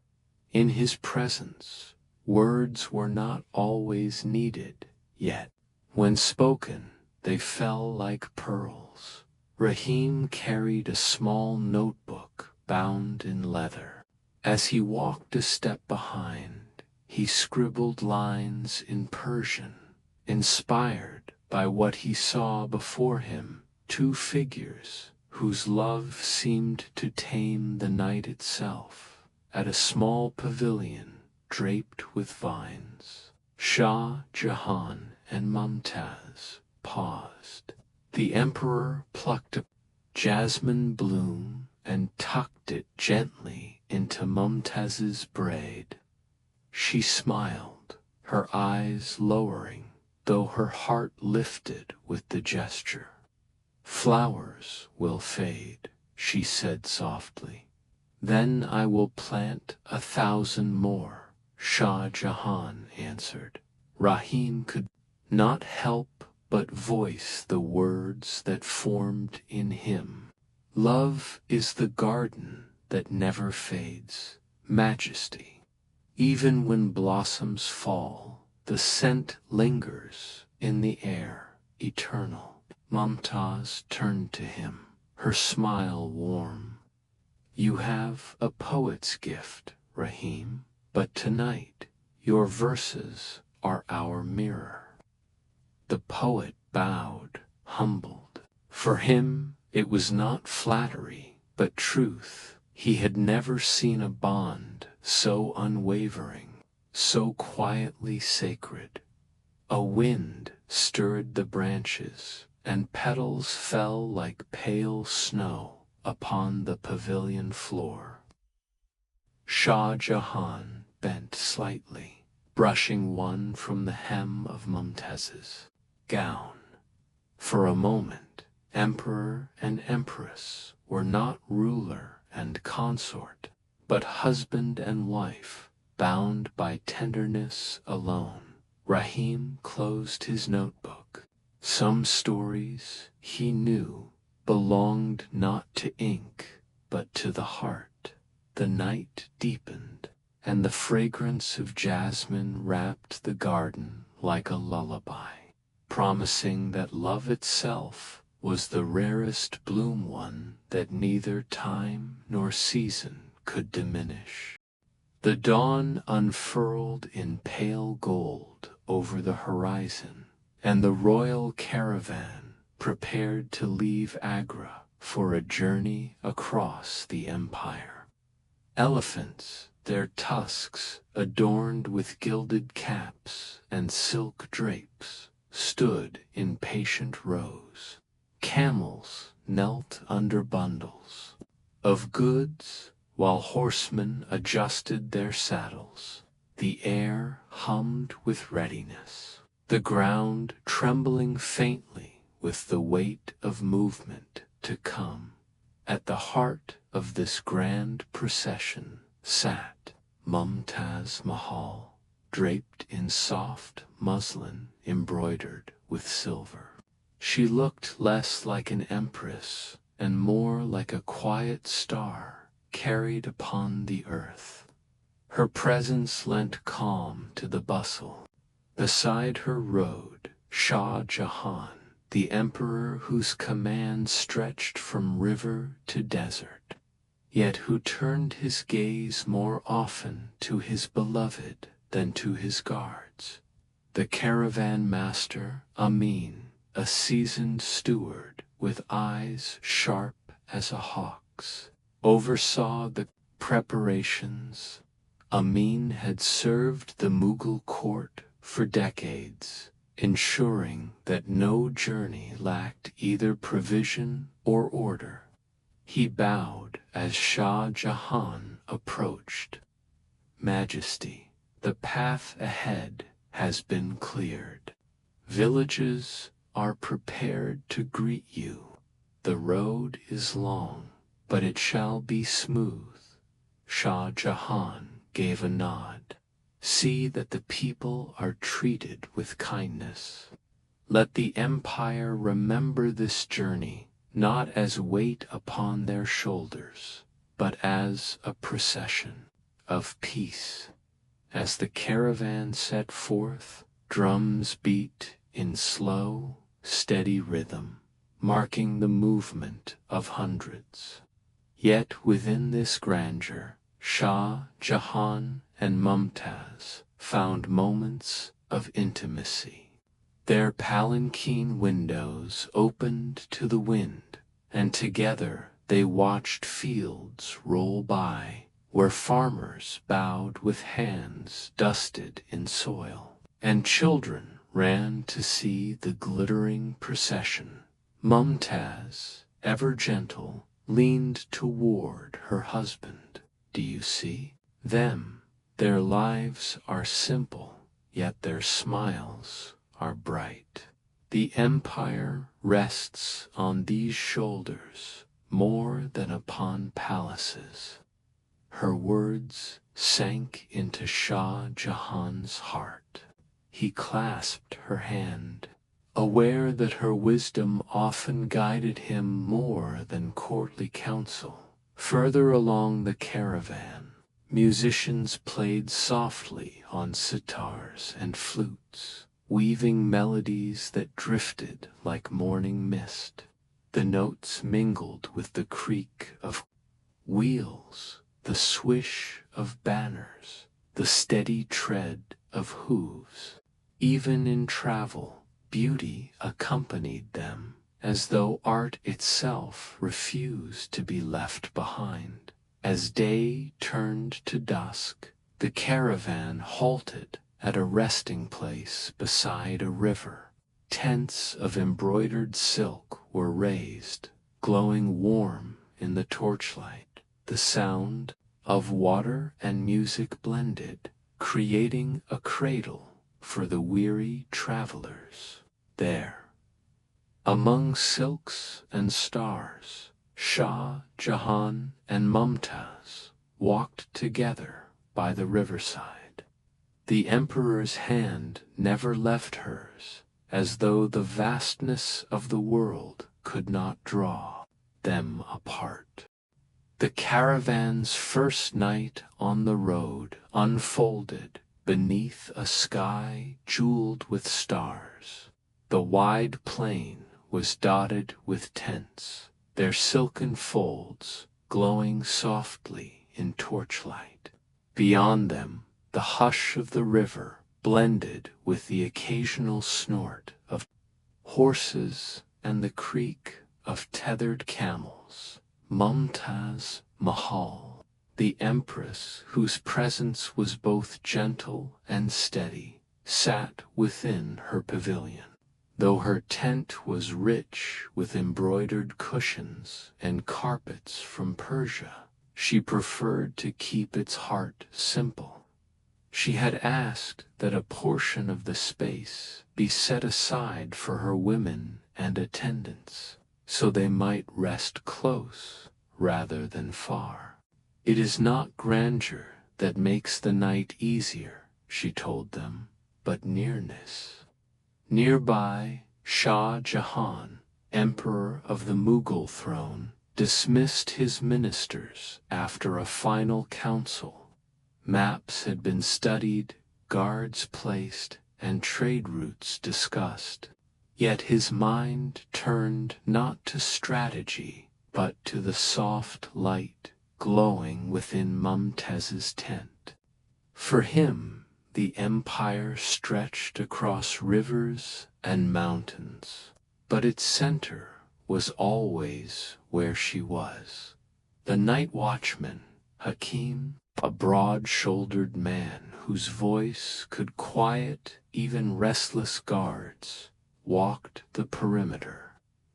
In his presence, words were not always needed, yet, when spoken, they fell like pearls. Rahim carried a small notebook bound in leather. As he walked a step behind, he scribbled lines in Persian, inspired by what he saw before him, two figures whose love seemed to tame the night itself, at a small pavilion draped with vines. Shah Jahan and Mumtaz paused. The emperor plucked a jasmine bloom and tucked it gently into Mumtaz's braid. She smiled, her eyes lowering, though her heart lifted with the gesture. "Flowers will fade," she said softly. "Then I will plant 1,000 more," Shah Jahan answered. Rahim could not help but voice the words that formed in him. "Love is the garden that never fades, Majesty. Even when blossoms fall, the scent lingers in the air, eternal." Mumtaz turned to him, her smile warm. "You have a poet's gift, Rahim, but tonight your verses are our mirror." The poet bowed, humbled. For him, it was not flattery, but truth. He had never seen a bond so unwavering, so quietly sacred. A wind stirred the branches, and petals fell like pale snow upon the pavilion floor. Shah Jahan bent slightly, brushing one from the hem of Mumtaz's gown. For a moment, emperor and empress were not ruler and consort, but husband and wife, bound by tenderness alone. Rahim closed his notebook. Some stories, he knew, belonged not to ink, but to the heart. The night deepened, and the fragrance of jasmine wrapped the garden like a lullaby, promising that love itself was the rarest bloom, one that neither time nor season could diminish. The dawn unfurled in pale gold over the horizon, and the royal caravan prepared to leave Agra for a journey across the empire. Elephants, their tusks adorned with gilded caps and silk drapes, stood in patient rows. Camels knelt under bundles of goods, while horsemen adjusted their saddles. The air hummed with readiness, the ground trembling faintly with the weight of movement to come. At the heart of this grand procession sat Mumtaz Mahal, draped in soft muslin embroidered with silver. She looked less like an empress and more like a quiet star carried upon the earth. Her presence lent calm to the bustle. Beside her rode Shah Jahan, the emperor whose command stretched from river to desert, yet who turned his gaze more often to his beloved than to his guards. The caravan master, Amin, a seasoned steward with eyes sharp as a hawk's, oversaw the preparations. Amin had served the Mughal court for decades, ensuring that no journey lacked either provision or order. He bowed as Shah Jahan approached. "Majesty, the path ahead has been cleared. Villages are prepared to greet you. The road is long, but it shall be smooth." Shah Jahan gave a nod. "See that the people are treated with kindness. Let the empire remember this journey not as weight upon their shoulders, but as a procession of peace." As the caravan set forth, drums beat in slow, steady rhythm, marking the movement of hundreds. Yet within this grandeur, Shah Jahan and Mumtaz found moments of intimacy. Their palanquin windows opened to the wind, and together they watched fields roll by, where farmers bowed with hands dusted in soil, and children ran to see the glittering procession. Mumtaz, ever gentle, leaned toward her husband. "Do you see them? Their lives are simple, yet their smiles are bright. The empire rests on these shoulders more than upon palaces." Her words sank into Shah Jahan's heart. He clasped her hand, aware that her wisdom often guided him more than courtly counsel. Further along the caravan, musicians played softly on sitars and flutes, weaving melodies that drifted like morning mist. The notes mingled with the creak of wheels, the swish of banners, the steady tread of hooves. Even in travel, beauty accompanied them, as though art itself refused to be left behind. As day turned to dusk, the caravan halted at a resting place beside a river. Tents of embroidered silk were raised, glowing warm in the torchlight. The sound of water and music blended, creating a cradle for the weary travelers. There, among silks and stars, Shah Jahan and Mumtaz walked together by the riverside. The emperor's hand never left hers, as though the vastness of the world could not draw them apart. The caravan's first night on the road unfolded beneath a sky jeweled with stars. The wide plain was dotted with tents, their silken folds glowing softly in torchlight. Beyond them, the hush of the river blended with the occasional snort of horses and the creak of tethered camels. Mumtaz Mahal, the empress whose presence was both gentle and steady, sat within her pavilion. Though her tent was rich with embroidered cushions and carpets from Persia, she preferred to keep its heart simple. She had asked that a portion of the space be set aside for her women and attendants, so they might rest close rather than far. "It is not grandeur that makes the night easier," she told them, "but nearness." Nearby, Shah Jahan, emperor of the Mughal throne, dismissed his ministers after a final council. Maps had been studied, guards placed, and trade routes discussed. Yet his mind turned not to strategy, but to the soft light glowing within Mumtaz's tent. For him, the empire stretched across rivers and mountains, but its center was always where she was. The night watchman, Hakim, a broad-shouldered man whose voice could quiet even restless guards, walked the perimeter.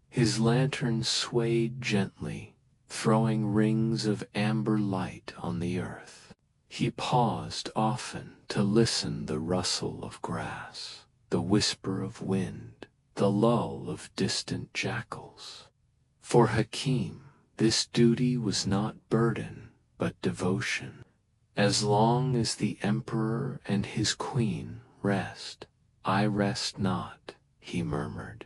His lantern swayed gently, throwing rings of amber light on the earth. He paused often to listen the rustle of grass, the whisper of wind, the lull of distant jackals. For Hakim, this duty was not burden, but devotion. As long as the emperor and his queen rest, I rest not, he murmured,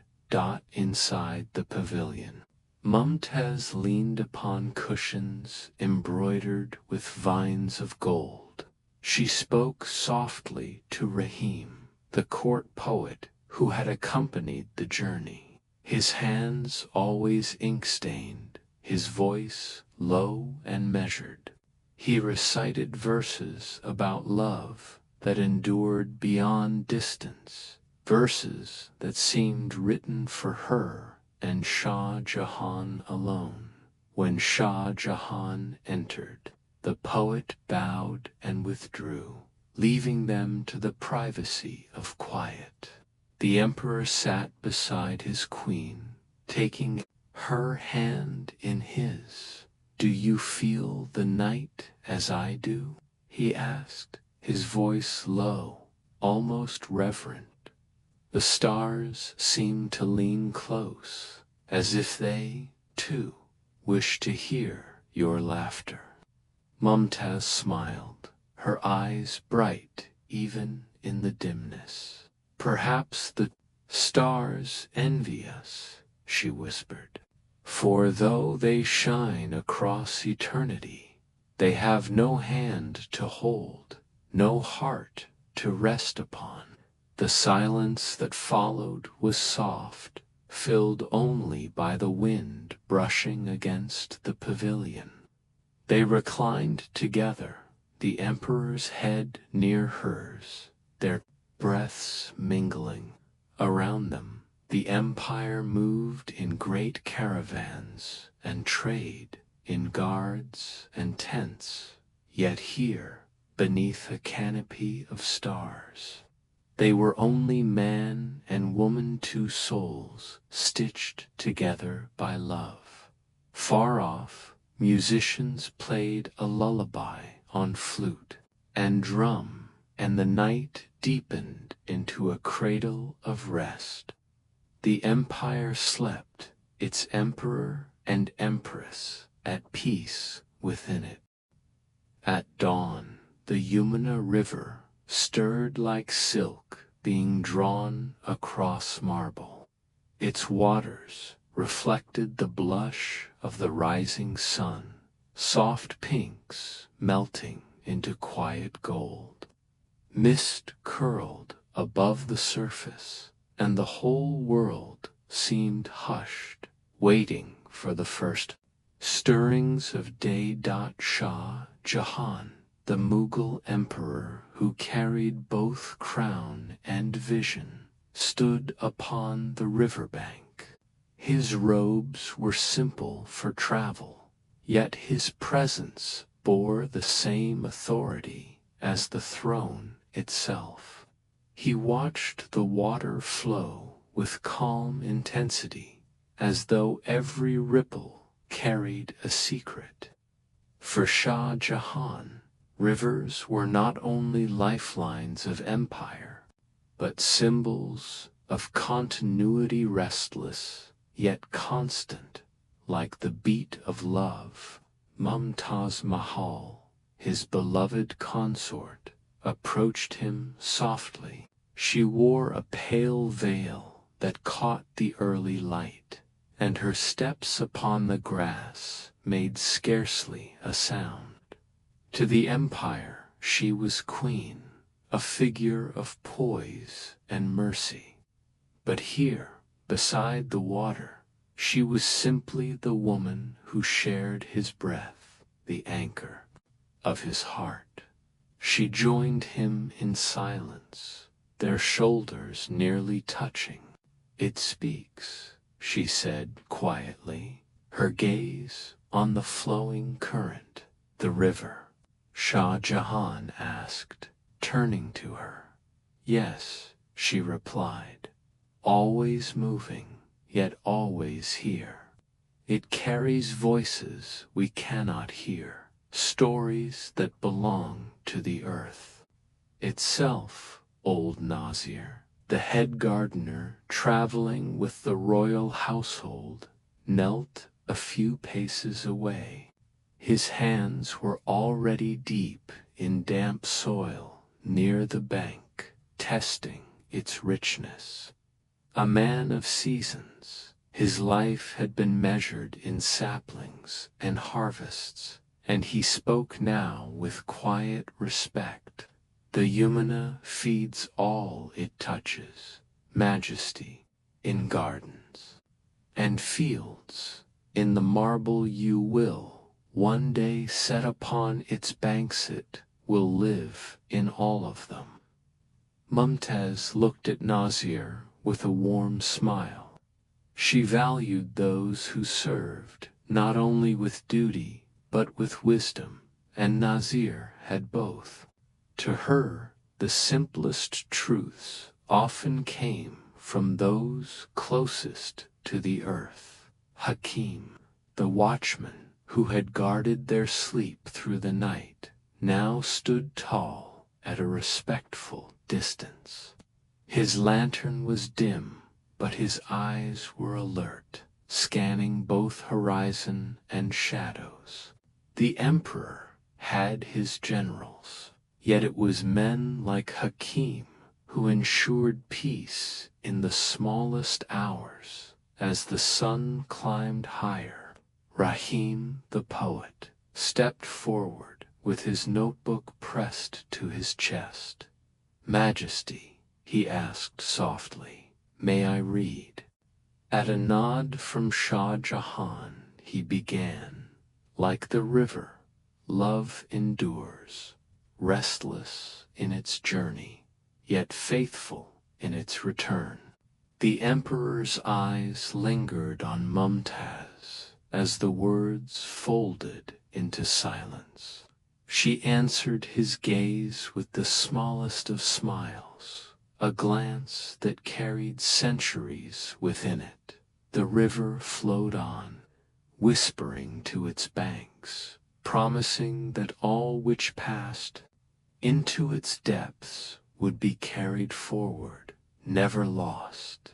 inside the pavilion. Mumtaz leaned upon cushions embroidered with vines of gold. She spoke softly to Rahim, the court poet who had accompanied the journey. His hands always ink-stained, his voice low and measured. He recited verses about love that endured beyond distance, verses that seemed written for her and Shah Jahan alone. When Shah Jahan entered, the poet bowed and withdrew, leaving them to the privacy of quiet. The emperor sat beside his queen, taking her hand in his. "Do you feel the night as I do?" he asked, his voice low, almost reverent. The stars seemed to lean close, as if they, too, wished to hear your laughter. Mumtaz smiled, her eyes bright even in the dimness. "Perhaps the stars envy us," she whispered, "for though they shine across eternity, they have no hand to hold, no heart to rest upon." The silence that followed was soft, filled only by the wind brushing against the pavilion. They reclined together, the emperor's head near hers, their breaths mingling. Around them, the empire moved in great caravans and trade in guards and tents, yet here, beneath a canopy of stars, they were only man and woman, two souls stitched together by love. Far off, musicians played a lullaby on flute and drum, and the night deepened into a cradle of rest. The empire slept, its emperor and empress at peace within it. At dawn, the Yamuna River stirred like silk being drawn across marble. Its waters reflected the blush of the rising sun, soft pinks melting into quiet gold. Mist curled above the surface, and the whole world seemed hushed, waiting for the first stirrings of day. Shah Jahan, the Mughal emperor who carried both crown and vision, stood upon the riverbank. His robes were simple for travel, yet his presence bore the same authority as the throne itself. He watched the water flow with calm intensity, as though every ripple carried a secret. For Shah Jahan, rivers were not only lifelines of empire, but symbols of continuity, restless yet constant, like the beat of love. Mumtaz Mahal, his beloved consort, approached him softly. She wore a pale veil that caught the early light, and her steps upon the grass made scarcely a sound. To the empire she was queen, a figure of poise and mercy. But here, beside the water. She was simply the woman who shared his breath, the anchor of his heart. She joined him in silence, their shoulders nearly touching. "It speaks," she said quietly, her gaze on the flowing current. "The river?" Shah Jahan asked, turning to her. "Yes," she replied, "always moving, yet always here. It carries voices we cannot hear, stories that belong to the earth itself." Old Nasir, the head gardener traveling with the royal household, knelt a few paces away. His hands were already deep in damp soil near the bank, testing its richness. A man of seasons, his life had been measured in saplings and harvests, and he spoke now with quiet respect. "The Yamuna feeds all it touches, majesty, in gardens and fields, in the marble you will one day set upon its banks. It will live in all of them." Mumtaz looked at Nasir with a warm smile. She valued those who served, not only with duty, but with wisdom, and Nasir had both. To her, the simplest truths often came from those closest to the earth. Hakim, the watchman who had guarded their sleep through the night, now stood tall at a respectful distance. His lantern was dim, but his eyes were alert, scanning both horizon and shadows. The emperor had his generals, yet it was men like Hakim who ensured peace in the smallest hours. As the sun climbed higher, Rahim the poet stepped forward with his notebook pressed to his chest. "Majesty," he asked softly, "may I read?" At a nod from Shah Jahan, he began. "Like the river, love endures, restless in its journey, yet faithful in its return." The emperor's eyes lingered on Mumtaz as the words folded into silence. She answered his gaze with the smallest of smiles, a glance that carried centuries within it. The river flowed on, whispering to its banks, promising that all which passed into its depths would be carried forward, never lost.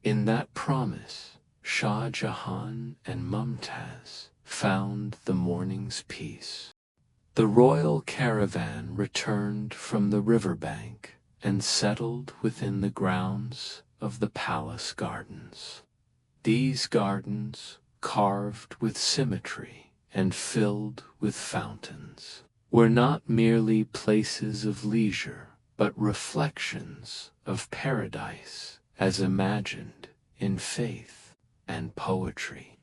In that promise, Shah Jahan and Mumtaz found the morning's peace. The royal caravan returned from the riverbank and settled within the grounds of the palace gardens. These gardens, carved with symmetry and filled with fountains, were not merely places of leisure, but reflections of paradise as imagined in faith and poetry.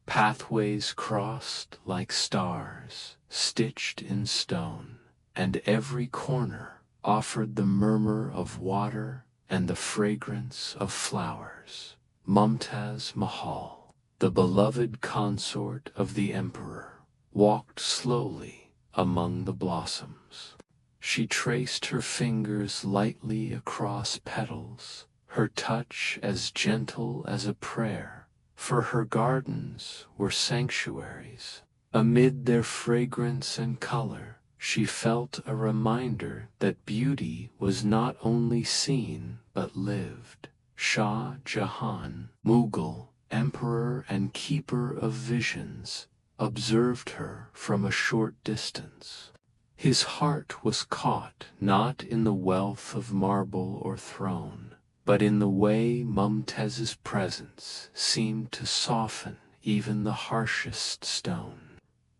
Pathways crossed like stars, stitched in stone, and every corner offered the murmur of water and the fragrance of flowers. Mumtaz Mahal, the beloved consort of the emperor, walked slowly among the blossoms. She traced her fingers lightly across petals, her touch as gentle as a prayer, for her gardens were sanctuaries. Amid their fragrance and color, she felt a reminder that beauty was not only seen but lived. Shah Jahan, Mughal emperor and keeper of visions, observed her from a short distance. His heart was caught not in the wealth of marble or throne, but in the way Mumtaz's presence seemed to soften even the harshest stone.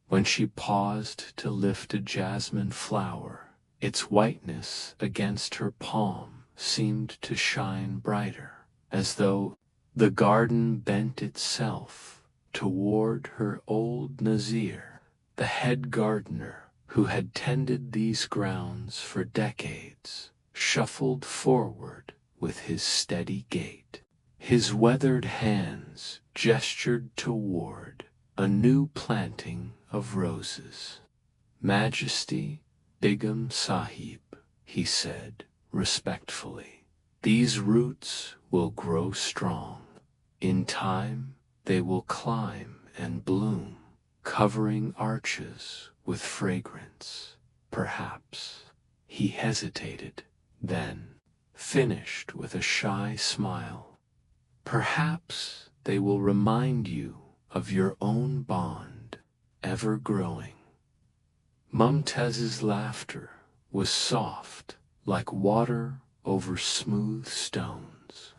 When she paused to lift a jasmine flower, its whiteness against her palm seemed to shine brighter, as though The garden bent itself toward her old Nazir, the head gardener who had tended these grounds for decades, shuffled forward with his steady gait. His weathered hands gestured toward a new planting of roses. "Majesty, Begum Sahib," he said respectfully, "these roots will grow strong. In time, they will climb and bloom, covering arches with fragrance. Perhaps." He hesitated, then finished with a shy smile. "Perhaps they will remind you of your own bond, ever growing." Mumtaz's laughter was soft, like water over smooth stones.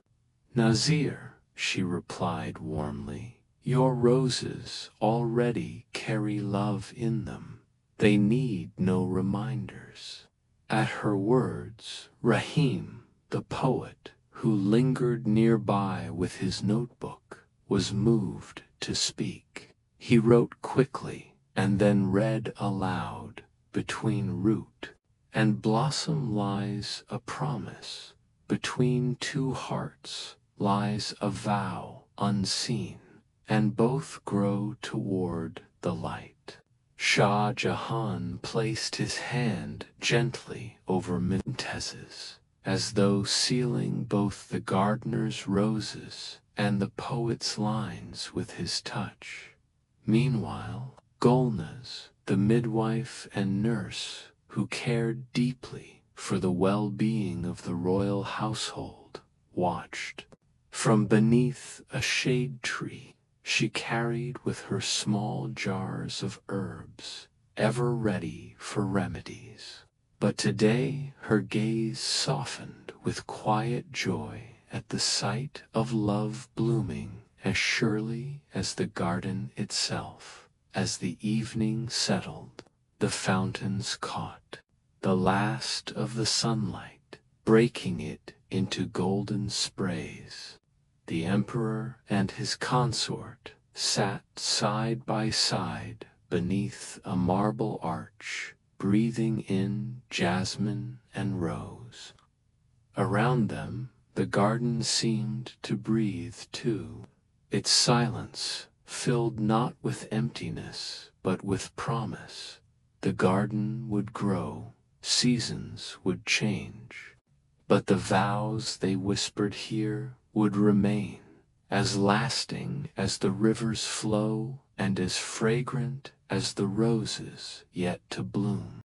"Nazir," she replied warmly, "your roses already carry love in them. They need no reminders." At her words, Rahim, the poet, who lingered nearby with his notebook, was moved to speak. He wrote quickly and then read aloud, "Between root and blossom lies a promise. Between two hearts lies a vow unseen, and both grow toward the light." Shah Jahan placed his hand gently over Mumtaz's, as though sealing both the gardener's roses and the poet's lines with his touch. Meanwhile, Gulnaz, the midwife and nurse who cared deeply for the well-being of the royal household, watched. From beneath a shade tree, she carried with her small jars of herbs, ever ready for remedies. But today her gaze softened with quiet joy at the sight of love blooming as surely as the garden itself. As the evening settled, the fountains caught the last of the sunlight, breaking it into golden sprays. The emperor and his consort sat side by side beneath a marble arch, breathing in jasmine and rose. Around them, the garden seemed to breathe too, its silence filled not with emptiness, but with promise. The garden would grow, seasons would change, but the vows they whispered here would remain, as lasting as the river's flow and as fragrant as the roses yet to bloom.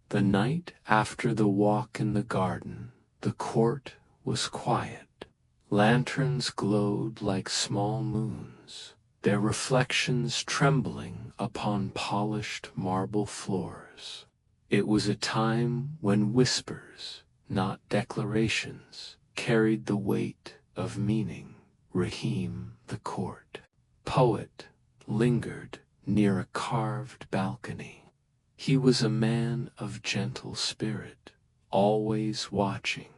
The night after the walk in the garden, the court was quiet. Lanterns glowed like small moons, their reflections trembling upon polished marble floors. It was a time when whispers, not declarations, carried the weight of meaning. Rahim, the court poet, lingered near a carved balcony. He was a man of gentle spirit, always watching,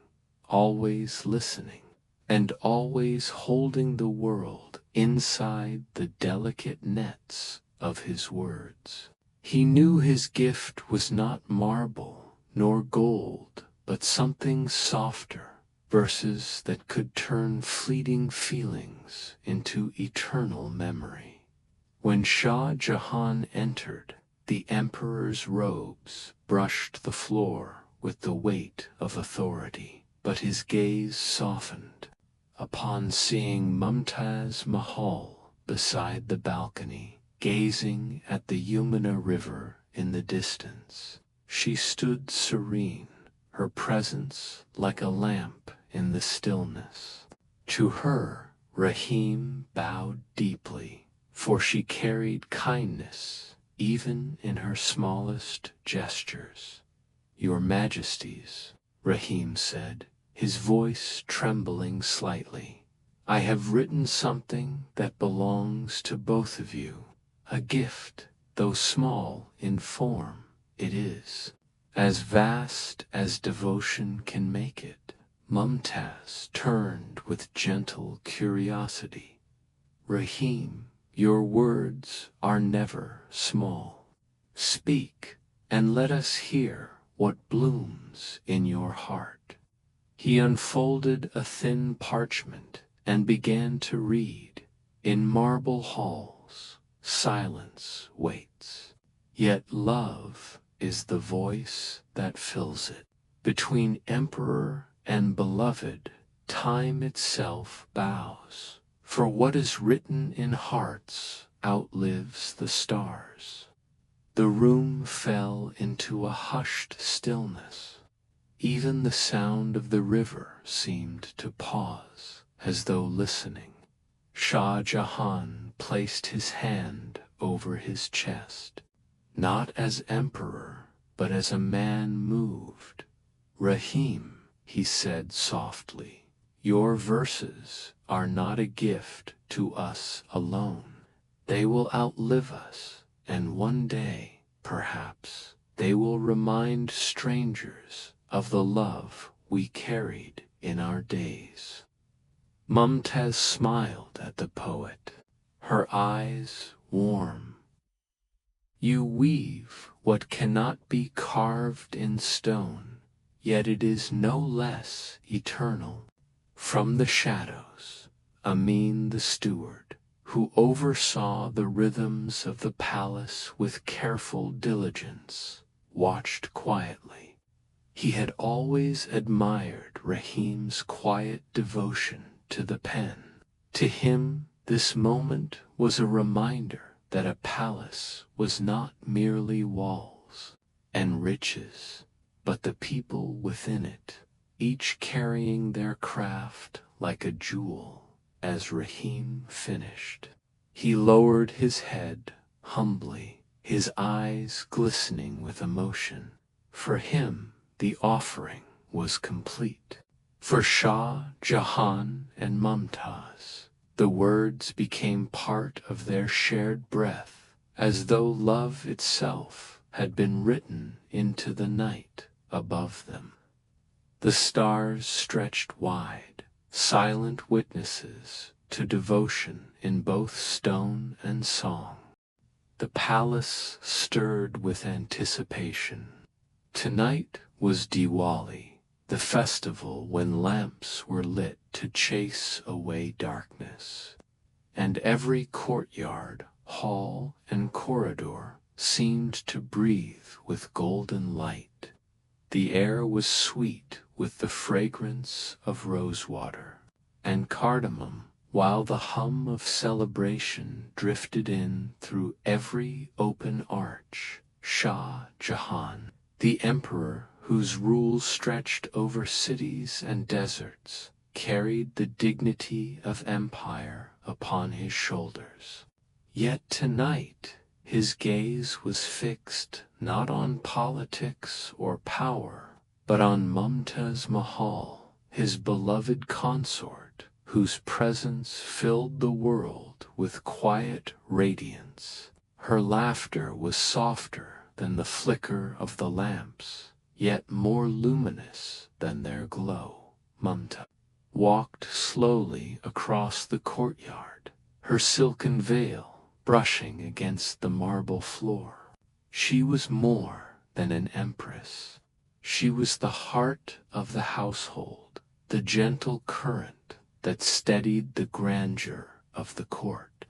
always listening, and always holding the world inside the delicate nets of his words. He knew his gift was not marble nor gold, but something softer, verses that could turn fleeting feelings into eternal memory. When Shah Jahan entered, the emperor's robes brushed the floor with the weight of authority, but his gaze softened upon seeing Mumtaz Mahal beside the balcony, gazing at the Yamuna River in the distance. She stood serene, her presence like a lamp in the stillness. To her, Rahim bowed deeply, for she carried kindness even in her smallest gestures. "Your Majesties," Rahim said, his voice trembling slightly, "I have written something that belongs to both of you. A gift, though small in form, it is as vast as devotion can make it. Mumtaz turned with gentle curiosity. Rahim, your words are never small. Speak, and let us hear what blooms in your heart. He unfolded a thin parchment and began to read. In marble halls, silence waits, yet love is the voice that fills it. Between emperor and beloved, time itself bows, for what is written in hearts outlives the stars. The room fell into a hushed stillness. Even the sound of the river seemed to pause, as though listening. Shah Jahan placed his hand over his chest, not as emperor, but as a man moved. Rahim, he said softly, your verses are not a gift to us alone. They will outlive us, and one day, perhaps, they will remind strangers of the love we carried in our days. Mumtaz smiled at the poet, her eyes warm. You weave what cannot be carved in stone, yet it is no less eternal. From the shadows, Amin the steward, who oversaw the rhythms of the palace with careful diligence, watched quietly. He had always admired Rahim's quiet devotion to the pen. To him, this moment was a reminder that a palace was not merely walls and riches, but the people within it, each carrying their craft like a jewel. As Rahim finished, he lowered his head humbly, his eyes glistening with emotion. For him, the offering was complete. For Shah Jahan and Mumtaz, the words became part of their shared breath, as though love itself had been written into the night above them. The stars stretched wide, silent witnesses to devotion in both stone and song. The palace stirred with anticipation. Tonight was Diwali, the festival when lamps were lit to chase away darkness, and every courtyard, hall, and corridor seemed to breathe with golden light. The air was sweet with the fragrance of rosewater and cardamom, while the hum of celebration drifted in through every open arch. Shah Jahan, the emperor whose rule stretched over cities and deserts, carried the dignity of empire upon his shoulders. Yet tonight his gaze was fixed not on politics or power, but on Mumtaz Mahal, his beloved consort, whose presence filled the world with quiet radiance. Her laughter was softer than the flicker of the lamps, yet more luminous than their glow. Mumtaz walked slowly across the courtyard, her silken veil brushing against the marble floor. She was more than an empress. She was the heart of the household, the gentle current that steadied the grandeur of the court.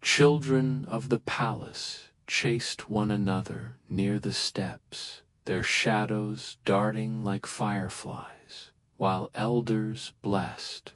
Children of the palace chased one another near the steps, their shadows darting like fireflies, while elders blessed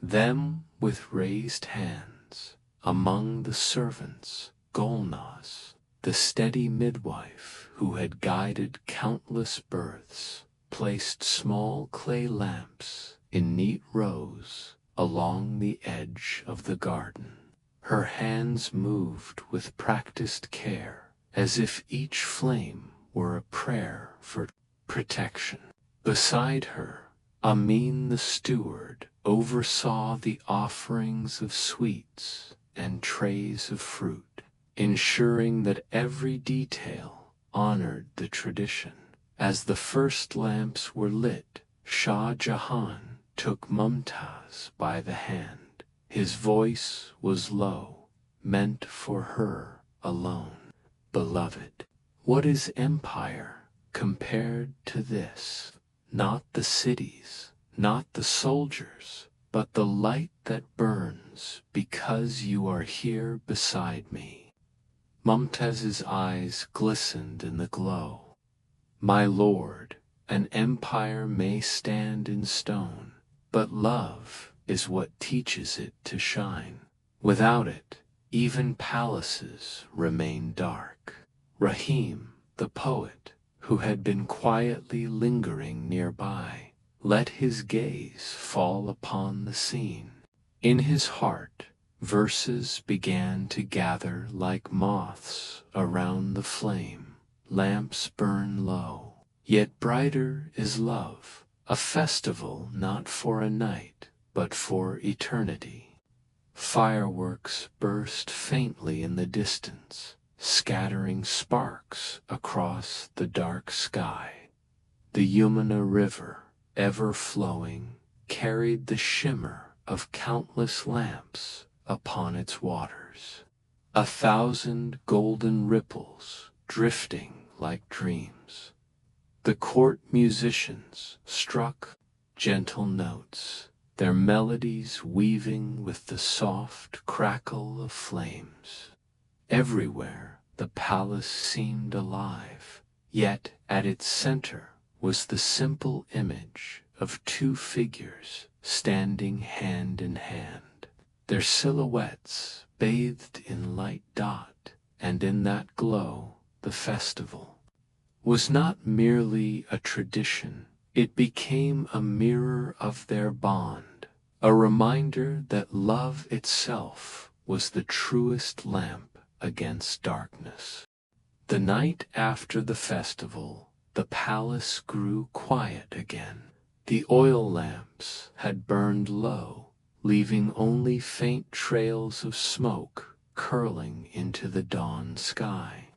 them with raised hands. Among the servants, Golnaz, the steady midwife who had guided countless births, placed small clay lamps in neat rows along the edge of the garden. Her hands moved with practiced care, as if each flame were a prayer for protection. Beside her, Amin the steward oversaw the offerings of sweets and trays of fruit, ensuring that every detail honored the tradition. As the first lamps were lit, Shah Jahan took Mumtaz by the hand. His voice was low, meant for her alone. Beloved, what is empire compared to this? Not the cities, not the soldiers, but the light that burns because you are here beside me. Mumtaz's eyes glistened in the glow. My lord, an empire may stand in stone, but love is what teaches it to shine. Without it, even palaces remain dark. Rahim, the poet, who had been quietly lingering nearby, let his gaze fall upon the scene. In his heart, verses began to gather like moths around the flame. Lamps burn low, yet brighter is love, a festival not for a night, but for eternity. Fireworks burst faintly in the distance, scattering sparks across the dark sky. The Yamuna River, ever flowing, carried the shimmer of countless lamps upon its waters. 1,000 golden ripples drifting like dreams. The court musicians struck gentle notes, their melodies weaving with the soft crackle of flames. Everywhere the palace seemed alive, yet at its center was the simple image of two figures standing hand in hand, their silhouettes bathed in light dot, and in that glow the festival was not merely a tradition, it became a mirror of their bond, a reminder that love itself was the truest lamp against darkness. The night after the festival, the palace grew quiet again. The oil lamps had burned low, leaving only faint trails of smoke curling into the dawn sky.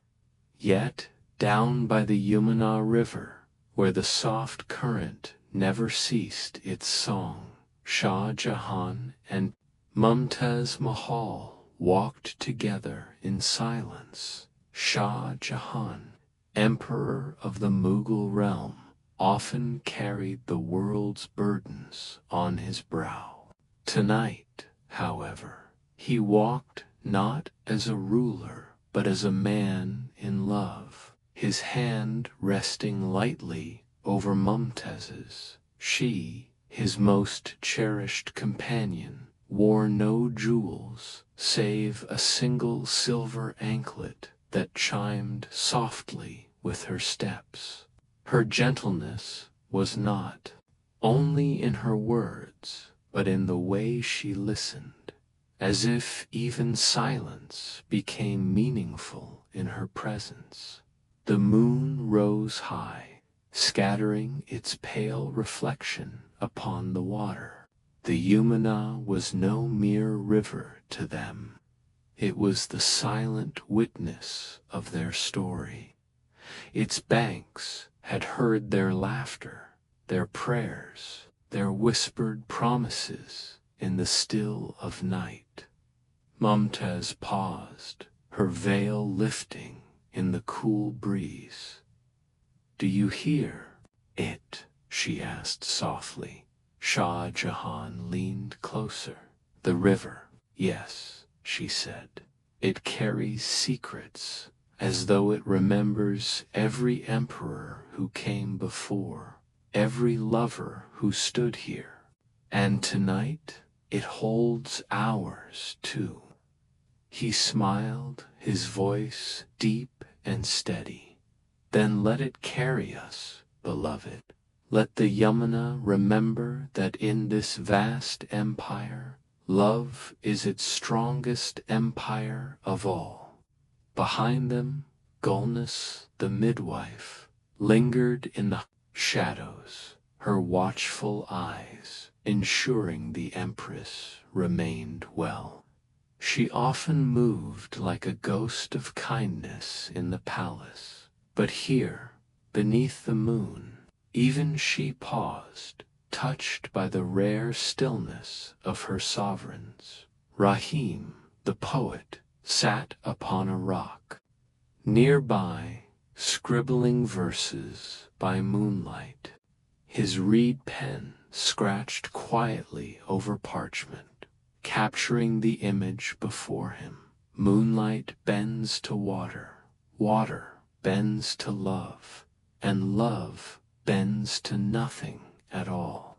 Yet, down by the Yamuna River, where the soft current never ceased its song, Shah Jahan and Mumtaz Mahal walked together in silence. Shah Jahan, emperor of the Mughal realm, often carried the world's burdens on his brow. Tonight, however, he walked not as a ruler, but as a man in love, his hand resting lightly over Mumtaz's. She, his most cherished companion, wore no jewels save a single silver anklet that chimed softly with her steps. Her gentleness was not only in her words, but in the way she listened, as if even silence became meaningful in her presence. The moon rose high, scattering its pale reflection upon the water. The Yamuna was no mere river to them. It was the silent witness of their story. Its banks had heard their laughter, their prayers, their whispered promises in the still of night. Mumtaz paused, her veil lifting in the cool breeze. "Do you hear it?" she asked softly. Shah Jahan leaned closer. "The river, yes," she said. "It carries secrets, as though it remembers every emperor who came before, every lover who stood here. And tonight it holds ours too." He smiled, his voice deep and steady. "Then let it carry us, beloved. Let the Yamuna remember that in this vast empire, love is its strongest empire of all." Behind them, Gulnus, the midwife, lingered in the shadows, her watchful eyes ensuring the empress remained well. She often moved like a ghost of kindness in the palace, but here, beneath the moon, Even she paused, touched by the rare stillness of her sovereigns. Rahim, the poet, sat upon a rock. Nearby, scribbling verses by moonlight. His reed pen scratched quietly over parchment, capturing the image before him. Moonlight bends to water, water bends to love, and love bends to nothing at all.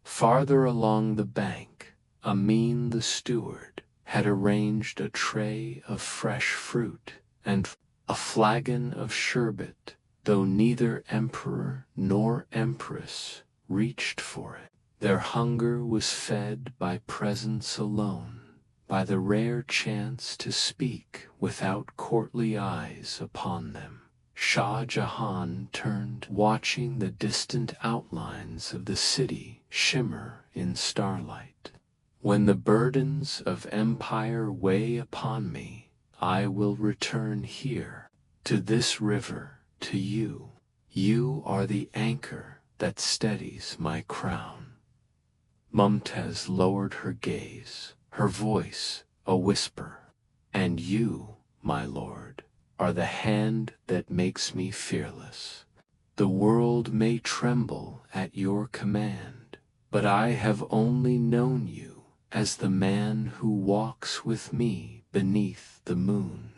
Farther along the bank, Amin the steward had arranged a tray of fresh fruit and a flagon of sherbet, though neither emperor nor empress reached for it. Their hunger was fed by presence alone, by the rare chance to speak without courtly eyes upon them. Shah Jahan turned, watching the distant outlines of the city shimmer in starlight. When the burdens of empire weigh upon me, I will return here, to this river, to you. You are the anchor that steadies my crown. Mumtaz lowered her gaze, her voice a whisper. And you, my lord, are the hand that makes me fearless. The world may tremble at your command, but I have only known you as the man who walks with me beneath the moon.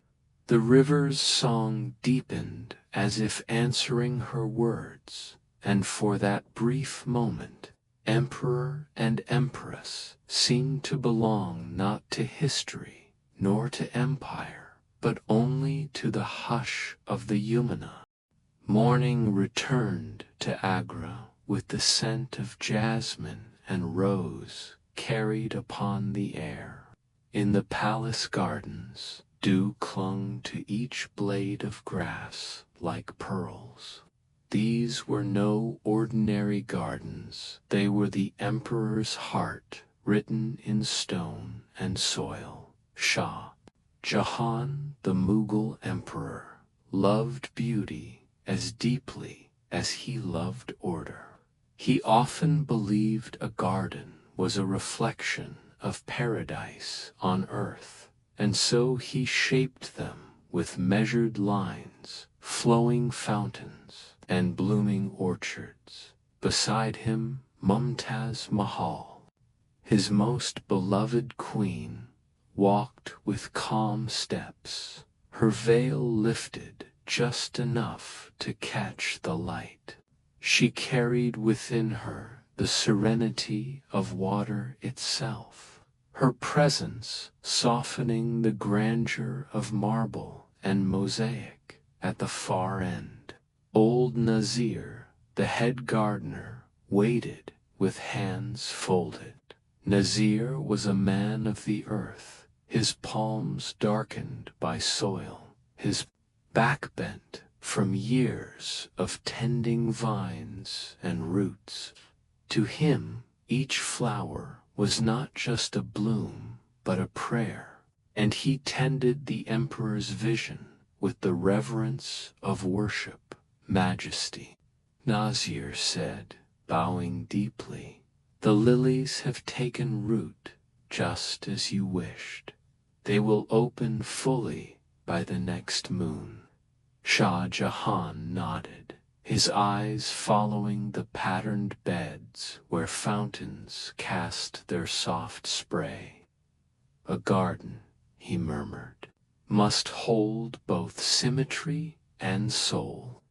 The river's song deepened as if answering her words, and for that brief moment, emperor and empress seemed to belong not to history nor to empire, but only to the hush of the Yamuna. Morning returned to Agra with the scent of jasmine and rose carried upon the air. In the palace gardens, dew clung to each blade of grass like pearls. These were no ordinary gardens, they were the emperor's heart written in stone and soil. Shah Jahan, the Mughal emperor, loved beauty as deeply as he loved order. He often believed a garden was a reflection of paradise on earth, and so he shaped them with measured lines, flowing fountains, and blooming orchards. Beside him, Mumtaz Mahal, his most beloved queen, walked with calm steps, her veil lifted just enough to catch the light. She carried within her the serenity of water itself, her presence softening the grandeur of marble and mosaic at the far end. Old Nazir, the head gardener, waited with hands folded. Nazir was a man of the earth, his palms darkened by soil, his back bent from years of tending vines and roots. To him, each flower was not just a bloom, but a prayer, and he tended the emperor's vision with the reverence of worship, majesty. Nazir said, bowing deeply, "The lilies have taken root, just as you wished. They will open fully by the next moon." Shah Jahan nodded, his eyes following the patterned beds where fountains cast their soft spray. "A garden," he murmured, "must hold both symmetry and soul.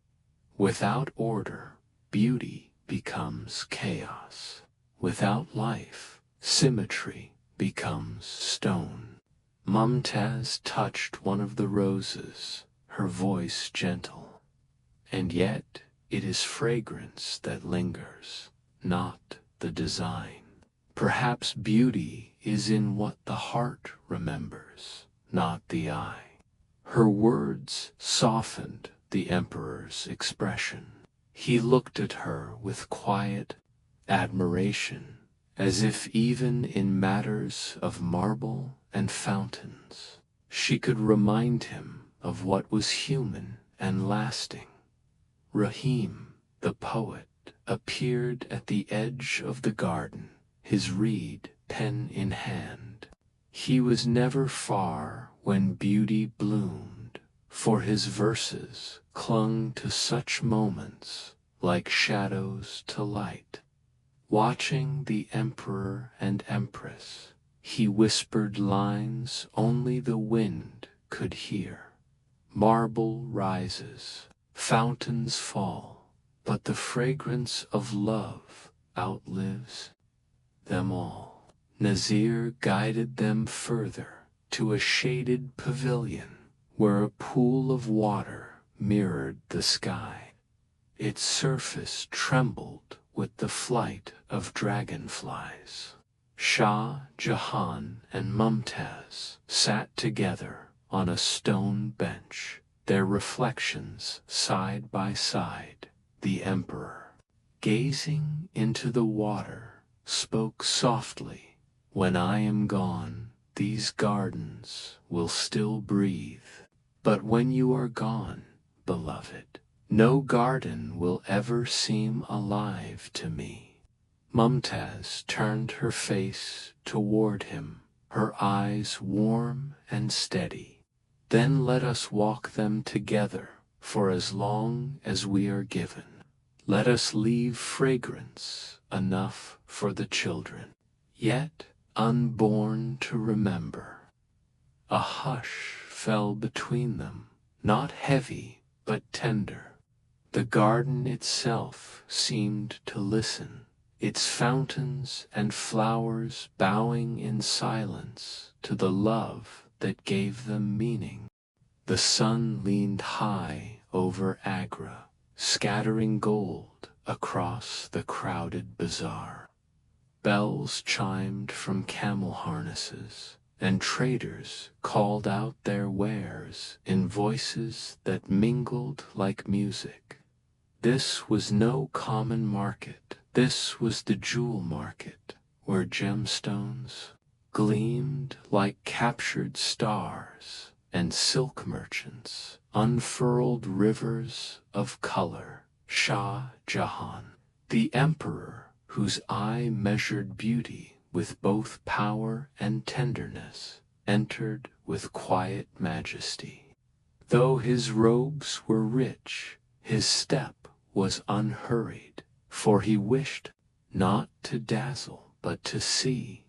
Without order, beauty becomes chaos. Without life, symmetry becomes stone." Mumtaz touched one of the roses, her voice gentle. "And yet it is fragrance that lingers, not the design. Perhaps beauty is in what the heart remembers, not the eye." Her words softened the emperor's expression. He looked at her with quiet admiration, as if even in matters of marble and fountains, she could remind him of what was human and lasting. Rahim, the the poet, appeared at the edge of the garden, his reed pen in hand. He was never far when beauty bloomed, for his verses clung to such moments like shadows to light. Watching the emperor and empress, he whispered lines only the wind could hear. Marble rises, fountains fall, but the fragrance of love outlives them all. Nazir guided them further to a shaded pavilion where a pool of water mirrored the sky. Its surface trembled with the flight of dragonflies. Shah Jahan and Mumtaz sat together on a stone bench, their reflections side by side. The emperor, gazing into the water, spoke softly, "When I am gone, these gardens will still breathe. But when you are gone, beloved, no garden will ever seem alive to me." Mumtaz turned her face toward him, her eyes warm and steady. "Then let us walk them together for as long as we are given. Let us leave fragrance enough for the children, yet unborn to remember." A hush fell between them, not heavy but tender. The garden itself seemed to listen, its fountains and flowers bowing in silence to the love that gave them meaning. The sun leaned high over Agra, scattering gold across the crowded bazaar. Bells chimed from camel harnesses, and traders called out their wares in voices that mingled like music. This was no common market. This was the jewel market, where gemstones gleamed like captured stars, and silk merchants unfurled rivers of color. Shah Jahan, the emperor whose eye measured beauty with both power and tenderness, entered with quiet majesty. Though his robes were rich, his step was unhurried, for he wished not to dazzle but to see.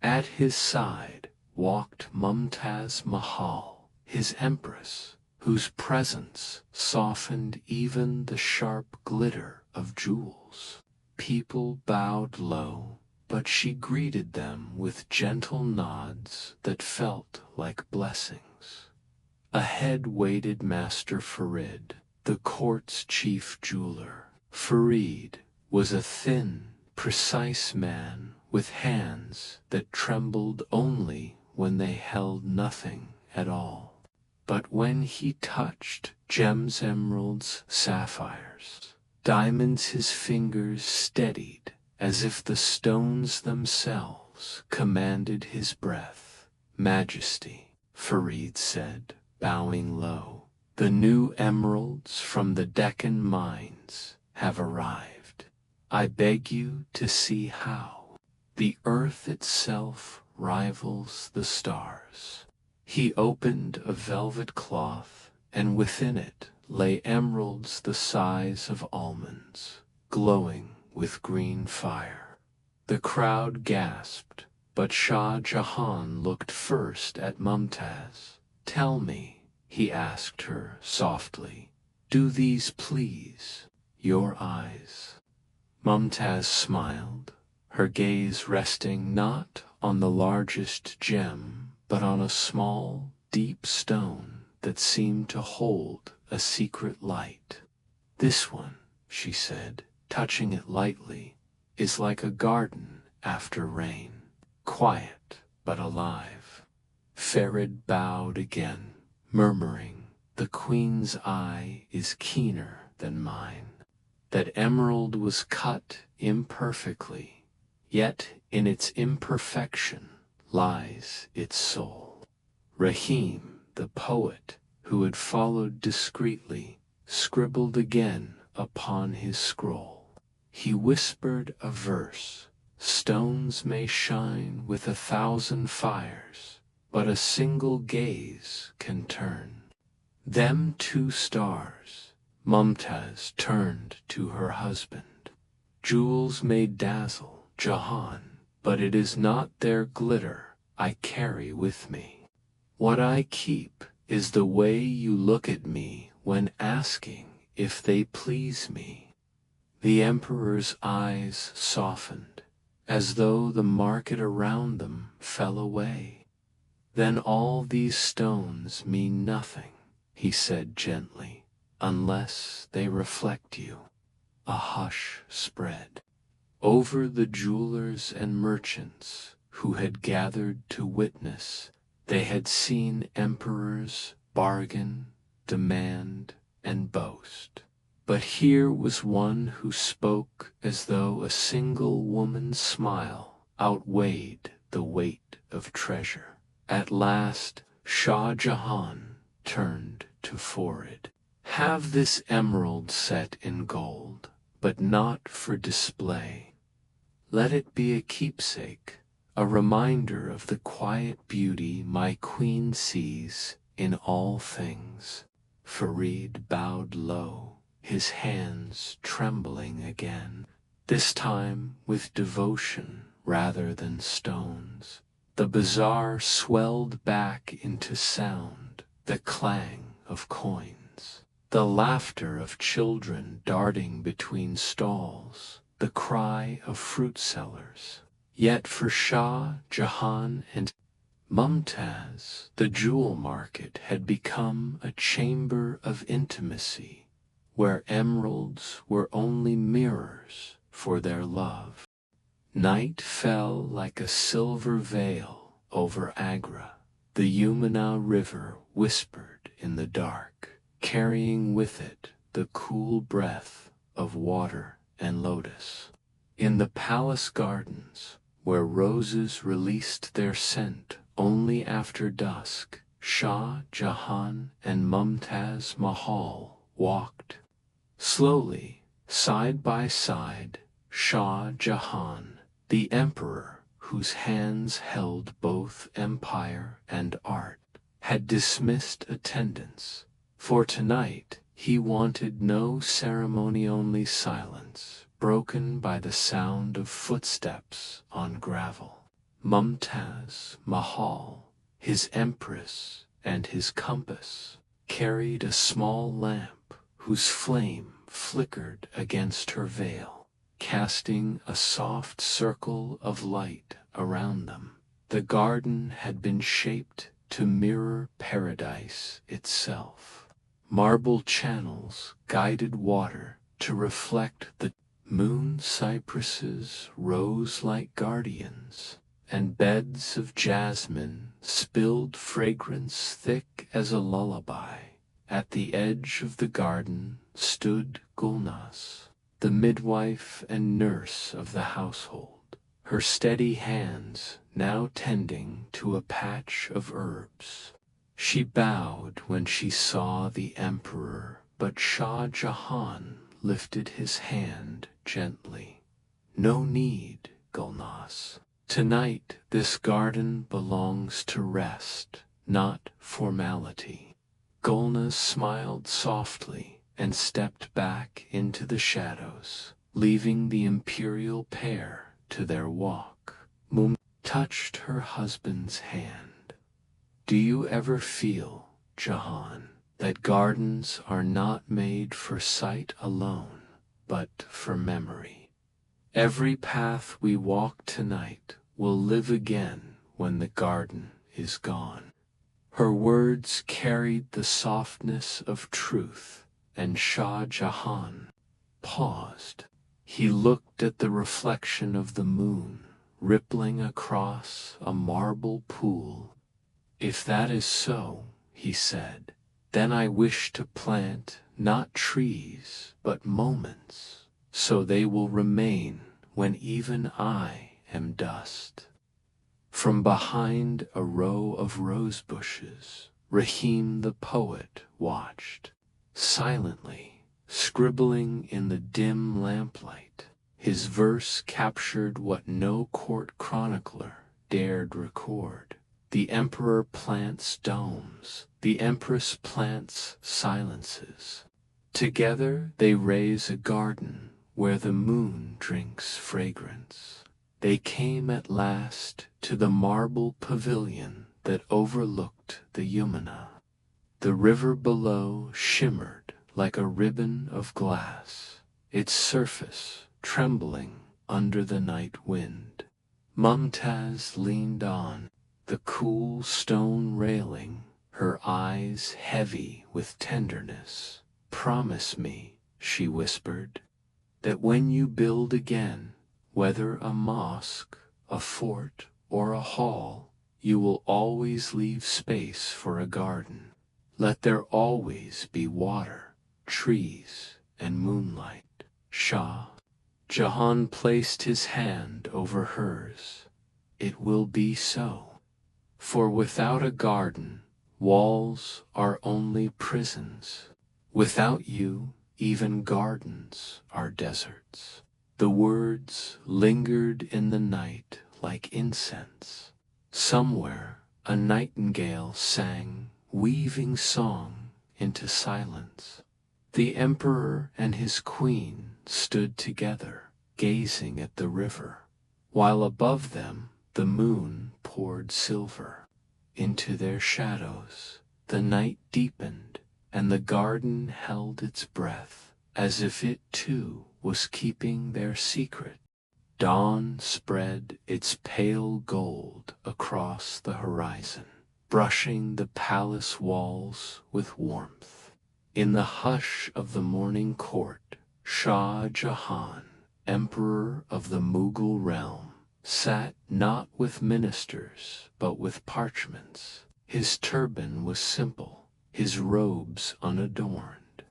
At his side walked Mumtaz Mahal, his empress, whose presence softened even the sharp glitter of jewels. People bowed low, but she greeted them with gentle nods that felt like blessings. Ahead waited Master Farid, the court's chief jeweler. Farid was a thin, precise man with hands that trembled only when they held nothing at all. But when he touched gems, emeralds, sapphires, diamonds, his fingers steadied as if the stones themselves commanded his breath. "Majesty," Farid said, bowing low, "the new emeralds from the Deccan mines have arrived. I beg you to see how the earth itself rivals the stars." He opened a velvet cloth, and within it lay emeralds the size of almonds, glowing with green fire. The crowd gasped, but Shah Jahan looked first at Mumtaz. "Tell me," he asked her softly, "do these please your eyes?" Mumtaz smiled, her gaze resting not on the largest gem, but on a small, deep stone that seemed to hold a secret light. "This one," she said, touching it lightly, "is like a garden after rain, quiet but alive." Farid bowed again, murmuring, "The queen's eye is keener than mine." That emerald was cut imperfectly, yet in its imperfection lies its soul. Rahim, the poet, who had followed discreetly, scribbled again upon his scroll. He whispered a verse: "Stones may shine with 1,000 fires, but a single gaze can turn them to stars." Mumtaz turned to her husband. "Jewels may dazzle, Jahan, but it is not their glitter I carry with me. What I keep is the way you look at me when asking if they please me." The emperor's eyes softened, as though the market around them fell away. "Then all these stones mean nothing," he said gently, "unless they reflect you." A hush spread over the jewelers and merchants who had gathered to witness. They had seen emperors bargain, demand, and boast. But here was one who spoke as though a single woman's smile outweighed the weight of treasure. At last Shah Jahan turned to Farid. "Have this emerald set in gold, but not for display. Let it be a keepsake, a reminder of the quiet beauty my queen sees in all things." Farid bowed low, his hands trembling again, this time with devotion rather than stones. The bazaar swelled back into sound, the clang of coins, the laughter of children darting between stalls, the cry of fruit sellers. Yet for Shah Jahan and Mumtaz, the jewel market had become a chamber of intimacy, where emeralds were only mirrors for their love. Night fell like a silver veil over Agra. The Yamuna River whispered in the dark, carrying with it the cool breath of water and lotus. In the palace gardens, where roses released their scent only after dusk, Shah Jahan and Mumtaz Mahal walked. Slowly, side by side, Shah Jahan, the emperor whose hands held both empire and art, had dismissed attendance. For tonight he wanted no ceremony, only silence, broken by the sound of footsteps on gravel. Mumtaz Mahal, his empress and his compass, carried a small lamp whose flame flickered against her veil, casting a soft circle of light around them. The garden had been shaped to mirror paradise itself. Marble channels guided water to reflect the moon. Cypresses rose like guardians, and beds of jasmine spilled fragrance thick as a lullaby. At the edge of the garden stood Gulnaz, the midwife and nurse of the household, her steady hands now tending to a patch of herbs. She bowed when she saw the emperor, but Shah Jahan lifted his hand gently. "No need, Gulnaz. Tonight this garden belongs to rest, not formality." Gulnaz smiled softly and stepped back into the shadows, leaving the imperial pair to their walk. Mum touched her husband's hand. "Do you ever feel, Jahan, that gardens are not made for sight alone, but for memory? Every path we walk tonight will live again when the garden is gone." Her words carried the softness of truth, and Shah Jahan paused. He looked at the reflection of the moon rippling across a marble pool. "If that is so," he said, "then I wish to plant not trees but moments, so they will remain when even I am dust." From behind a row of rose bushes, Rahim the poet watched. Silently, scribbling in the dim lamplight. His verse captured what no court chronicler dared record. The emperor plants domes, the empress plants silences. Together they raise a garden where the moon drinks fragrance. They came at last to the marble pavilion that overlooked the Yamuna. The river below shimmered like a ribbon of glass, its surface trembling under the night wind. Mumtaz leaned on the cool stone railing, her eyes heavy with tenderness. "Promise me," she whispered, "that when you build again, whether a mosque, a fort, or a hall, you will always leave space for a garden. Let there always be water, trees, and moonlight." Shah Jahan placed his hand over hers. "It will be so. For without a garden, walls are only prisons. Without you, even gardens are deserts." The words lingered in the night like incense. Somewhere a nightingale sang, weaving song into silence. The emperor and his queen stood together, gazing at the river, while above them the moon poured silver into their shadows. The night deepened, and the garden held its breath, as if it too was keeping their secret. Dawn spread its pale gold across the horizon, brushing the palace walls with warmth. In the hush of the morning court, Shah Jahan, emperor of the Mughal realm, sat not with ministers but with parchments. His turban was simple, his robes unadorned.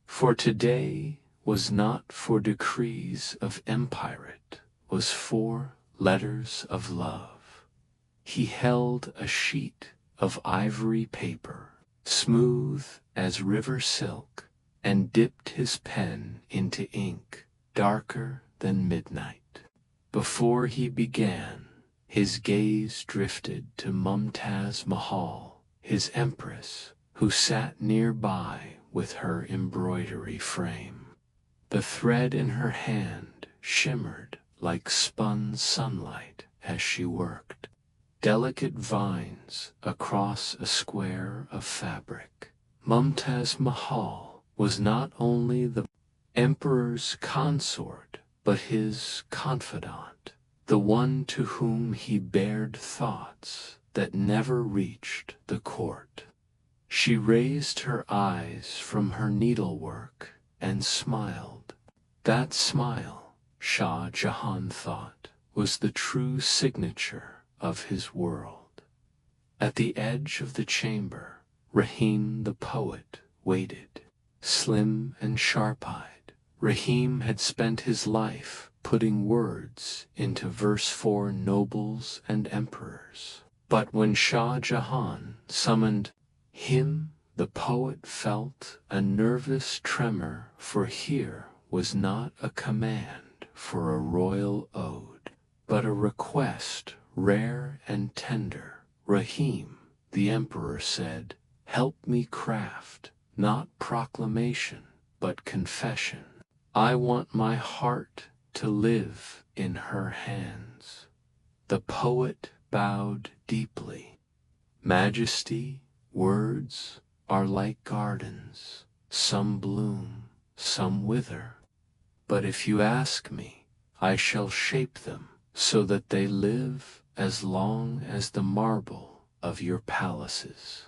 For today was not for decrees of empirate, was for letters of love. He held a sheet of ivory paper, smooth as river silk, and dipped his pen into ink darker than midnight. Before he began, his gaze drifted to Mumtaz Mahal, his empress, who sat nearby with her embroidery frame. The thread in her hand shimmered like spun sunlight as she worked. Delicate vines across a square of fabric. Mumtaz Mahal was not only the emperor's consort, but his confidant, the one to whom he bared thoughts that never reached the court. She raised her eyes from her needlework and smiled. That smile, Shah Jahan thought, was the true signature of his world. At the edge of the chamber, Rahim the poet waited, slim and sharp-eyed. Rahim had spent his life putting words into verse for nobles and emperors. But when Shah Jahan summoned him, the poet felt a nervous tremor, for here was not a command for a royal ode, but a request rare and tender. "Rahim," the emperor said, "help me craft, not proclamation, but confession. I want my heart to live in her hands." The poet bowed deeply. "Majesty, words are like gardens. Some bloom, some wither. But if you ask me, I shall shape them so that they live as long as the marble of your palaces."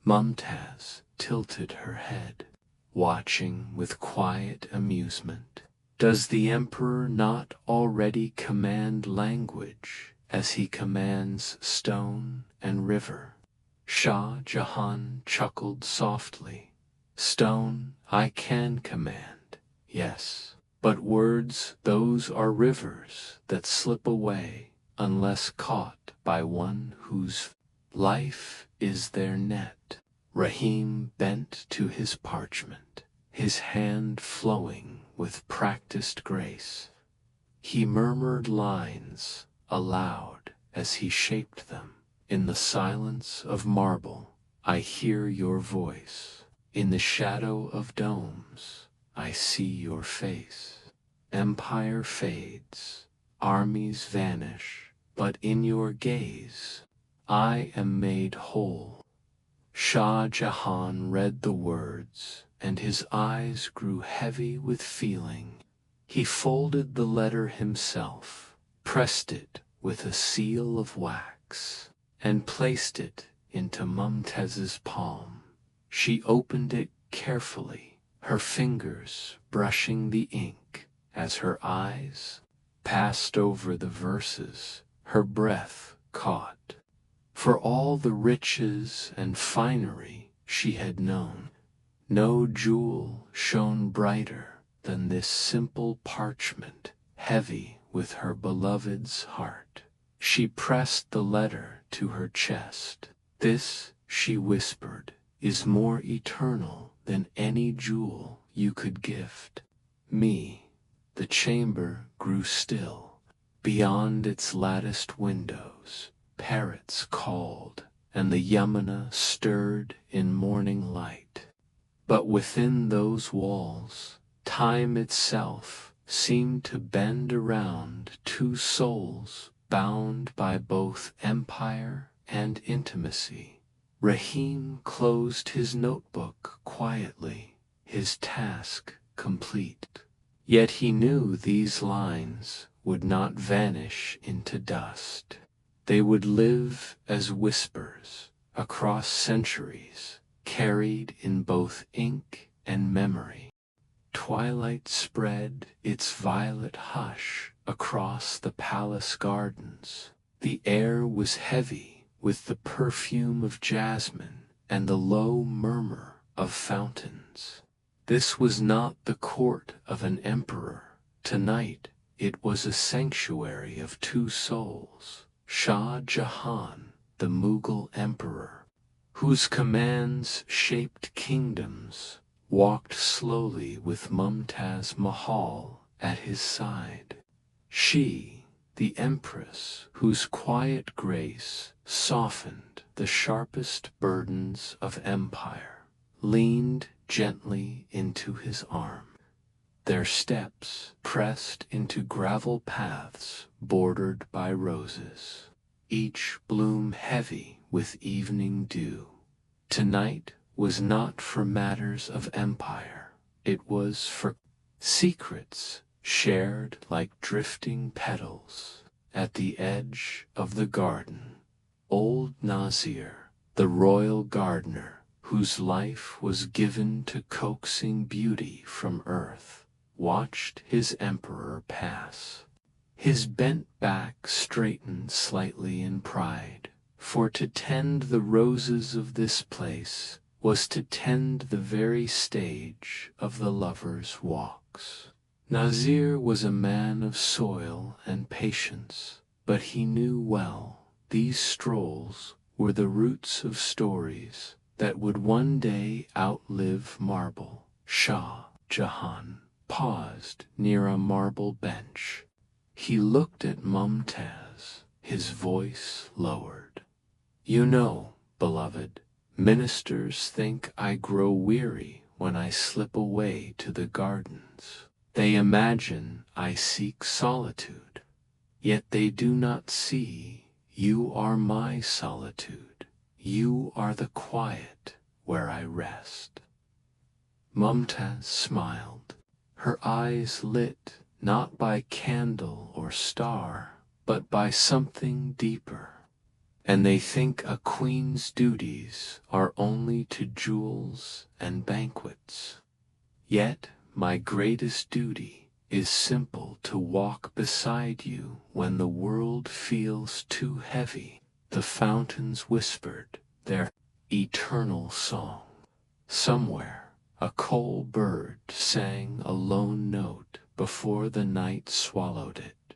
Mumtaz tilted her head, watching with quiet amusement. Does the emperor not already command language as he commands stone and river? Shah Jahan chuckled softly. "Stone I can command, yes. But words, those are rivers that slip away unless caught by one whose life is their net." Rahim bent to his parchment, his hand flowing with practiced grace. He murmured lines aloud as he shaped them. In the silence of marble, I hear your voice. In the shadow of domes, I see your face. Empire fades, armies vanish, but in your gaze, I am made whole. Shah Jahan read the words, and his eyes grew heavy with feeling. He folded the letter himself, pressed it with a seal of wax, and placed it into Mumtaz's palm. She opened it carefully, her fingers brushing the ink. As her eyes passed over the verses, her breath caught. For all the riches and finery she had known, no jewel shone brighter than this simple parchment, heavy with her beloved's heart. She pressed the letter to her chest. This, she whispered, is more eternal than any jewel you could gift me. The chamber grew still. Beyond its latticed windows, parrots called, and the Yamuna stirred in morning light. But within those walls, time itself seemed to bend around two souls bound by both empire and intimacy. Rahim closed his notebook quietly, his task complete. Yet he knew these lines would not vanish into dust. They would live as whispers across centuries, carried in both ink and memory. Twilight spread its violet hush across the palace gardens. The air was heavy with the perfume of jasmine and the low murmur of fountains. This was not the court of an emperor. Tonight it was a sanctuary of two souls. Shah Jahan, the Mughal emperor, whose commands shaped kingdoms, walked slowly with Mumtaz Mahal at his side. She, the empress, whose quiet grace softened the sharpest burdens of empire, leaned gently into his arm. Their steps pressed into gravel paths bordered by roses, each bloom heavy with evening dew. Tonight was not for matters of empire. It was for secrets shared like drifting petals at the edge of the garden. Old Nazir, the royal gardener, whose life was given to coaxing beauty from earth, watched his emperor pass. His bent back straightened slightly in pride, for to tend the roses of this place was to tend the very stage of the lovers' walks. Nazir was a man of soil and patience, but he knew well these strolls were the roots of stories that would one day outlive marble. Shah Jahan paused near a marble bench. He looked at Mumtaz, his voice lowered. You know, beloved, ministers think I grow weary when I slip away to the gardens. They imagine I seek solitude, yet they do not see you are my solitude. You are the quiet where I rest. Mumtaz smiled, her eyes lit not by candle or star, but by something deeper. And they think a queen's duties are only to jewels and banquets. Yet my greatest duty is simple, to walk beside you when the world feels too heavy. The fountains whispered their eternal song. Somewhere a coal bird sang a lone note before the night swallowed it.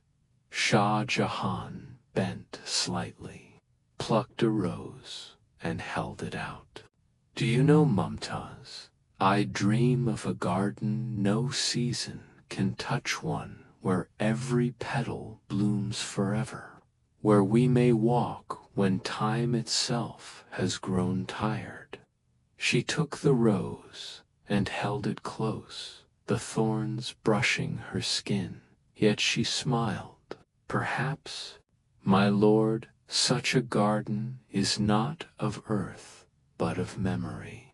Shah Jahan bent slightly, plucked a rose, and held it out. Do you know, Mumtaz, I dream of a garden no season can touch one, where every petal blooms forever, where we may walk when time itself has grown tired. She took the rose and held it close, the thorns brushing her skin, yet she smiled. Perhaps, my lord, such a garden is not of earth, but of memory.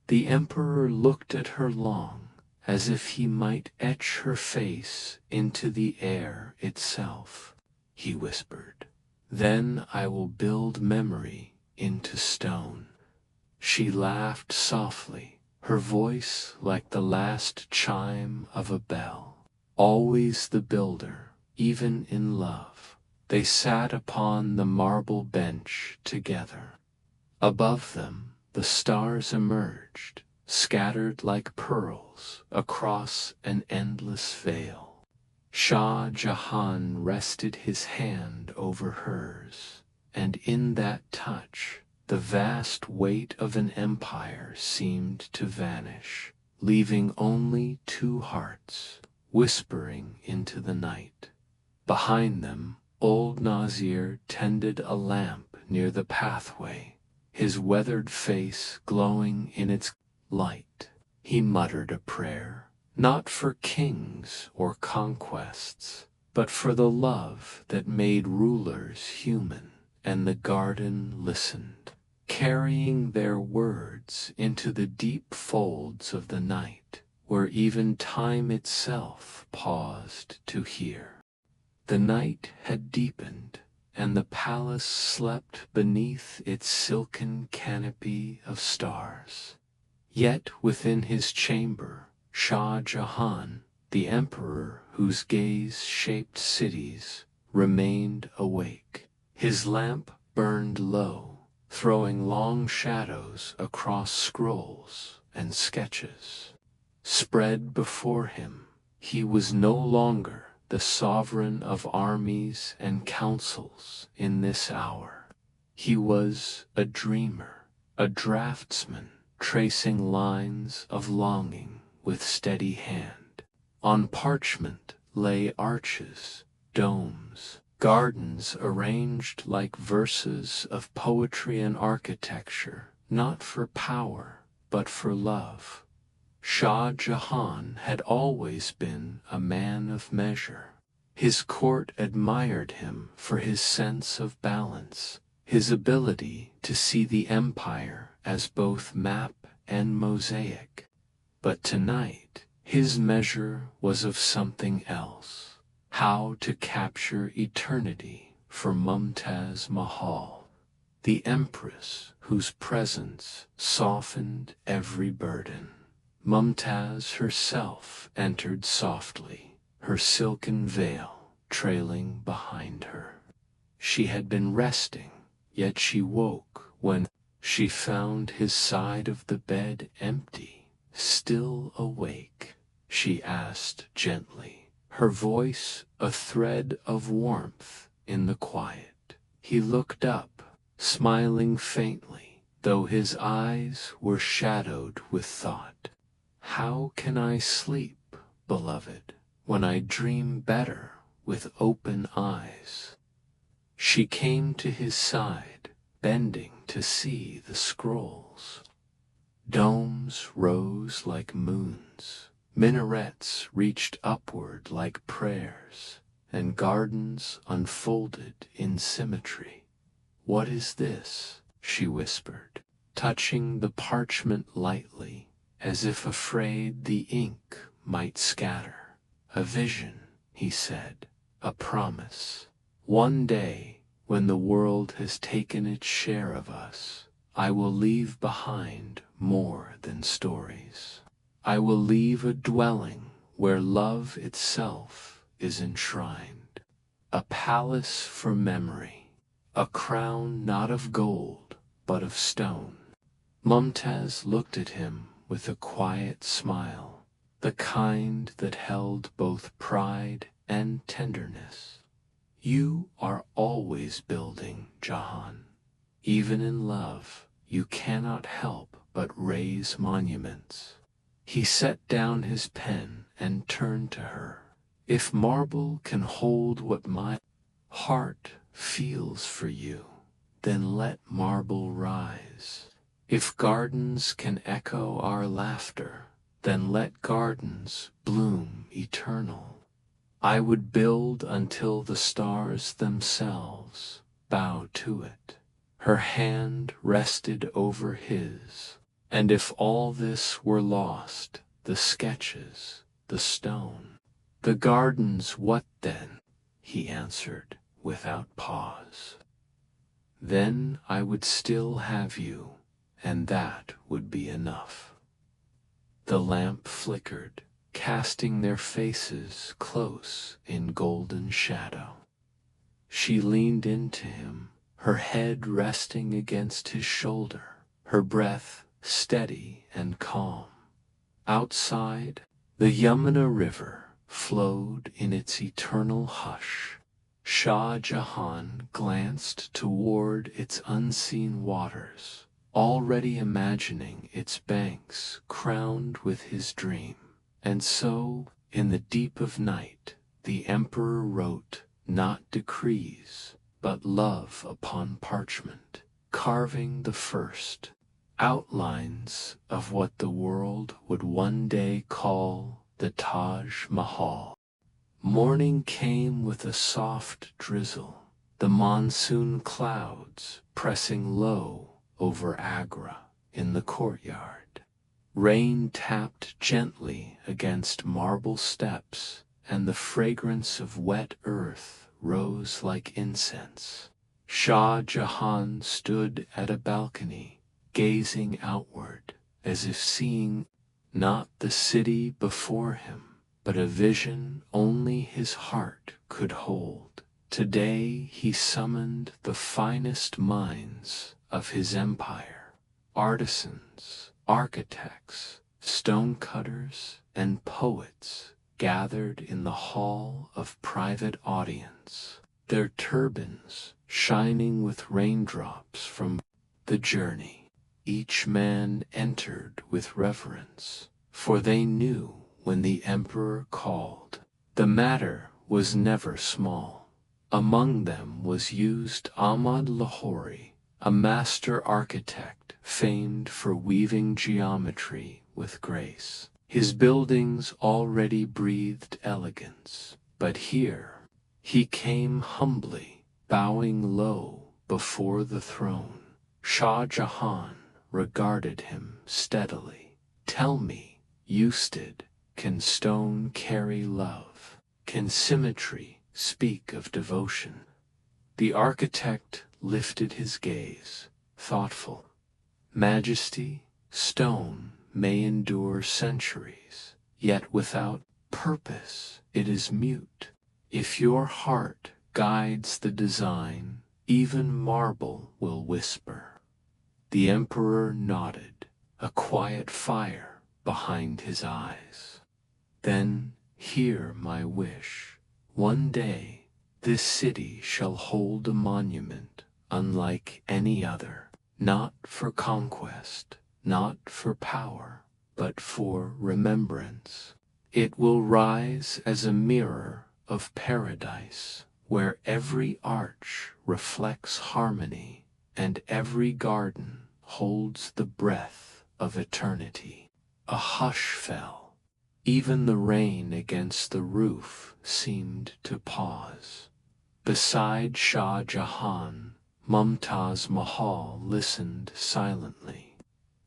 The emperor looked at her long, as if he might etch her face into the air itself. He whispered, "Then I will build memory into stone." She laughed softly, her voice like the last chime of a bell. Always the builder, even in love. They sat upon the marble bench together. Above them, the stars emerged, scattered like pearls across an endless veil. Shah Jahan rested his hand over hers, and in that touch, the vast weight of an empire seemed to vanish, leaving only two hearts, whispering into the night. Behind them, old Nazir tended a lamp near the pathway, his weathered face glowing in its light. He muttered a prayer, not for kings or conquests, but for the love that made rulers human, and the garden listened, carrying their words into the deep folds of the night, where even time itself paused to hear. The night had deepened, and the palace slept beneath its silken canopy of stars. Yet within his chamber, Shah Jahan, the emperor whose gaze shaped cities, remained awake. His lamp burned low, throwing long shadows across scrolls and sketches. Spread before him, he was no longer the sovereign of armies and councils in this hour. He was a dreamer, a draftsman, tracing lines of longing with steady hand. On parchment lay arches, domes, gardens arranged like verses of poetry and architecture, not for power, but for love. Shah Jahan had always been a man of measure. His court admired him for his sense of balance, his ability to see the empire as both map and mosaic. But tonight, his measure was of something else: how to capture eternity for Mumtaz Mahal, the empress whose presence softened every burden. Mumtaz herself entered softly, her silken veil trailing behind her. She had been resting, yet she woke when she found his side of the bed empty. "Still awake?" she asked gently, her voice a thread of warmth in the quiet. He looked up, smiling faintly, though his eyes were shadowed with thought. "How can I sleep, beloved, when I dream better with open eyes?" She came to his side, bending to see the scrolls. Domes rose like moons, minarets reached upward like prayers, and gardens unfolded in symmetry. "What is this?" she whispered, touching the parchment lightly, as if afraid the ink might scatter. "A vision," he said, "a promise. One day, when the world has taken its share of us, I will leave behind more than stories. I will leave a dwelling where love itself is enshrined, a palace for memory, a crown not of gold, but of stone." Mumtaz looked at him with a quiet smile, the kind that held both pride and tenderness. "You are always building, Jahan. Even in love, you cannot help but raise monuments. He set down his pen and turned to her. If marble can hold what my heart feels for you, then let marble rise. If gardens can echo our laughter, then let gardens bloom eternal. I would build until the stars themselves bow to it. Her hand rested over his, and if all this were lost, the sketches, the stone, the gardens, what then? He answered without pause. Then I would still have you, and that would be enough. The lamp flickered, casting their faces close in golden shadow. She leaned into him, her head resting against his shoulder, her breath steady and calm. Outside, the Yamuna River flowed in its eternal hush. Shah Jahan glanced toward its unseen waters, already imagining its banks crowned with his dream. And so, in the deep of night, the emperor wrote not decrees, but love upon parchment, carving the first outlines of what the world would one day call the Taj Mahal. Morning came with a soft drizzle, the monsoon clouds pressing low over Agra in the courtyard. Rain tapped gently against marble steps, and the fragrance of wet earth rose like incense. Shah Jahan stood at a balcony, gazing outward, as if seeing not the city before him, but a vision only his heart could hold. Today he summoned the finest minds of his empire, artisans, architects, stonecutters, and poets gathered in the hall of private audience, their turbans shining with raindrops from the journey. Each man entered with reverence, for they knew when the emperor called. The matter was never small. Among them was used Ahmad Lahori, a master architect famed for weaving geometry with grace. His buildings already breathed elegance, but here he came humbly, bowing low before the throne. Shah Jahan regarded him steadily. Tell me, Usted, can stone carry love? Can symmetry speak of devotion? The architect lifted his gaze, thoughtful. Majesty, stone may endure centuries, yet without purpose it is mute. If your heart guides the design, even marble will whisper. The emperor nodded, a quiet fire behind his eyes. Then hear my wish. One day this city shall hold a monument unlike any other, not for conquest, not for power, but for remembrance. It will rise as a mirror of paradise, where every arch reflects harmony and every garden holds the breath of eternity. A hush fell. Even the rain against the roof seemed to pause. Beside Shah Jahan, Mumtaz Mahal listened silently.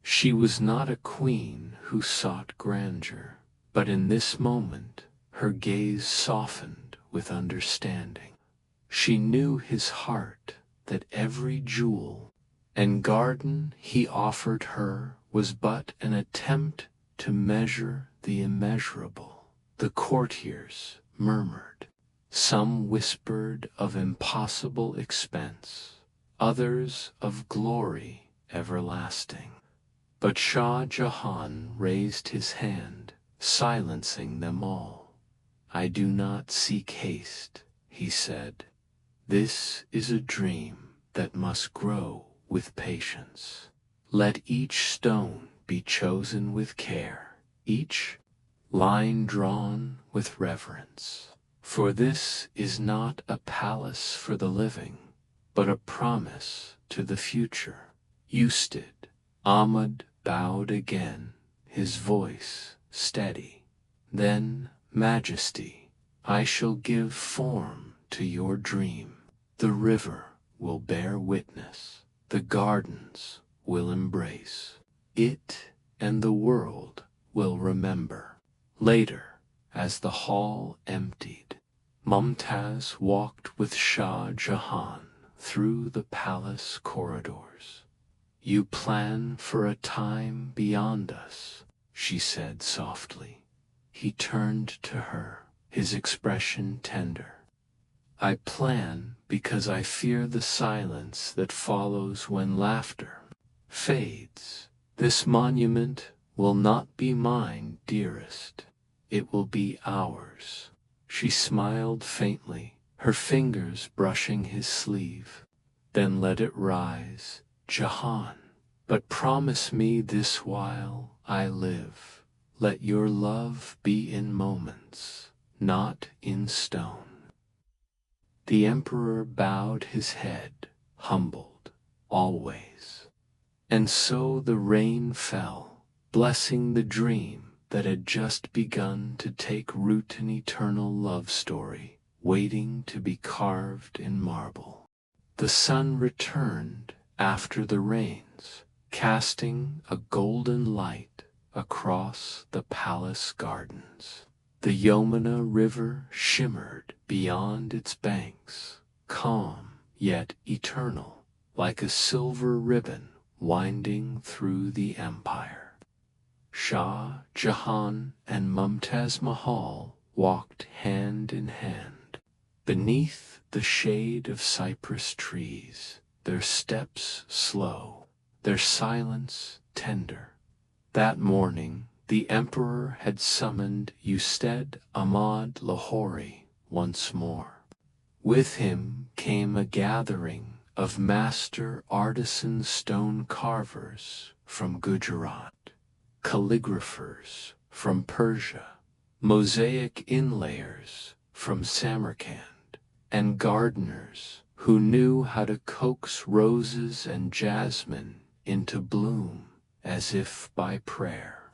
She was not a queen who sought grandeur, but in this moment her gaze softened with understanding. She knew his heart, that every jewel and garden he offered her was but an attempt to measure the immeasurable. The courtiers murmured. Some whispered of impossible expense, others of glory everlasting. But Shah Jahan raised his hand, silencing them all. I do not seek haste, he said. This is a dream that must grow with patience. Let each stone be chosen with care, each line drawn with reverence. For this is not a palace for the living, but a promise to the future. Usted. Ahmad bowed again, his voice steady. Then, Majesty, I shall give form to your dream. The river will bear witness, the gardens will embrace. It and the world will remember. Later, as the hall emptied, Mumtaz walked with Shah Jahan through the palace corridors. You plan for a time beyond us, she said softly. He turned to her, his expression tender. I plan because I fear the silence that follows when laughter fades. This monument will not be mine, dearest. It will be ours. She smiled faintly, her fingers brushing his sleeve. Then let it rise, Jahan. But promise me this while I live. Let your love be in moments, not in stone. The emperor bowed his head, humbled, always. And so the rain fell, blessing the dream that had just begun to take root, an eternal love story, waiting to be carved in marble. The sun returned after the rains, casting a golden light across the palace gardens. The Yamuna River shimmered beyond its banks, calm yet eternal, like a silver ribbon winding through the empire. Shah Jahan and Mumtaz Mahal walked hand in hand. Beneath the shade of cypress trees, their steps slow, their silence tender. That morning, the emperor had summoned Usted Ahmad Lahori once more. With him came a gathering of master artisan stone carvers from Gujarat, calligraphers from Persia, mosaic inlayers from Samarkand, and gardeners who knew how to coax roses and jasmine into bloom as if by prayer.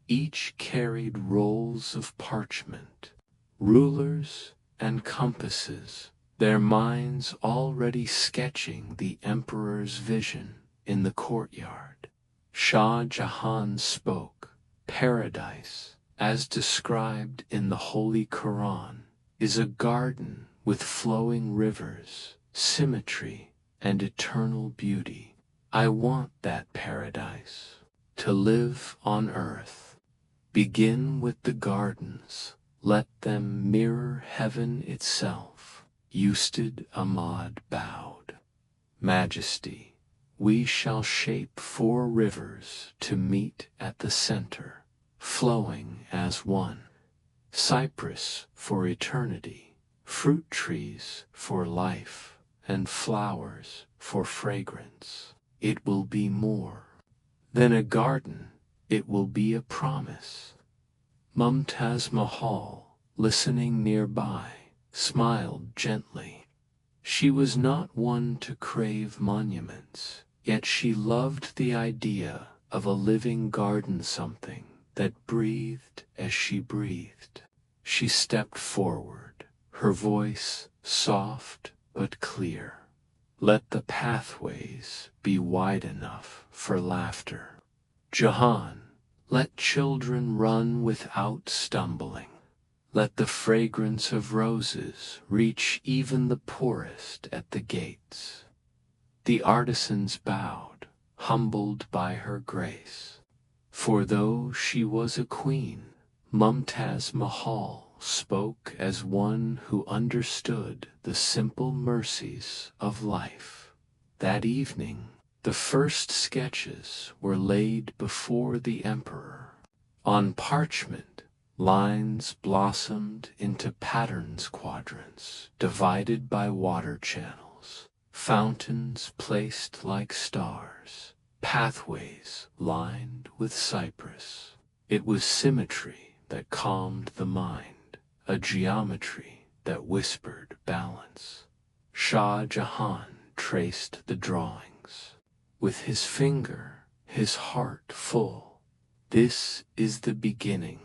Each carried rolls of parchment, rulers and compasses, their minds already sketching the emperor's vision in the courtyard. Shah Jahan spoke. Paradise, as described in the Holy Quran, is a garden with flowing rivers, symmetry, and eternal beauty. I want that paradise, to live on earth. Begin with the gardens, let them mirror heaven itself. Usted Ahmad bowed. Majesty, we shall shape 4 rivers to meet at the center, flowing as one. Cypress for eternity, fruit trees for life, and flowers for fragrance. It will be more than a garden, it will be a promise. Mumtaz Mahal, listening nearby, smiled gently. She was not one to crave monuments, yet she loved the idea of a living garden, something that breathed as she breathed. She stepped forward, her voice soft but clear. Let the pathways be wide enough for laughter. Jahan, let children run without stumbling. Let the fragrance of roses reach even the poorest at the gates. The artisans bowed, humbled by her grace. For though she was a queen, Mumtaz Mahal spoke as one who understood the simple mercies of life. That evening, the first sketches were laid before the emperor. On parchment, lines blossomed into patterns, quadrants divided by water channels, fountains placed like stars, pathways lined with cypress. It was symmetry that calmed the mind, a geometry that whispered balance. Shah Jahan traced the drawings, with his finger, his heart full. This is the beginning.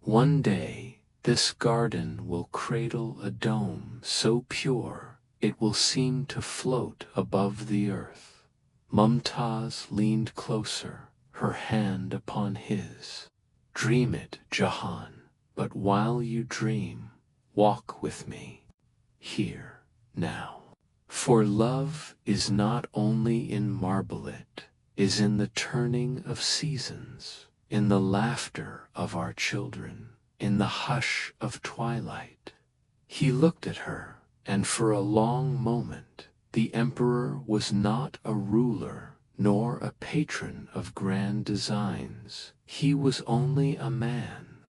One day, this garden will cradle a dome so pure it will seem to float above the earth. Mumtaz leaned closer, her hand upon his. Dream it, Jahan, but while you dream, walk with me, here, now. For love is not only in marble, it is in the turning of seasons, in the laughter of our children, in the hush of twilight. He looked at her, and for a long moment the emperor was not a ruler nor a patron of grand designs. He was only a man,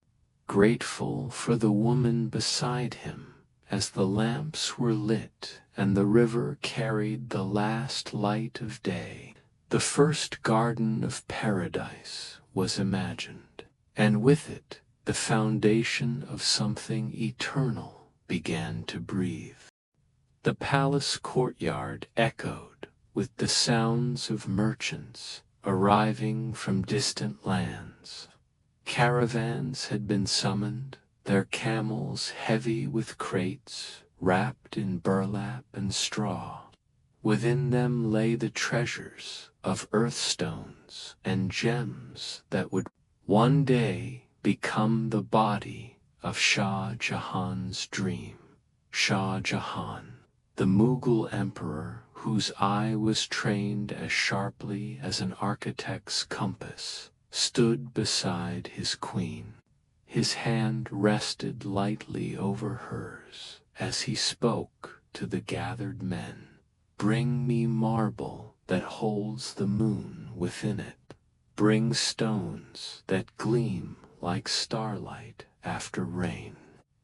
grateful for the woman beside him as the lamps were lit and the river carried the last light of day. The first garden of paradise was imagined, and with it the foundation of something eternal began to breathe. The palace courtyard echoed with the sounds of merchants arriving from distant lands. Caravans had been summoned, their camels heavy with crates wrapped in burlap and straw. Within them lay the treasures of earthstones and gems that would one day become the body of Shah Jahan's dream. Shah Jahan, the Mughal emperor whose eye was trained as sharply as an architect's compass, stood beside his queen. His hand rested lightly over hers as he spoke to the gathered men. Bring me marble that holds the moon within it. Bring stones that gleam like starlight after rain.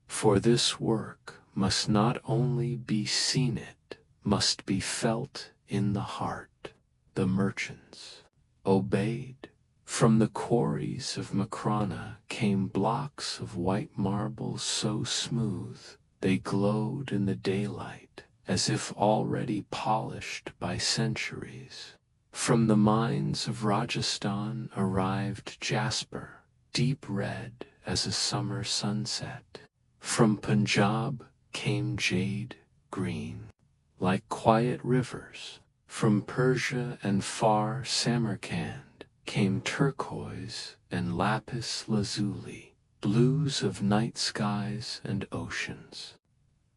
For this work must not only be seen, it must be felt in the heart. The merchants obeyed. From the quarries of Makrana came blocks of white marble so smooth they glowed in the daylight, as if already polished by centuries. From the mines of Rajasthan arrived jasper, deep red as a summer sunset. From Punjab came jade green, like quiet rivers. From Persia and far Samarkand came turquoise and lapis lazuli, blues of night skies and oceans.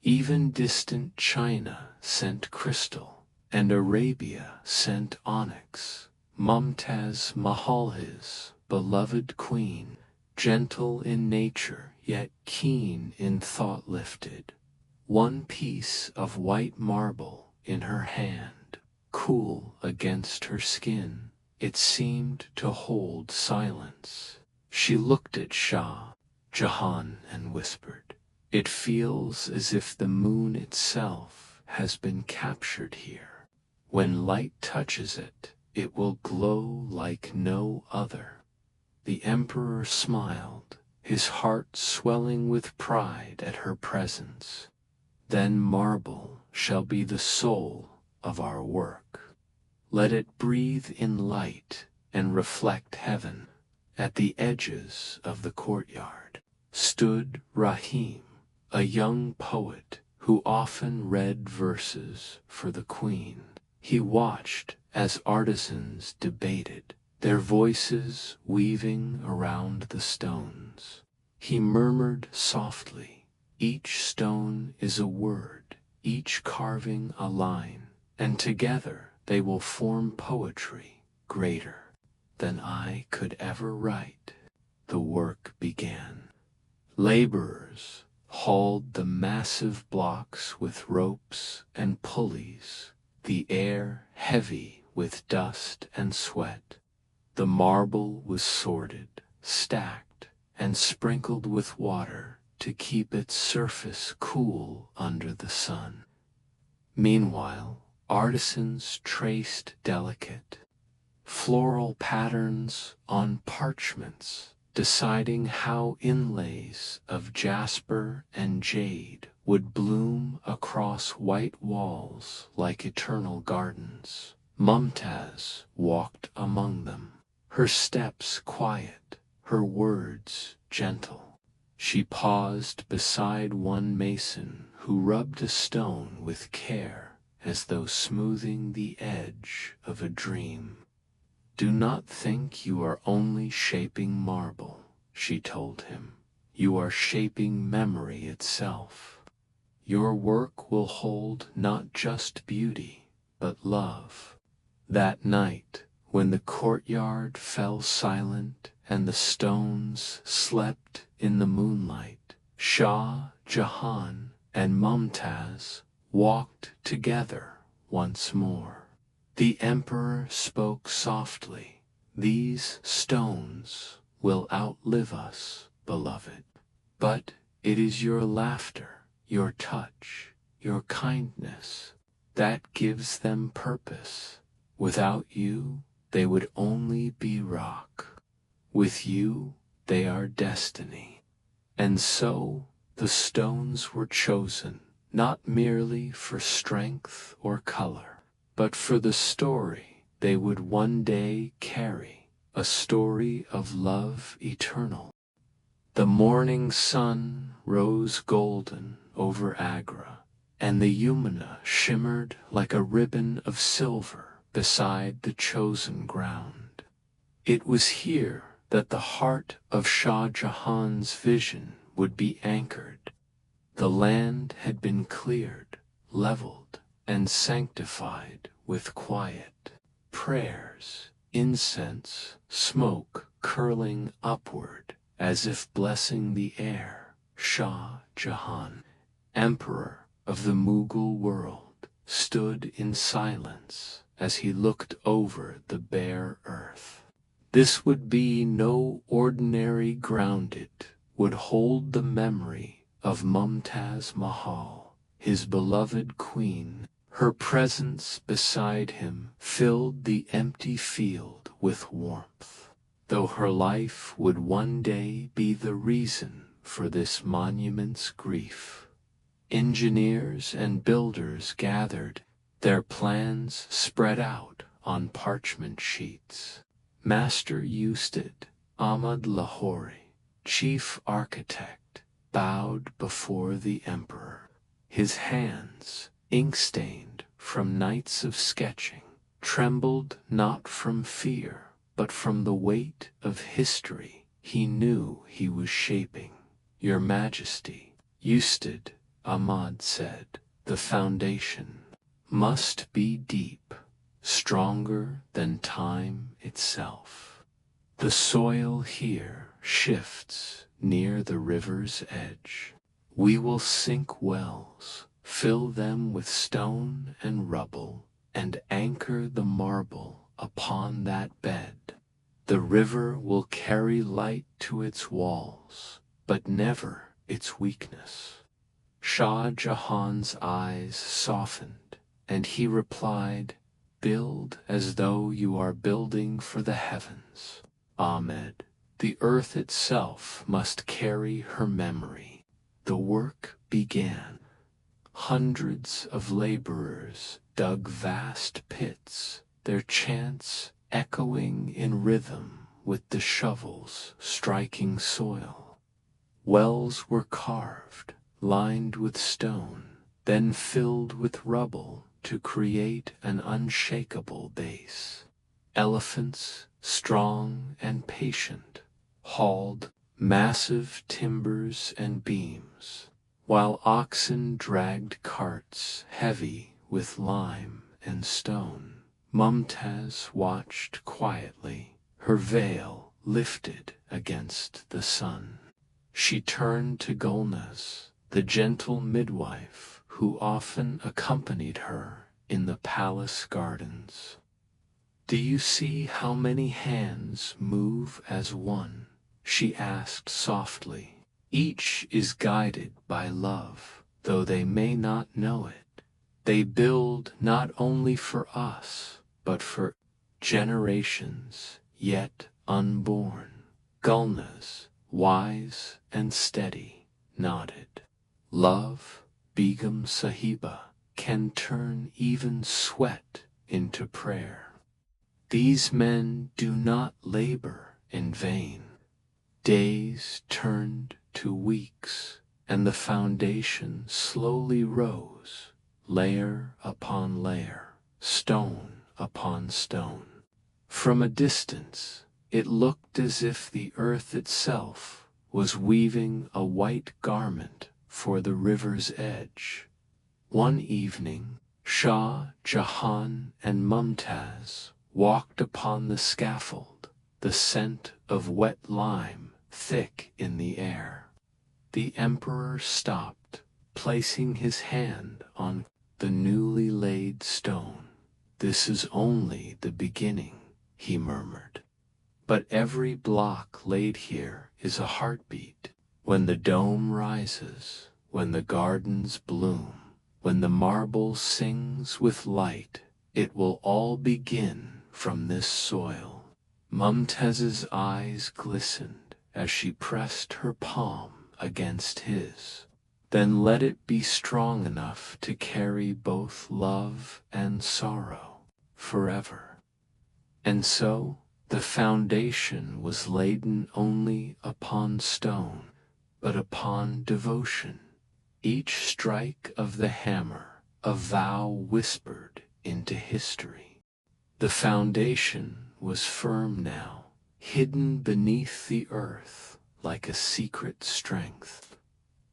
Even distant China sent crystal, and Arabia sent onyx. Mumtaz Mahal, his beloved queen, gentle in nature yet keen in thought, lifted one piece of white marble in her hand, cool against her skin. It seemed to hold silence. She looked at Shah Jahan and whispered, "It feels as if the moon itself has been captured here. When light touches it, it will glow like no other." The emperor smiled, his heart swelling with pride at her presence. "Then marble shall be the soul of our work. Let it breathe in light and reflect heaven." At the edges of the courtyard stood Rahim, a young poet who often read verses for the queen. He watched as artisans debated, their voices weaving around the stones. He murmured softly, "Each stone is a word, each carving a line, and together they will form poetry greater than I could ever write." The work began. Laborers hauled the massive blocks with ropes and pulleys, the air heavy with dust and sweat. The marble was sorted, stacked, and sprinkled with water to keep its surface cool under the sun. Meanwhile, artisans traced delicate, floral patterns on parchments, deciding how inlays of jasper and jade would bloom across white walls like eternal gardens. Mumtaz walked among them, her steps quiet, her words gentle. She paused beside one mason who rubbed a stone with care as though smoothing the edge of a dream. "Do not think you are only shaping marble," she told him. "You are shaping memory itself. Your work will hold not just beauty, but love." That night, when the courtyard fell silent and the stones slept in the moonlight, Shah Jahan and Mumtaz walked together once more. The emperor spoke softly. "These stones will outlive us, beloved. But it is your laughter, your touch, your kindness that gives them purpose. Without you, they would only be rock. With you, they are destiny." And so the stones were chosen, not merely for strength or color, but for the story they would one day carry, a story of love eternal. The morning sun rose golden over Agra, and the Yamuna shimmered like a ribbon of silver beside the chosen ground. It was here that the heart of Shah Jahan's vision would be anchored. The land had been cleared, leveled, and sanctified with quiet. Prayers, incense, smoke curling upward as if blessing the air. Shah Jahan, emperor of the Mughal world, stood in silence as he looked over the bare earth. This would be no ordinary ground. It would hold the memory of Mumtaz Mahal, his beloved queen. Her presence beside him filled the empty field with warmth, though her life would one day be the reason for this monument's grief. Engineers and builders gathered, their plans spread out on parchment sheets. Master Ustad Ahmad Lahori, chief architect, bowed before the emperor. His hands, ink-stained from nights of sketching, trembled not from fear, but from the weight of history he knew he was shaping. "Your Majesty," Ustad Ahmad said, "the foundation must be deep, stronger than time itself. The soil here shifts near the river's edge. We will sink wells, fill them with stone and rubble, and anchor the marble upon that bed. The river will carry light to its walls, but never its weakness." Shah Jahan's eyes softened, and he replied, "Build as though you are building for the heavens, Ahmed. The earth itself must carry her memory." The work began. Hundreds of laborers dug vast pits, their chants echoing in rhythm with the shovels striking soil. Wells were carved, lined with stone, then filled with rubble to create an unshakable base. Elephants, strong and patient, hauled massive timbers and beams, while oxen dragged carts heavy with lime and stone. Mumtaz watched quietly, her veil lifted against the sun. She turned to Gulnaz, the gentle midwife who often accompanied her in the palace gardens. "Do you see how many hands move as one?" she asked softly. "Each is guided by love, though they may not know it. They build not only for us, but for generations yet unborn. Gulnas, wise and steady, nodded. Love, Begum Sahiba, can turn even sweat into prayer. These men do not labor in vain. Days turned to weeks, and the foundation slowly rose, layer upon layer, stone upon stone. From a distance, it looked as if the earth itself was weaving a white garment for the river's edge. One evening, Shah Jahan and Mumtaz walked upon the scaffold, the scent of wet lime thick in the air. The emperor stopped, placing his hand on the newly laid stone. "This is only the beginning," he murmured. "But every block laid here is a heartbeat. When the dome rises, when the gardens bloom, when the marble sings with light, it will all begin from this soil." Mumtaz's eyes glistened as she pressed her palm against his. "Then let it be strong enough to carry both love and sorrow forever." And so the foundation was laden only upon stone, but upon devotion. Each strike of the hammer a vow whispered into history. The foundation was firm now, hidden beneath the earth like a secret strength.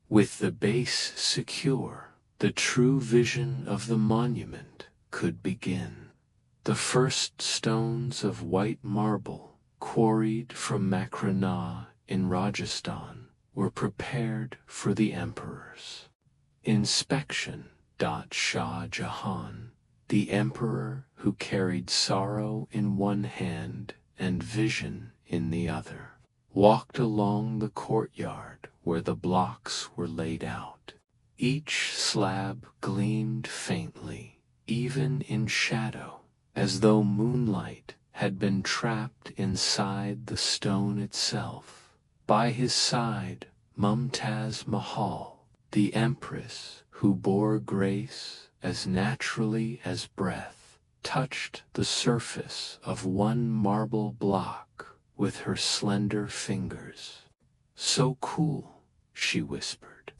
With the base secure, the true vision of the monument could begin. The first stones of white marble, quarried from Makrana in Rajasthan, were prepared for the emperors. Inspection. Shah Jahan, the emperor who carried sorrow in one hand and vision in the other, walked along the courtyard where the blocks were laid out. Each slab gleamed faintly, even in shadow, as though moonlight had been trapped inside the stone itself. By his side, Mumtaz Mahal, the empress who bore grace as naturally as breath, touched the surface of one marble block with her slender fingers. "So cool," she whispered.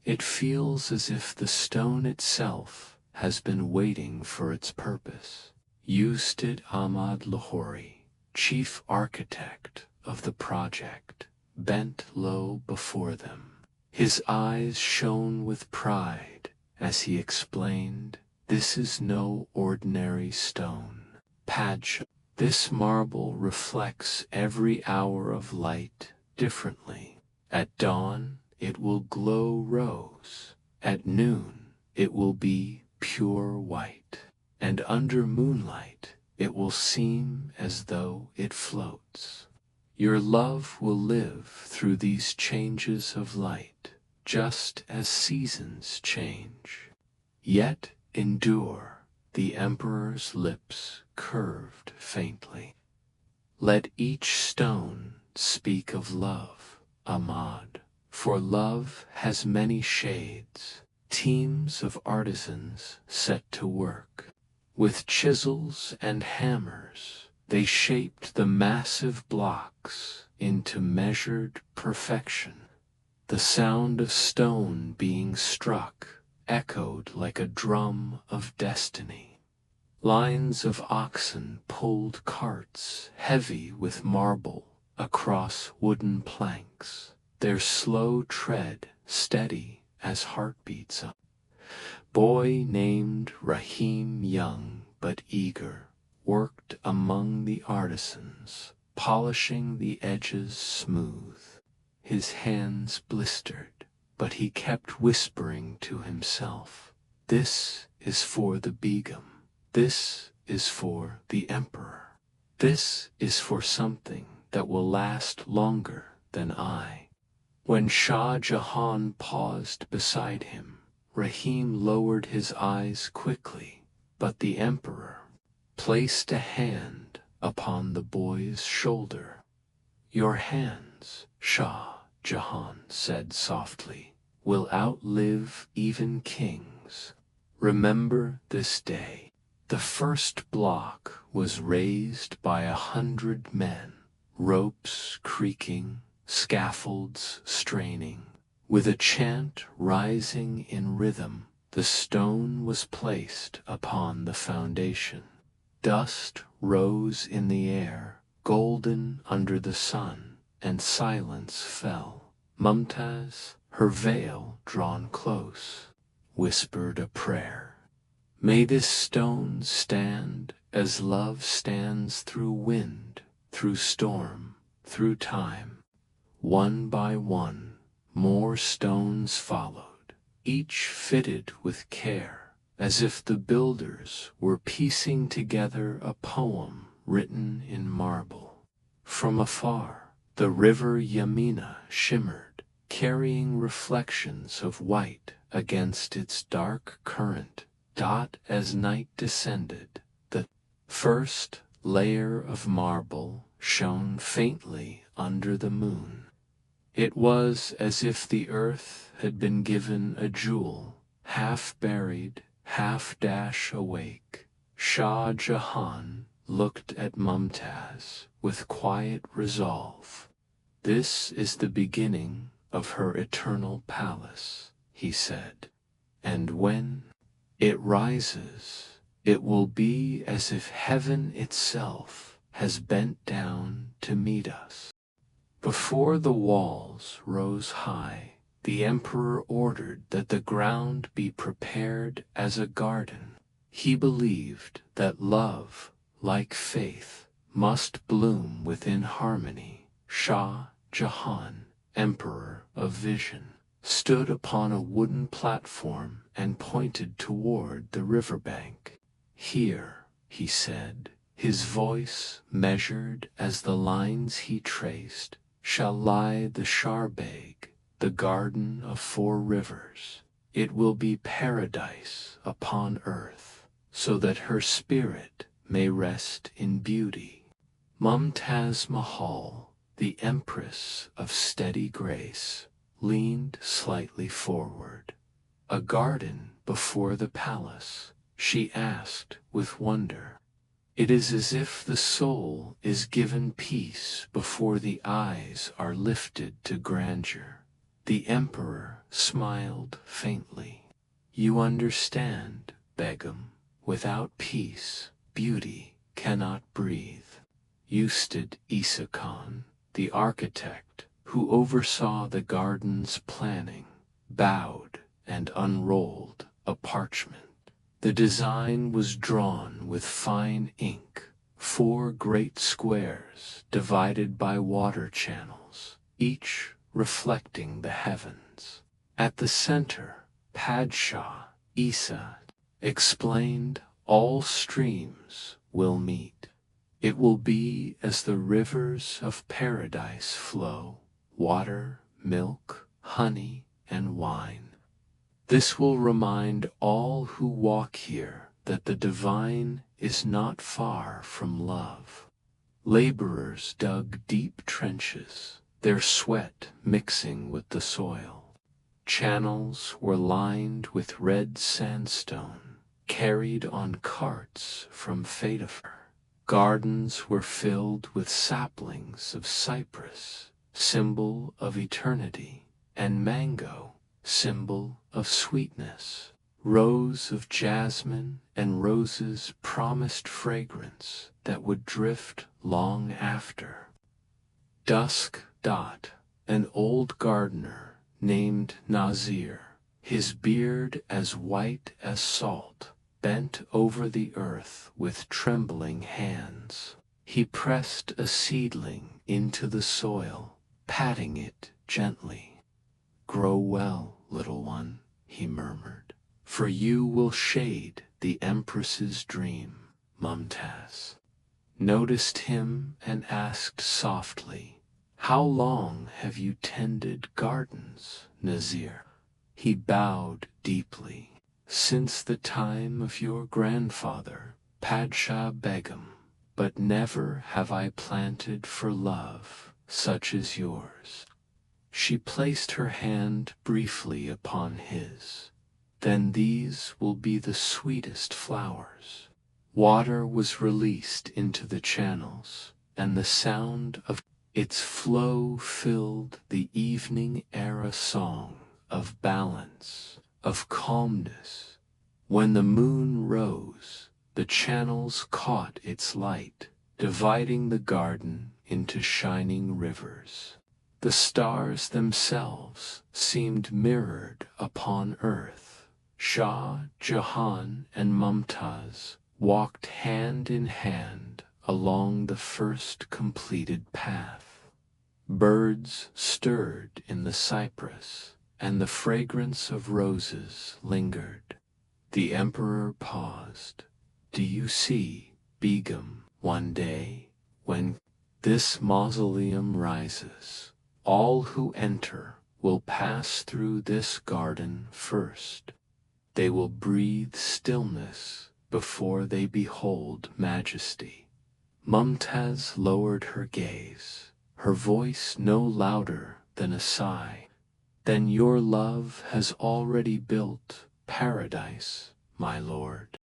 "It feels as if the stone itself has been waiting for its purpose." Ustad Ahmad Lahori, chief architect of the project, bent low before them. His eyes shone with pride as he explained, "This is no ordinary stone. Padshah, this marble reflects every hour of light differently. At dawn, it will glow rose. At noon, it will be pure white. And under moonlight, it will seem as though it floats. Your love will live through these changes of light, just as seasons change. Yet endure." The emperor's lips curved faintly. "Let each stone speak of love, Ahmad, for love has many shades." Teams of artisans set to work. With chisels and hammers, they shaped the massive blocks into measured perfection. The sound of stone being struck echoed like a drum of destiny. Lines of oxen pulled carts heavy with marble across wooden planks, their slow tread steady as heartbeats. A boy named Rahim, young but eager, worked among the artisans, polishing the edges smooth. His hands blistered, but he kept whispering to himself, "This is for the Begum. This is for the emperor. This is for something that will last longer than I." When Shah Jahan paused beside him, Rahim lowered his eyes quickly, but the emperor placed a hand upon the boy's shoulder. "Your hands," Shah Jahan said softly, "will outlive even kings. Remember this day." The first block was raised by 100 men, ropes creaking, scaffolds straining. With a chant rising in rhythm, the stone was placed upon the foundation. Dust rose in the air, golden under the sun, and silence fell. Mumtaz, her veil drawn close, whispered a prayer. "May this stone stand as love stands through wind, through storm, through time." One by one, more stones followed, each fitted with care, as if the builders were piecing together a poem written in marble. From afar, the river Yamuna shimmered, carrying reflections of white against its dark current. As night descended, the first layer of marble shone faintly under the moon. It was as if the earth had been given a jewel, half buried, half awake. Shah Jahan looked at Mumtaz with quiet resolve. "This is the beginning of her eternal palace," he said. "And when it rises, it will be as if heaven itself has bent down to meet us." Before the walls rose high, the emperor ordered that the ground be prepared as a garden. He believed that love, like faith, must bloom within harmony. Shah Jahan, emperor of vision, stood upon a wooden platform and pointed toward the riverbank. "Here," he said, his voice measured as the lines he traced, "shall lie the Sharbag, the garden of 4 rivers. It will be paradise upon earth, so that her spirit may rest in beauty." Mumtaz Mahal, the empress of steady grace, leaned slightly forward. "A garden before the palace?" she asked with wonder. "It is as if the soul is given peace before the eyes are lifted to grandeur." The emperor smiled faintly. "You understand, Begum, without peace, beauty cannot breathe." Ustad Isa Khan, the architect who oversaw the garden's planning, bowed and unrolled a parchment. The design was drawn with fine ink, 4 great squares divided by water channels, each reflecting the heavens. At the center, Padshah Isa explained, "All streams will meet. It will be as the rivers of paradise flow, water, milk, honey, and wine. This will remind all who walk here that the divine is not far from love." Laborers dug deep trenches, their sweat mixing with the soil. Channels were lined with red sandstone, carried on carts from Fedafar. Gardens were filled with saplings of cypress, symbol of eternity, and mango, symbol of sweetness. Rows of jasmine and roses promised fragrance that would drift long after. Dusk. An old gardener named Nazir, his beard as white as salt, bent over the earth with trembling hands. He pressed a seedling into the soil, patting it gently. "Grow well, little one," he murmured, "for you will shade the empress's dream." Mumtaz noticed him and asked softly, "How long have you tended gardens, Nazir?" He bowed deeply. "Since the time of your grandfather, Padshah Begum." but never have I planted for love such as yours." She placed her hand briefly upon his. "Then these will be the sweetest flowers." Water was released into the channels, and the sound of its flow filled the evening air, a song of balance, of calmness. When the moon rose, the channels caught its light, dividing the garden into shining rivers. The stars themselves seemed mirrored upon earth. Shah Jahan and Mumtaz walked hand in hand along the first completed path. Birds stirred in the cypress, and the fragrance of roses lingered. The emperor paused. "Do you see, Begum, one day, when this mausoleum rises, all who enter will pass through this garden first. They will breathe stillness before they behold majesty." Mumtaz lowered her gaze, her voice no louder than a sigh. "Then your love has already built paradise, my lord."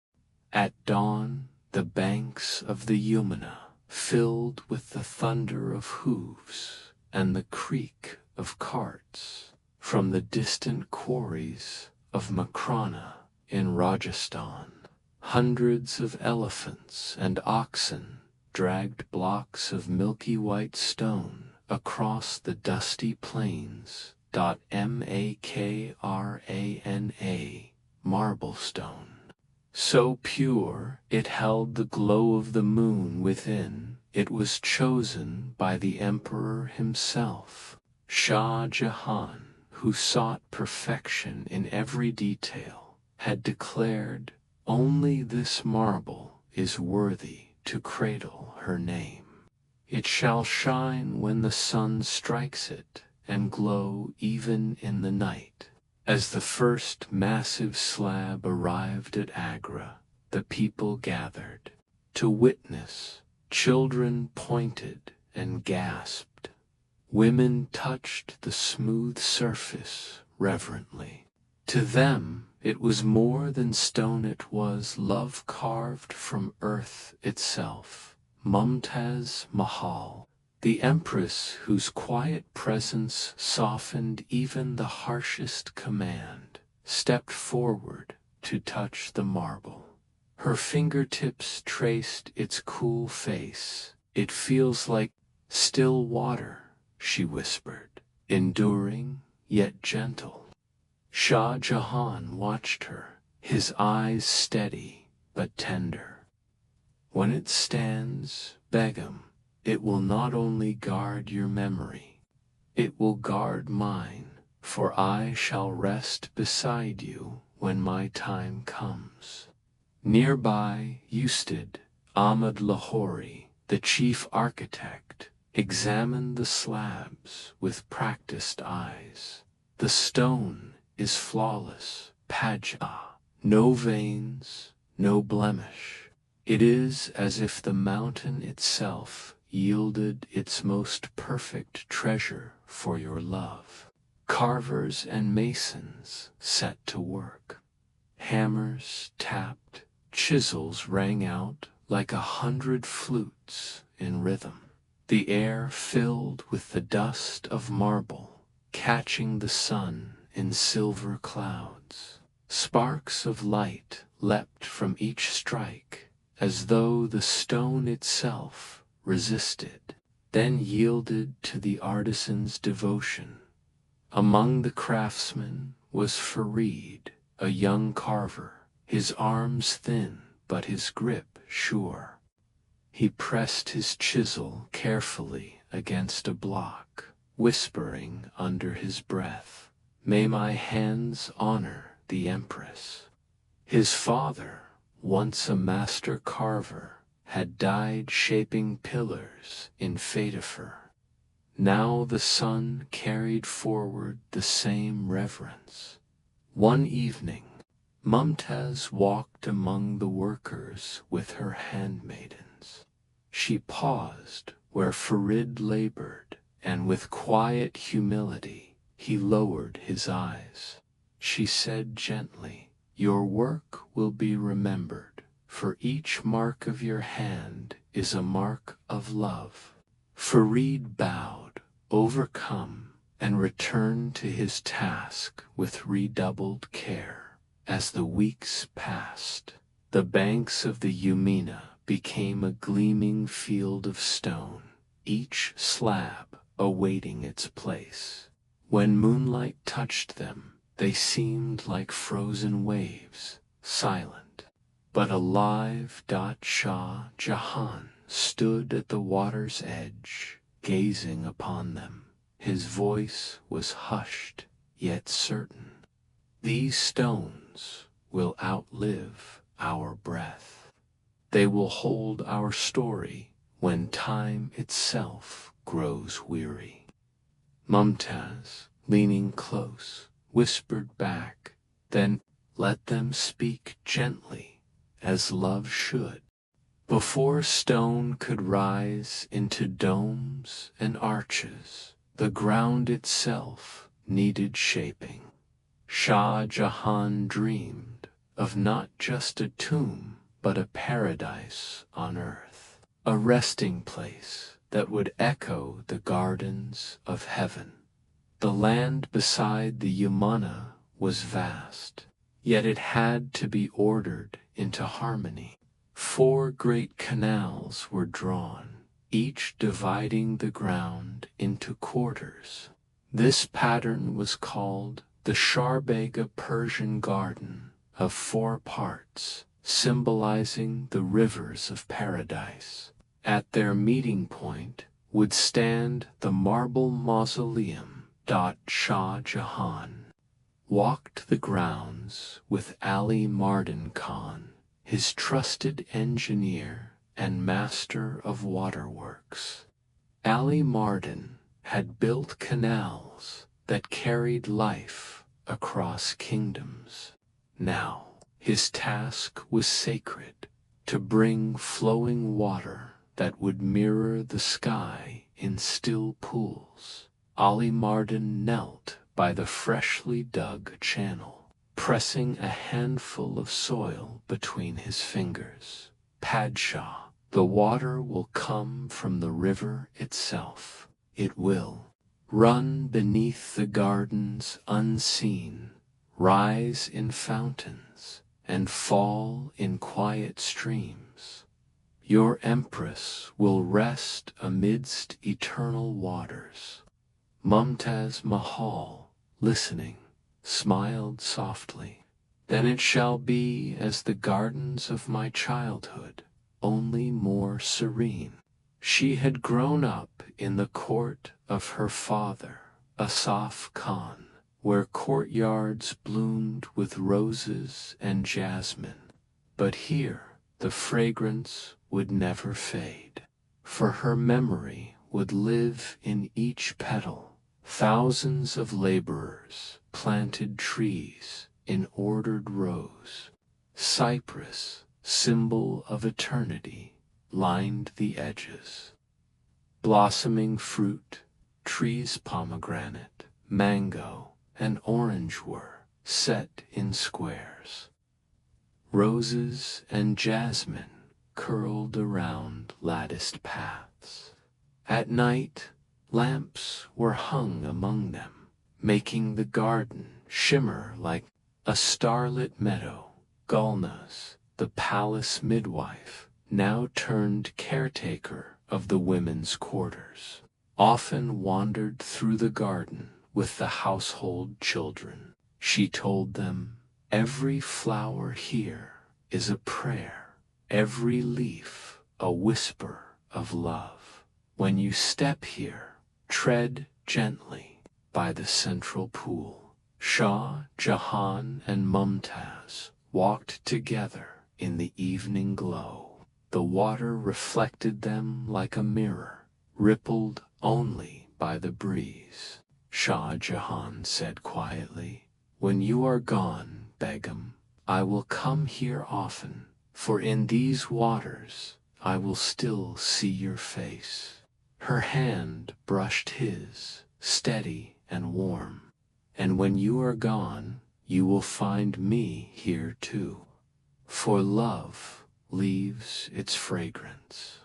At dawn, the banks of the Yamuna filled with the thunder of hooves and the creak of carts from the distant quarries of Makrana in Rajasthan. Hundreds of elephants and oxen dragged blocks of milky white stone across the dusty plains. Makrana, marble stone. So pure it held the glow of the moon within, it was chosen by the emperor himself. Shah Jahan, who sought perfection in every detail, had declared, "Only this marble is worthy to cradle her name. It shall shine when the sun strikes it, and glow even in the night." As the first massive slab arrived at Agra, the people gathered to witness. Children pointed and gasped. Women touched the smooth surface reverently. To them, it was more than stone, it was love carved from earth itself. Mumtaz Mahal, the empress whose quiet presence softened even the harshest command, stepped forward to touch the marble. Her fingertips traced its cool face. "It feels like still water," she whispered, "enduring yet gentle." Shah Jahan watched her, his eyes steady but tender. "When it stands, Begum, it will not only guard your memory, it will guard mine, for I shall rest beside you when my time comes." Nearby, Ustad Ahmad Lahori, the chief architect, examined the slabs with practiced eyes. "The stone is flawless, Pajah, no veins, no blemish. It is as if the mountain itself yielded its most perfect treasure for your love." Carvers and masons set to work. Hammers tapped, chisels rang out like 100 flutes in rhythm. The air filled with the dust of marble, catching the sun in silver clouds. Sparks of light leapt from each strike, as though the stone itself resisted, then yielded to the artisan's devotion. Among the craftsmen was Farid, a young carver, his arms thin but his grip sure. He pressed his chisel carefully against a block, whispering under his breath, "May my hands honor the empress." His father, once a master carver, had died shaping pillars in Fetafur. Now the son carried forward the same reverence. One evening, Mumtaz walked among the workers with her handmaidens. She paused where Farid labored, and with quiet humility he lowered his eyes. She said gently, "Your work will be remembered, for each mark of your hand is a mark of love." Farid bowed, overcome, and returned to his task with redoubled care. As the weeks passed, the banks of the Yamuna became a gleaming field of stone, each slab awaiting its place. When moonlight touched them, they seemed like frozen waves, silent, but alive. Shah Jahan stood at the water's edge, gazing upon them. His voice was hushed, yet certain. "These stones will outlive our breath. They will hold our story when time itself grows weary." Mumtaz, leaning close, whispered back, "Then let them speak gently, as love should." Before stone could rise into domes and arches, the ground itself needed shaping. Shah Jahan dreamed of not just a tomb, but a paradise on earth, a resting place that would echo the gardens of heaven. The land beside the Yamuna was vast, yet it had to be ordered into harmony. 4 great canals were drawn, each dividing the ground into quarters. This pattern was called the Sharbega Persian Garden of 4 parts, symbolizing the rivers of paradise. At their meeting point would stand the marble mausoleum. Shah Jahan walked the grounds with Ali Mardan Khan, his trusted engineer and master of waterworks. Ali Mardan had built canals that carried life across kingdoms. Now, his task was sacred, to bring flowing water that would mirror the sky in still pools. Ali Mardan knelt by the freshly dug channel, pressing a handful of soil between his fingers. "Padshah, the water will come from the river itself. It will run beneath the gardens unseen, rise in fountains, and fall in quiet streams. Your empress will rest amidst eternal waters." Mumtaz Mahal, listening, smiled softly. "Then it shall be as the gardens of my childhood, only more serene." She had grown up in the court of her father, Asaf Khan, where courtyards bloomed with roses and jasmine. But here the fragrance would never fade, for her memory would live in each petal. Thousands of laborers planted trees in ordered rows. Cypress, symbol of eternity, lined the edges. Blossoming fruit, trees pomegranate, mango, and orange were set in squares. Roses and jasmine curled around latticed paths. At night, lamps were hung among them, making the garden shimmer like a starlit meadow. Gulnaz, the palace midwife, now turned caretaker of the women's quarters, often wandered through the garden with the household children. She told them, "Every flower here is a prayer, every leaf a whisper of love. When you step here, tread gently by the central pool." Shah Jahan and Mumtaz walked together in the evening glow. The water reflected them like a mirror, rippled only by the breeze. Shah Jahan said quietly, "When you are gone, Begum, I will come here often, for in these waters I will still see your face." Her hand brushed his, steady and warm. "And when you are gone, you will find me here too. For love leaves its fragrance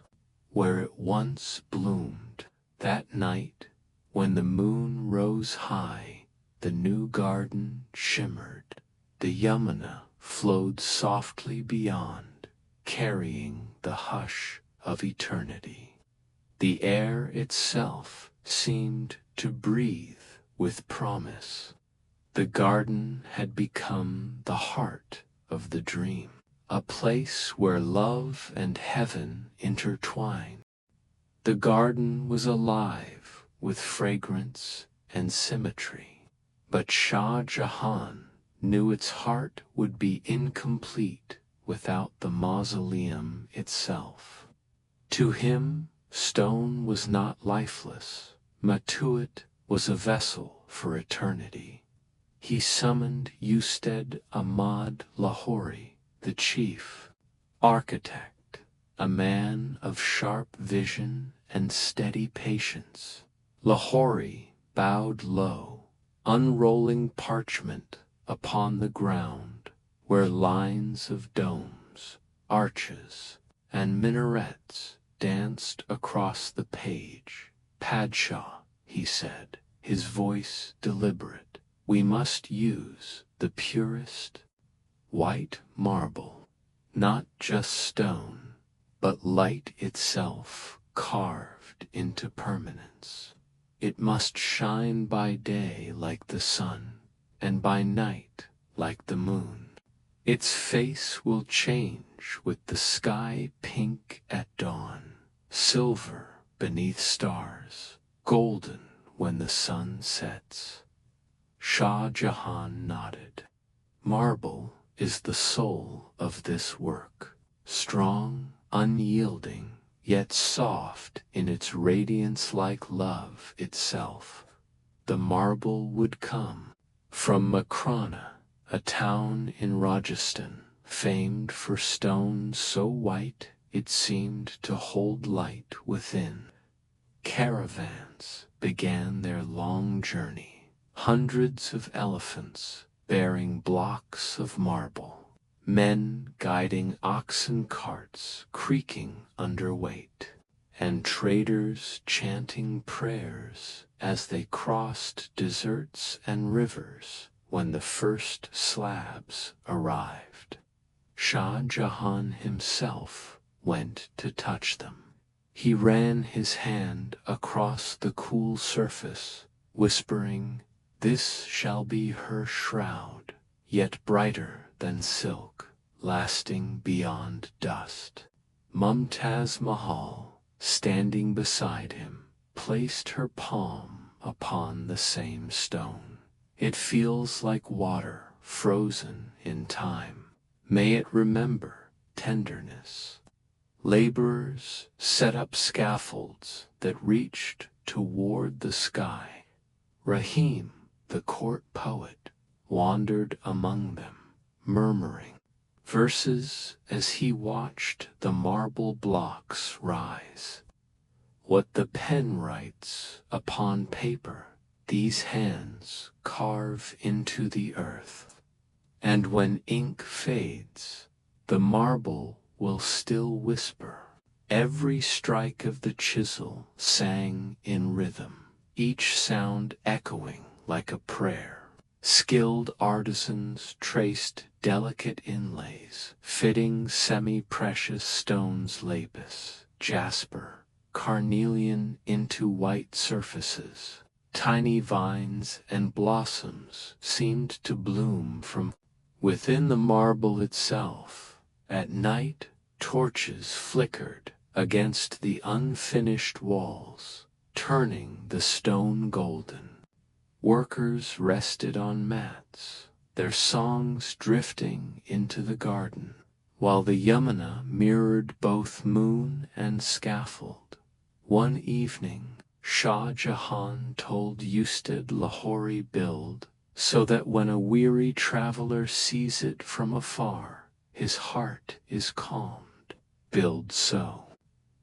where it once bloomed." That night, when the moon rose high, the new garden shimmered. The Yamuna flowed softly beyond, carrying the hush of eternity. The air itself seemed to breathe with promise. The garden had become the heart of the dream, a place where love and heaven intertwine. The garden was alive with fragrance and symmetry, but Shah Jahan knew its heart would be incomplete without the mausoleum itself. To him, stone was not lifeless, Matuit was a vessel for eternity. He summoned Usted Ahmad Lahori, the chief architect, a man of sharp vision and steady patience. Lahori bowed low, unrolling parchment upon the ground where lines of domes, arches, and minarets danced across the page. "Padshah," he said, his voice deliberate, "we must use the purest white marble, not just stone, but light itself carved into permanence. It must shine by day like the sun, and by night like the moon. Its face will change with the sky pink at dawn, silver beneath stars, golden when the sun sets." Shah Jahan nodded. "Marble is the soul of this work, strong, unyielding, yet soft in its radiance like love itself." The marble would come from Makrana, a town in Rajasthan, famed for stone so white it seemed to hold light within. Caravans began their long journey, hundreds of elephants bearing blocks of marble, men guiding oxen carts creaking under weight, and traders chanting prayers as they crossed deserts and rivers. When the first slabs arrived, Shah Jahan himself went to touch them. He ran his hand across the cool surface, whispering, "This shall be her shroud, yet brighter than silk, lasting beyond dust." Mumtaz Mahal, standing beside him, placed her palm upon the same stone. "It feels like water frozen in time. May it remember tenderness." Laborers set up scaffolds that reached toward the sky. Rahim, the court poet, wandered among them, murmuring verses as he watched the marble blocks rise. "What the pen writes upon paper, these hands carve into the earth. And when ink fades, the marble will still whisper." Every strike of the chisel sang in rhythm, each sound echoing like a prayer. Skilled artisans traced delicate inlays, fitting semi-precious stones, lapis, jasper, carnelian into white surfaces. Tiny vines and blossoms seemed to bloom from within the marble itself. At night, torches flickered against the unfinished walls, turning the stone golden. Workers rested on mats, their songs drifting into the garden, while the Yamuna mirrored both moon and scaffold. One evening, Shah Jahan told Usted Lahori, "Build so that when a weary traveler sees it from afar, his heart is calmed. Build so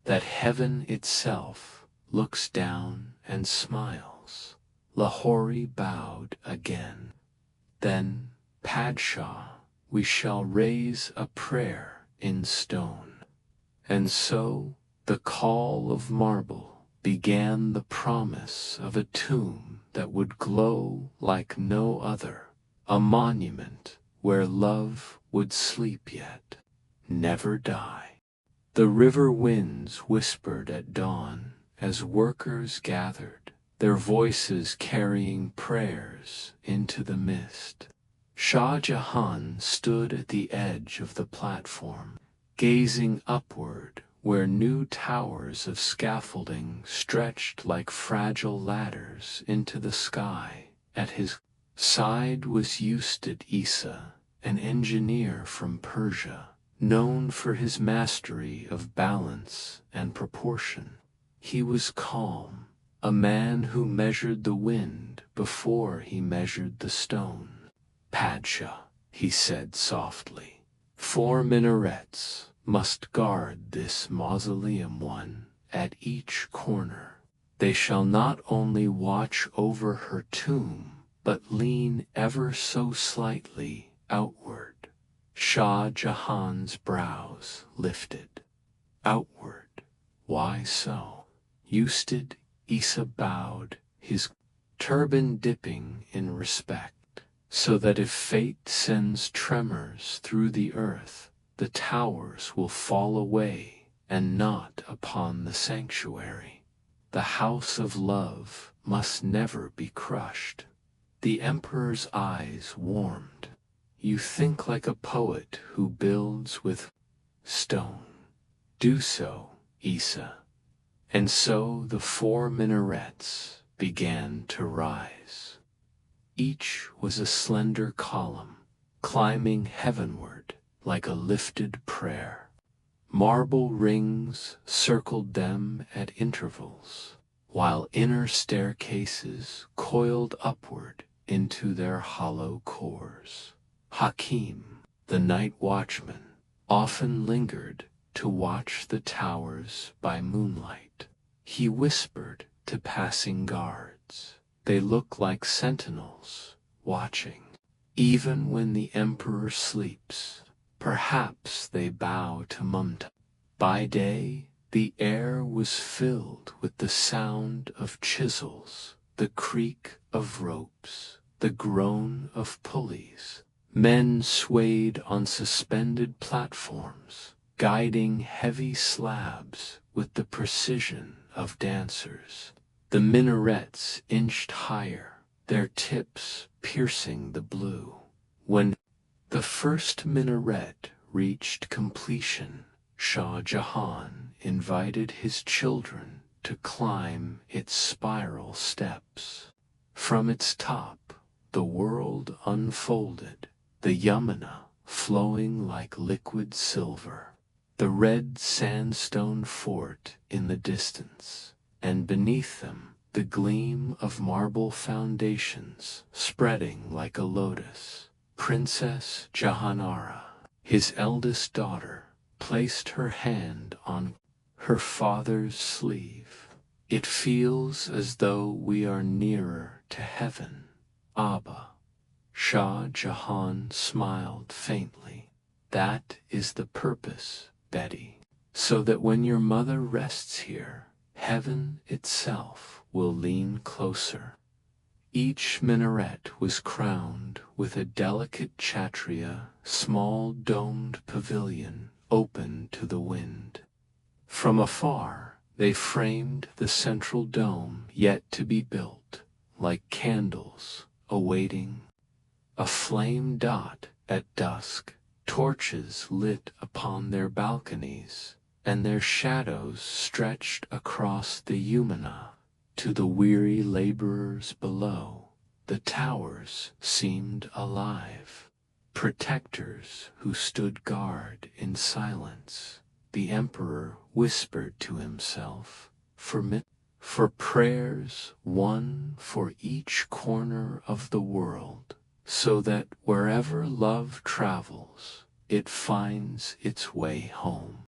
that heaven itself looks down and smiles. Lahori bowed again. Then, Padshah, we shall raise a prayer in stone. And so, the call of marble began the promise of a tomb that would glow like no other, a monument where love would sleep yet, never die. The river winds whispered at dawn as workers gathered, their voices carrying prayers into the mist. Shah Jahan stood at the edge of the platform, gazing upward where new towers of scaffolding stretched like fragile ladders into the sky. At his side was Ustad Isa, an engineer from Persia, known for his mastery of balance and proportion. He was calm, a man who measured the wind before he measured the stone. Padshah, he said softly, 4 minarets must guard this mausoleum, one at each corner. They shall not only watch over her tomb, but lean ever so slightly outward. Shah Jahan's brows lifted. Outward? Why so? Ustad Isa bowed, his turban dipping in respect, so that if fate sends tremors through the earth, the towers will fall away and not upon the sanctuary. The house of love must never be crushed. The emperor's eyes warmed. You think like a poet who builds with stone. Do so, Isa. And so the 4 minarets began to rise. Each was a slender column, climbing heavenward like a lifted prayer. Marble rings circled them at intervals, while inner staircases coiled upward into their hollow cores. Hakim, the night watchman, often lingered to watch the towers by moonlight. He whispered to passing guards, "They look like sentinels, watching. Even when the emperor sleeps, perhaps they bow to Mumtaz." By day, the air was filled with the sound of chisels, the creak of ropes, the groan of pulleys. Men swayed on suspended platforms, guiding heavy slabs with the precision of dancers. The minarets inched higher, their tips piercing the blue. When the first minaret reached completion, Shah Jahan invited his children to climb its spiral steps. From its top, the world unfolded, the Yamuna flowing like liquid silver, the red sandstone fort in the distance, and beneath them the gleam of marble foundations spreading like a lotus. Princess Jahanara, his eldest daughter, placed her hand on her father's sleeve. "It feels as though we are nearer to heaven, Abba." Shah Jahan smiled faintly. "That is the purpose, Betty, so that when your mother rests here, heaven itself will lean closer." Each minaret was crowned with a delicate chatria, small domed pavilion open to the wind. From afar, they framed the central dome yet to be built, like candles awaiting a flame dot. At dusk, torches lit upon their balconies, and their shadows stretched across the Yamuna. To the weary laborers below, the towers seemed alive, protectors who stood guard in silence. The emperor whispered to himself, for prayers, one for each corner of the world, so that wherever love travels, it finds its way home.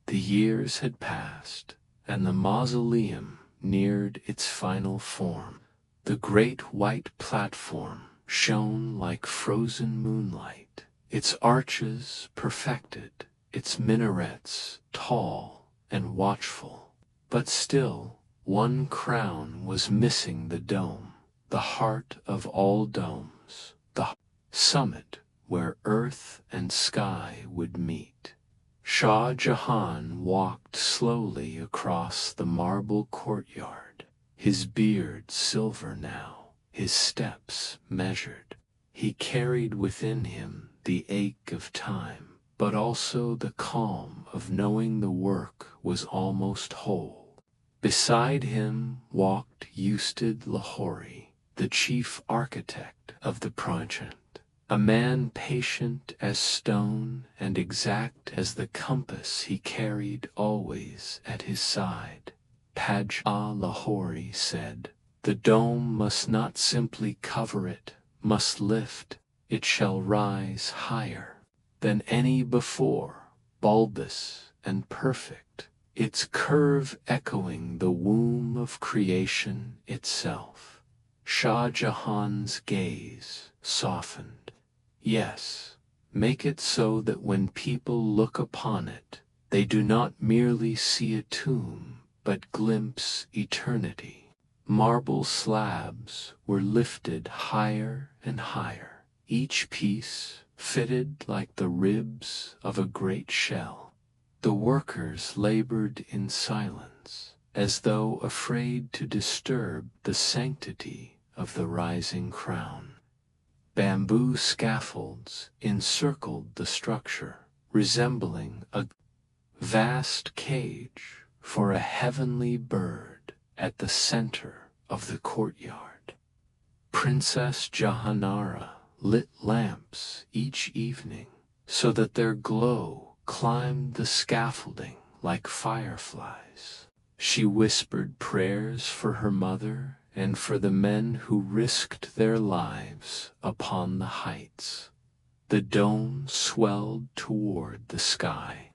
The years had passed. passed, and the mausoleum neared its final form. The great white platform shone like frozen moonlight, its arches perfected, its minarets tall and watchful. But still, one crown was missing: the dome, the heart of all domes, the summit where earth and sky would meet. Shah Jahan walked slowly across the marble courtyard, his beard silver now, his steps measured. He carried within him the ache of time, but also the calm of knowing the work was almost whole. Beside him walked Ustad Lahori, the chief architect of the project, a man patient as stone and exact as the compass he carried always at his side. Taj Lahori said, "The dome must not simply cover it, must lift. It shall rise higher than any before, bulbous and perfect, its curve echoing the womb of creation itself." Shah Jahan's gaze softened. "Yes, make it so that when people look upon it, they do not merely see a tomb, but glimpse eternity." Marble slabs were lifted higher and higher, each piece fitted like the ribs of a great shell. The workers labored in silence, as though afraid to disturb the sanctity of the rising crown. Bamboo scaffolds encircled the structure, resembling a vast cage for a heavenly bird. At the center of the courtyard, Princess Jahanara lit lamps each evening, so that their glow climbed the scaffolding like fireflies. She whispered prayers for her mother and for the men who risked their lives upon the heights. The dome swelled toward the sky,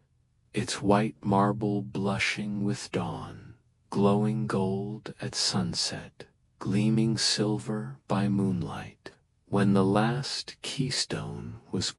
its white marble blushing with dawn, glowing gold at sunset, gleaming silver by moonlight. When the last keystone was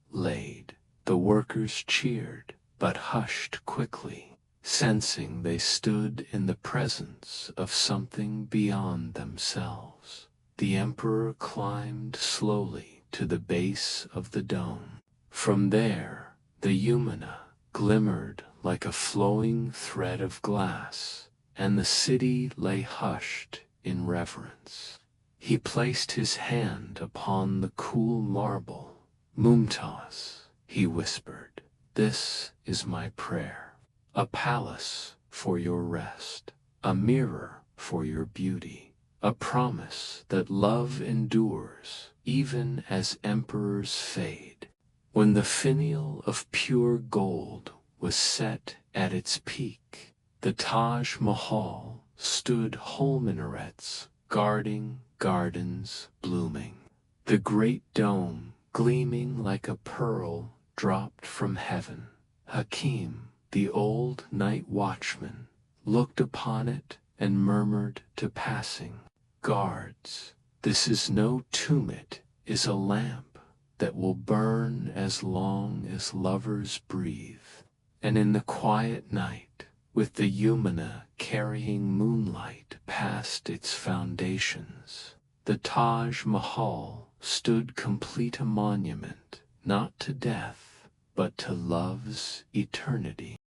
laid, the workers cheered, but hushed quickly, sensing they stood in the presence of something beyond themselves. The emperor climbed slowly to the base of the dome. From there, the Yamuna glimmered like a flowing thread of glass, and the city lay hushed in reverence. He placed his hand upon the cool marble. "Mumtaz," he whispered, "this is my prayer. A palace for your rest, a mirror for your beauty, a promise that love endures even as emperors fade." When the finial of pure gold was set at its peak, the Taj Mahal stood whole minarets guarding gardens blooming. The great dome, gleaming like a pearl dropped from heaven. Hakim, the old night watchman, looked upon it and murmured to passing guards, "This is no tomb, it is a lamp that will burn as long as lovers breathe." And in the quiet night, with the Yamuna carrying moonlight past its foundations, the Taj Mahal stood complete, a monument not to death, but to love's eternity.